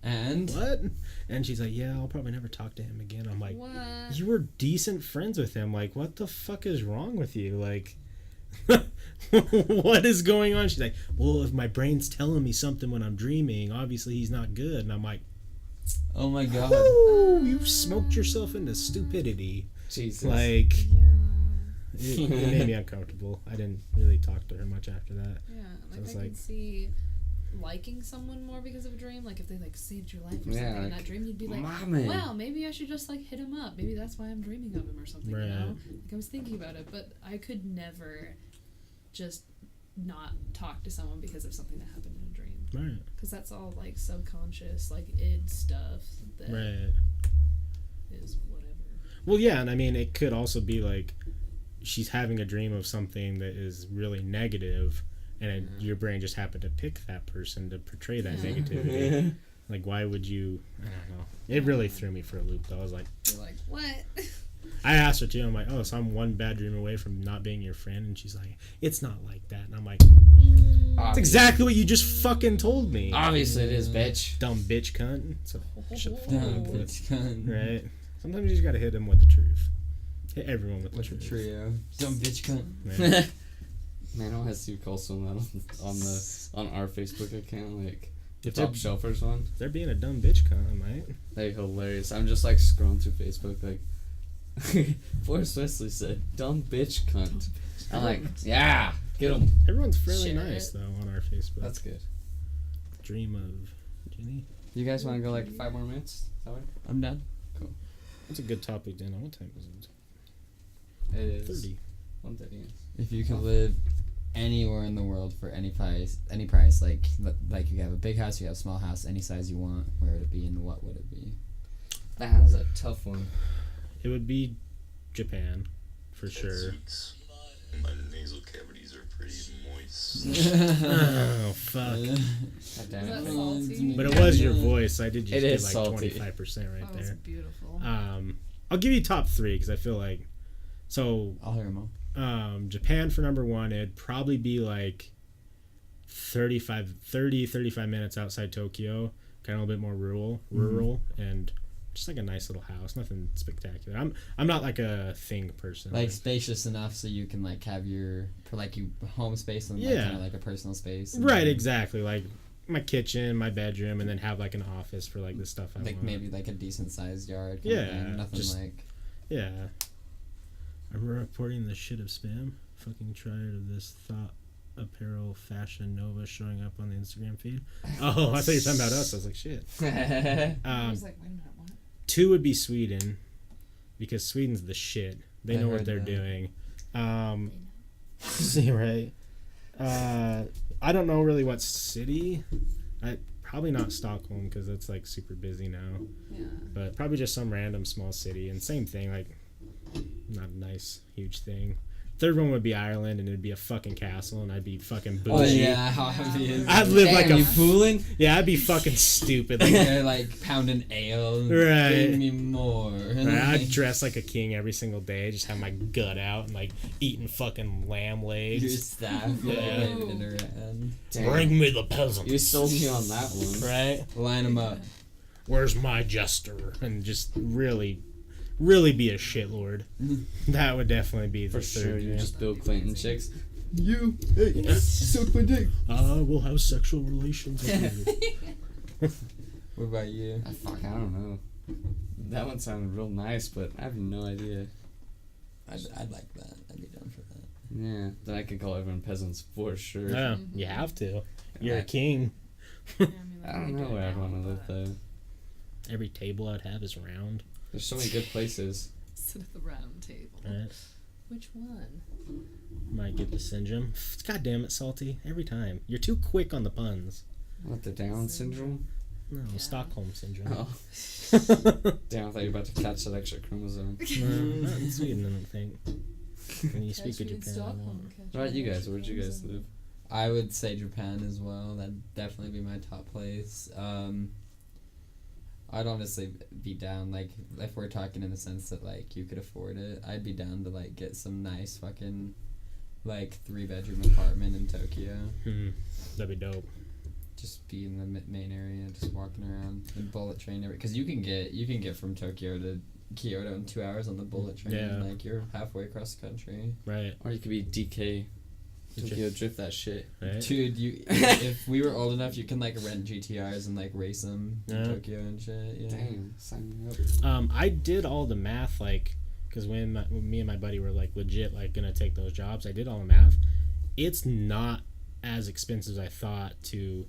and what? And she's like, yeah, I'll probably never talk to him again. I'm like, what? You were decent friends with him, like what the fuck is wrong with you? Like, what is going on? She's like, well, if my brain's telling me something when I'm dreaming, obviously he's not good. And I'm like, oh my god, you smoked yourself into stupidity. Jesus. Like, Yeah. it made me uncomfortable. I didn't really talk to her much after that. Yeah, like it's I like- can see liking someone more because of a dream. Like if they like saved your life or Yeah, something in like, that dream, you'd be like, Mommy. wow, maybe I should just like hit him up. Maybe that's why I'm dreaming of him or something. Right. You know, like I was thinking about it, but I could never just not talk to someone because of something that happened in a dream. Right. Because that's all like subconscious, like id stuff that Right. is whatever. Well, yeah, and I mean, it could also be like she's having a dream of something that is really negative, and your brain just happened to pick that person to portray that negativity. Like, why would you? I don't know. It really threw me for a loop, though. I was like, You're like, what? I asked her too. I'm like, oh, so I'm one bad dream away from not being your friend, and she's like, it's not like that. And I'm like, that's exactly what you just fucking told me. Obviously it is, bitch. Dumb bitch cunt. So, shut the fuck Dumb up. bitch cunt. Right. Sometimes you just gotta hit them with the truth. Hit everyone with the With the truth. trio. Dumb bitch cunt. Man. Man, I'll have to call someone on our Facebook account, like the If they're- Topshelfers one. They're being a dumb bitch cunt, mate. Like hilarious. I'm just like scrolling through Facebook, like Forrest Wesley said, "Dumb bitch cunt." I'm like, yeah, get him. Everyone's fairly Shit. nice though on our Facebook. That's good. Dream of Jenny. You guys want to go like 5 more minutes? Is that right? I'm done. That's a good topic, Dan. What time is it? It is 30. 1:30. If you could live anywhere in the world for any price, like you have a big house, you have a small house, any size you want, where would it be and what would it be? That was a tough one. It would be Japan, for sure. My nasal cavities are pretty moist. Oh fuck! God damn Is that it. salty? But it was your voice. I did just It get is like salty. 25% right Oh, it's there. beautiful. I'll give you top 3 because I feel like so. I'll hear them all. Japan for number 1. It'd probably be like 35 minutes outside Tokyo, kind of a little bit more rural, and just like a nice little house, nothing spectacular. I'm not like a thing person. Like spacious enough so you can like have your home space and like, Yeah. kind of like a personal space. And Right, then, exactly. Like my kitchen, my bedroom, and then have like an office for like the stuff I like want. maybe like a decent sized yard. Kind of Yeah, thing. Nothing just- like. Yeah, I'm reporting the shit of spam. Fucking tired of this thought apparel fashion Nova showing up on the Instagram feed. Oh, I thought you were talking about us. I was like, shit. I was like, wait a minute, what? 2 would be Sweden, because Sweden's the shit. They I know what heard they're that. doing. See, right? I don't know really what city. Probably not Stockholm, because that's like super busy now. Yeah. But probably just some random small city. And same thing, like, not a nice, huge thing. Third one would be Ireland, and it'd be a fucking castle, and I'd be fucking bougie. Oh yeah, how heavy is I'd it? live like Damn, a you fooling? Yeah, I'd be fucking stupid. Like Like, they're like pounding ale. Right. Bring me more. I'd dress like a king every single day, just have my gut out and like eating fucking lamb Your legs. staff. Yeah. Waving it around. Damn. me the peasants. You sold me on that one. Right? Line them up. Where's my jester? And just really be a shitlord. That would definitely be the For third. sure, you yeah. just Bill Clinton chicks. You, hey, suck my dick. We'll have sexual relations with you. What about you? Fuck, I don't know. That one sounded real nice, but I have no idea. I'd like that. I'd be down for that. Yeah, then I could call everyone peasants for sure. Yeah, you have to. You're a king. Yeah, I don't know where I'd want to live though. Every table I'd have is round. There's so many good places. Sit at the round table. Right? Which one? Might get the syndrome. God damn it, Salty. Every time. You're too quick on the puns. What, the Down syndrome? No, Yeah. Stockholm syndrome. Oh, damn! I thought you were about to catch that extra chromosome. No, not in Sweden, I don't think. When you speak Catch of me in Japan, I Stockholm, won't. catch What about me you in guys? Where'd you guys Stockholm. live? I would say Japan as well. That'd definitely be my top place. I'd honestly be down, like, if we're talking in the sense that, like, you could afford it, I'd be down to, like, get some nice fucking, like, 3-bedroom apartment in Tokyo. That'd be dope. Just be in the main area, just walking around, and bullet train because you can get from Tokyo to Kyoto in 2 hours on the bullet train. Yeah. Like, you're halfway across the country. Right. Or you could be DK. Tokyo drift that shit. Right. Dude, if we were old enough, you can, like, rent GTRs and, like, race them in Yeah. Tokyo and shit. Yeah. Damn, sign me up. I did all the math, like, because when me and my buddy were, like, legit, like, gonna take those jobs, I did all the math. It's not as expensive as I thought to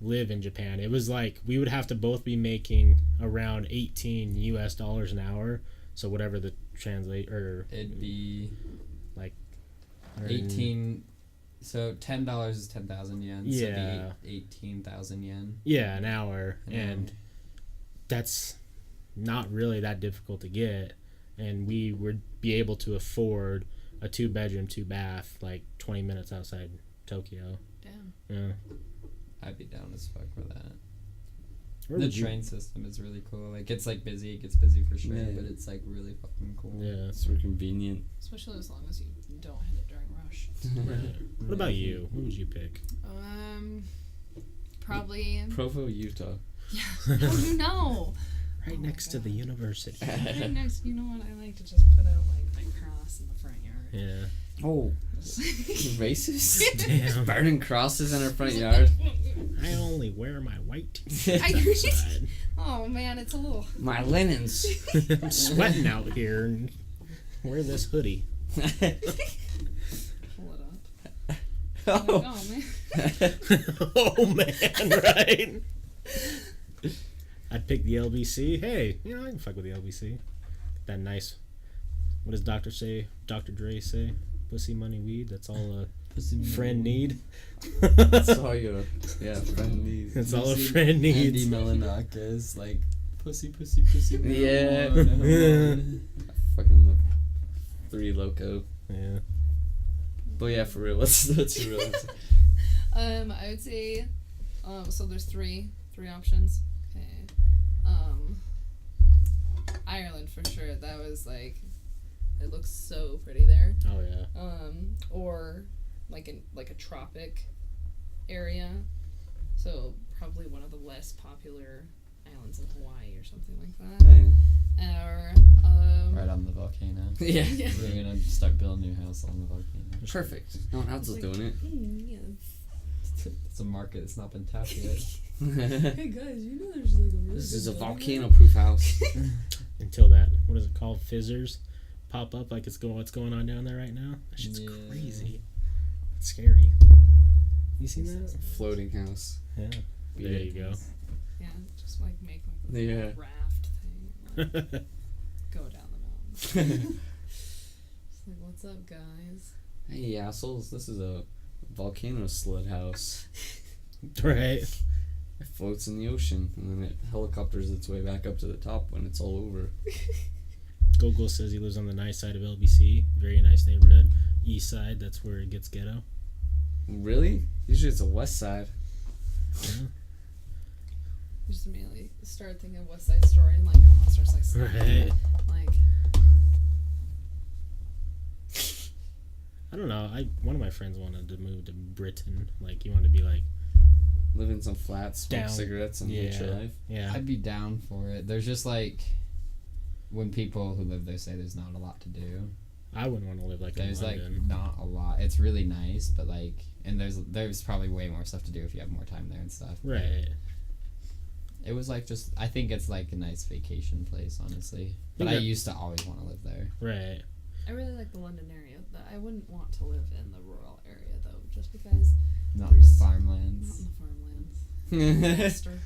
live in Japan. It was, like, we would have to both be making around $18 US an hour. So whatever the It'd be like 18. So $10 is 10,000 yen. So Yeah. it'd be 18,000 yen. Yeah, an hour. An And hour. that's not really that difficult to get. And we would be able to afford a 2-bedroom, 2-bath, like 20 minutes outside Tokyo. Damn. Yeah. I'd be down as fuck for that. Where The would you- train system is really cool. Like, it's, like, busy. It gets busy for sure, Yeah. but it's, like, really fucking cool. Yeah. Super convenient. Especially as long as you don't hit it during rush. What about you? What would you pick? Probably. Provo, Utah. Yeah. How do you know? Right Oh my next to the God. university. Right next. You know what? I like to just put out like my cross in the front yard. Yeah. Oh, racist? Damn. Burning crosses in our front yard. I only wear my white t-shirt I agree. outside. Oh man, it's a little. My linens. I'm sweating out here and wear this hoodie. Pull it up. Oh. Oh man. Oh man, right? I'd pick the LBC. Hey, you know, I can fuck with the LBC. That nice. What does Dr. Dre say? Pussy, money, weed. That's all a friend need. That's all your friend needs. That's all a friend needs. Andy Milanakis, like, pussy, pussy, pussy. Yeah. marijuana. Fucking love 3 Loco. Yeah. But yeah, for real, what's your real answer? I would say. So there's three options. Okay. Ireland for sure. That was like. It looks so pretty there. Oh yeah. Or like a tropic area. So probably one of the less popular islands in Hawaii or something like that. Or Right on the volcano. Yeah. Yeah. We're gonna start building a new house on the volcano. Perfect. No one else is doing it. yeah. It's a market that's not been tapped yet. Hey guys, you know there's like a really This is a good building volcano-proof house. Until that, what is it called? Fizzers. pop up like what's going on down there right now. That shit's Yeah. crazy. It's scary. You seen that? Floating house. Yeah. There you go. Yeah, just like make like a Yeah. raft thing. Like, go down the mountain. Just like, what's up, guys? Hey assholes, this is a volcano sled house. Right. It floats in the ocean and then it helicopters its way back up to the top when it's all over. Gogol says he lives on the nice side of LBC. Very nice neighborhood. East side, that's where it gets ghetto. Really? Usually it's the west side. Yeah. Just immediately start thinking of West Side Story and like everyone starts like snapping. Right. Like, I don't know. One of my friends wanted to move to Britain. Like he wanted to be like Live in some flats, smoke Down. cigarettes, and hate your life. yeah. I'd be down for it. There's just like when people who live there say there's not a lot to do. I wouldn't want to live like There's in like London. not a lot. It's really nice, but like, and there's probably way more stuff to do if you have more time there and stuff. Right. It was like just I think it's like a nice vacation place, honestly. But I Yeah. used to always want to live there. Right. I really like the London area. I wouldn't want to live in the rural area though, just because Not in the There's- not farmlands. in the farmlands. Yeah. Monster.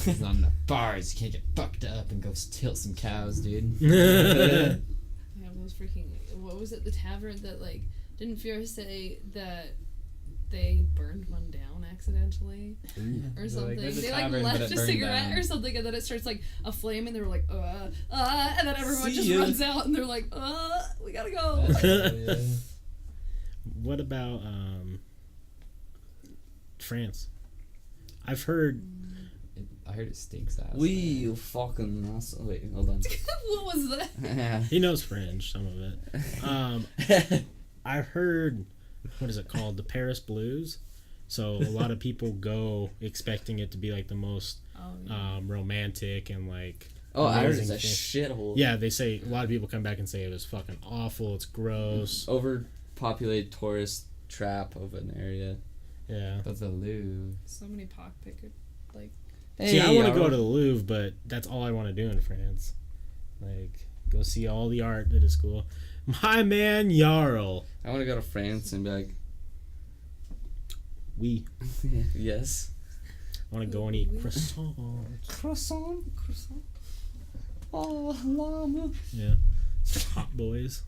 It's not in the bars. You can't get fucked up and go tilt some cows, dude. I have those freaking. What was it? The tavern that like didn't Fiora say that they burned one down accidentally or something? there's a They tavern, but like it left a burned cigarette down. or something, and then it starts like a flame, and they were like, and then everyone See just ya. runs out, and they're like, we gotta go. Yeah. What about France? I've heard I heard it stinks ass. You fucking asshole. Wait, hold on. What was that? Yeah. he knows French, some of it. I've heard, what is it called? The Paris Blues. So a lot of people go expecting it to be like the most Oh, yeah. romantic and like Oh, Ireland's a amazing thing. shithole. Yeah, they say a lot of people come back and say it was fucking awful. It's gross. Overpopulated tourist trap of an area. Yeah. But the Louvre. So many pockpickers. Like, See, I want to go to the Louvre, but that's all I want to do in France. Like, go see all the art that is cool. My man Jarl. I want to go to France and be like, We yes. I want to go and eat croissants. Croissant. croissant. Oh, llama. Yeah. Hot boys.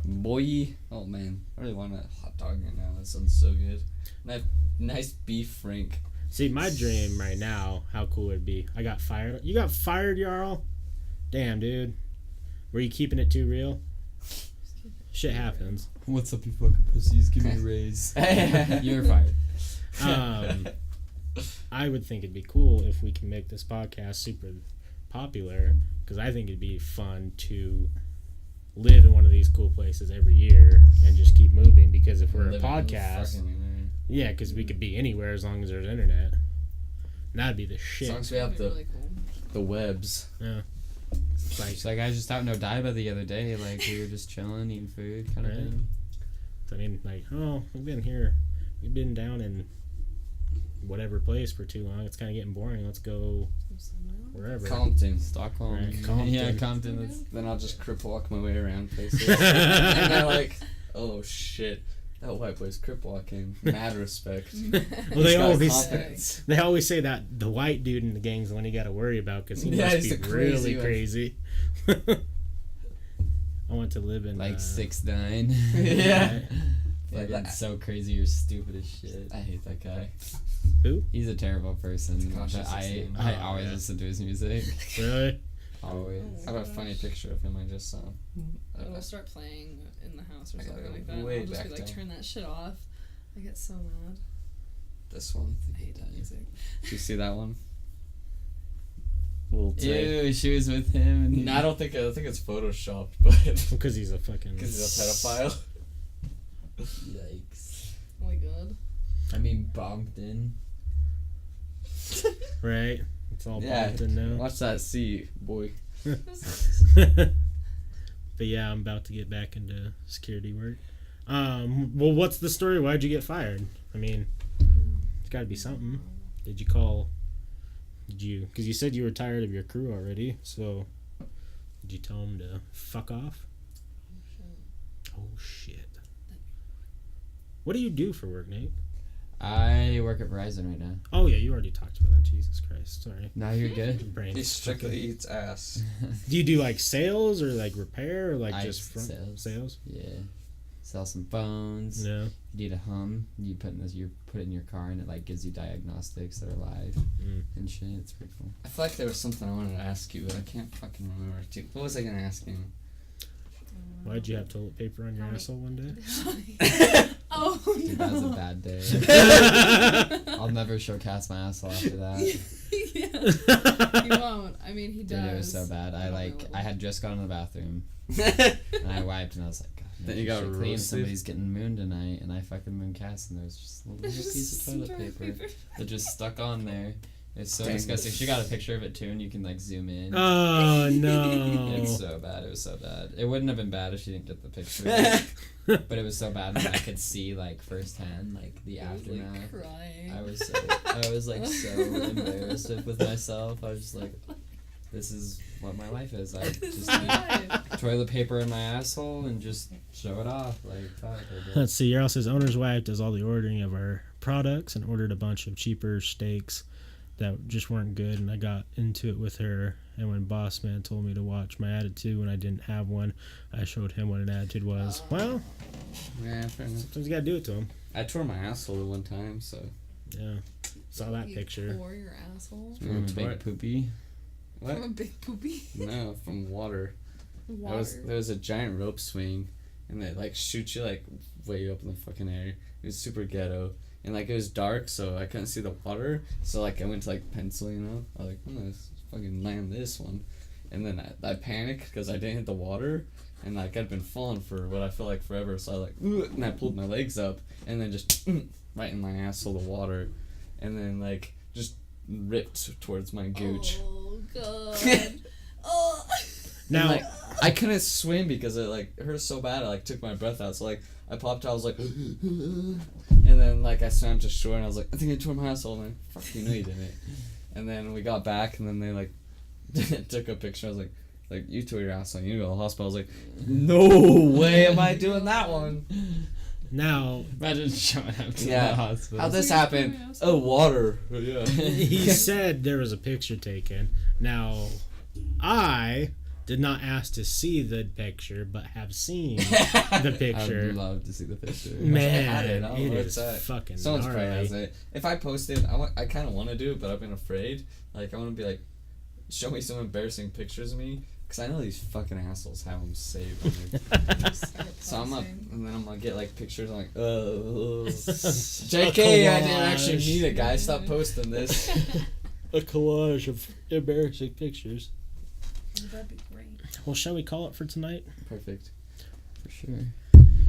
Boy. Oh, man. I really want a hot dog right now. That sounds so good. Nice beef frank. See, my dream right now, how cool would it be? I got fired. You got fired, Jarl? Damn, dude. Were you keeping it too real? Shit happens. What's up, you fucking pussies? Give me a raise. You're fired. I would think it'd be cool if we can make this podcast super popular, because I think it'd be fun to live in one of these cool places every year and just keep moving, because if we're a podcast, yeah, because we could be anywhere as long as there's internet. And that'd be the As shit. long as we have That'd be really cool. the webs. Yeah. It's like I was just out in Odaiba the other day. Like we were just chilling, eating food, kind of Right. thing. I mean, like, oh, we've been down in whatever place for too long. It's kind of getting boring. Let's go Somewhere else. wherever. Compton. Stockholm. Right, Compton. Yeah, Compton. That's, Then I'll just crip walk my way around places. And they're like, oh shit. That white boy's crip walking. Mad respect. Well, He's they got always confidence. they always say that the white dude in the gang's the one you got to worry about, because he Yeah, must he's be the crazy really one. crazy. I want to live in like 6'9". Yeah. Like Yeah, that's so crazy. You're stupid as shit. I hate that guy. Who? He's a terrible person. Gosh, But he's I insane. I Oh, always yeah. listen to his music. Really? Always. I have a funny picture of him I just saw. It'll start playing in the house or I gotta something go like that. way I'll just be back like, down. turn that shit off. I get so mad. This one. I hate that music. Do you see that one? Little Tay. Ew, she was with him. And No, I think it's photoshopped, but Because he's a fucking. because he's a pedophile. Yikes. Oh my god. I mean, Bompton. Right? It's all Yeah. bumped in now. Watch that C, boy. But yeah, I'm about to get back into security work. Well, what's the story? Why'd you get fired? I mean, it's got to be something. Did you? Because you said you were tired of your crew already. So, Did you tell him to fuck off? Oh shit. What do you do for work, Nate? I work at Verizon right now. Oh yeah, you already talked about that. Jesus Christ, sorry. No, you're good. Brain. He strictly eats ass. Do you do like sales or like repair or like I just front sales? Yeah. Sell some phones. No. You need a hum. You put it in your car and it like gives you diagnostics that are live and shit. It's pretty cool. I feel like there was something I wanted to ask you, but I can't fucking remember. Dude, what was I gonna ask you? Why'd you have toilet paper on your asshole one day? Oh Dude, that was a bad day. I'll never show Cass my asshole after that. Yeah. He won't. I mean, he does. Dude, it was so bad. I had just gone to the bathroom and I wiped and I was like, God, Then you got clean. roasted. Somebody's getting mooned tonight, and I fucking mooned Cass, and there was just a little piece of toilet paper that just stuck on there. It's so Dang. disgusting. She got a picture of it too, and you can like zoom in. Oh no. It's so bad. It was so bad. It wouldn't have been bad if she didn't get the picture. But it was so bad that I could see like firsthand like the aftermath. Like crying. I was like so embarrassed with myself. I was just like, this is what my life is. I just need toilet paper in my asshole and just show it off. Like, fuck. Let's see. Your house's owner's wife does all the ordering of our products and ordered a bunch of cheaper steaks that just weren't good, and I got into it with her. And when Boss Man told me to watch my attitude when I didn't have one, I showed him what an attitude was. Well, Yeah, fair enough. sometimes you gotta do it to him. I tore my asshole one time, so. Yeah, saw that You picture. Pour your asshole From a tore big it. poopy. What? from a big poopy. No, from water. Water. There was a giant rope swing, and they like shoot you like way up in the fucking air. It was super ghetto, and like it was dark, so I couldn't see the water. So like I went to like pencil, you know. I was like, I'm gonna fucking land this one, and then I panicked because I didn't hit the water, and like I'd been falling for what I feel like forever. So I like, and I pulled my legs up, and then just right in my asshole the water, and then like just ripped towards my gooch. Oh god. Oh. Now, And, like, I couldn't swim because it like hurt so bad. I like took my breath out. So like I popped out. I was like, and then like I swam to shore and I was like, I think I tore my asshole. And fuck, you know you didn't. And then we got back and then they like took a picture. I was like you tore your asshole. You need to go to the hospital. I was like, no way am I doing that one. now Imagine showing up to Yeah. the hospital. How'd this So you tore happen? your asshole? Oh, water. Yeah. he said there was a picture taken. Now, I did not ask to see the picture, but have seen the picture. I'd love to see the picture. Man, I had it. I don't know where is it's at. fucking Someone's probably gnarly. has it. If I post it, I kind of want to do it, but I've been afraid. Like, I want to be like, show me some embarrassing pictures of me. Because I know these fucking assholes have them saved on their So I'm up, and then I'm gonna get like pictures. I'm like, JK, I didn't actually collage. need it, guys. Stop posting this. A collage of embarrassing pictures. That'd be great. Well, shall we call it for tonight? Perfect. For sure.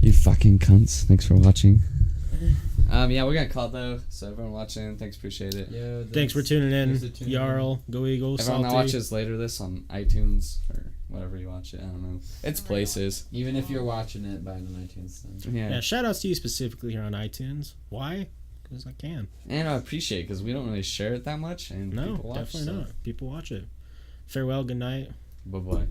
You fucking cunts. Thanks for watching. Yeah, we're gonna call it though. So everyone watching, thanks, appreciate it. Yo, Thanks for tuning in. thanks for tuning in. Jarl, go Eagles, Everyone that Salty. watches later this on iTunes or whatever you watch it, I don't know. It's places. Even if you're watching it, buy it on iTunes. Then. Yeah. Yeah, shout outs to you specifically here on iTunes. Why? Because I can. And I appreciate it because we don't really share it that much, and No, people watch. definitely not. People watch it. Farewell, good night. Bye bye.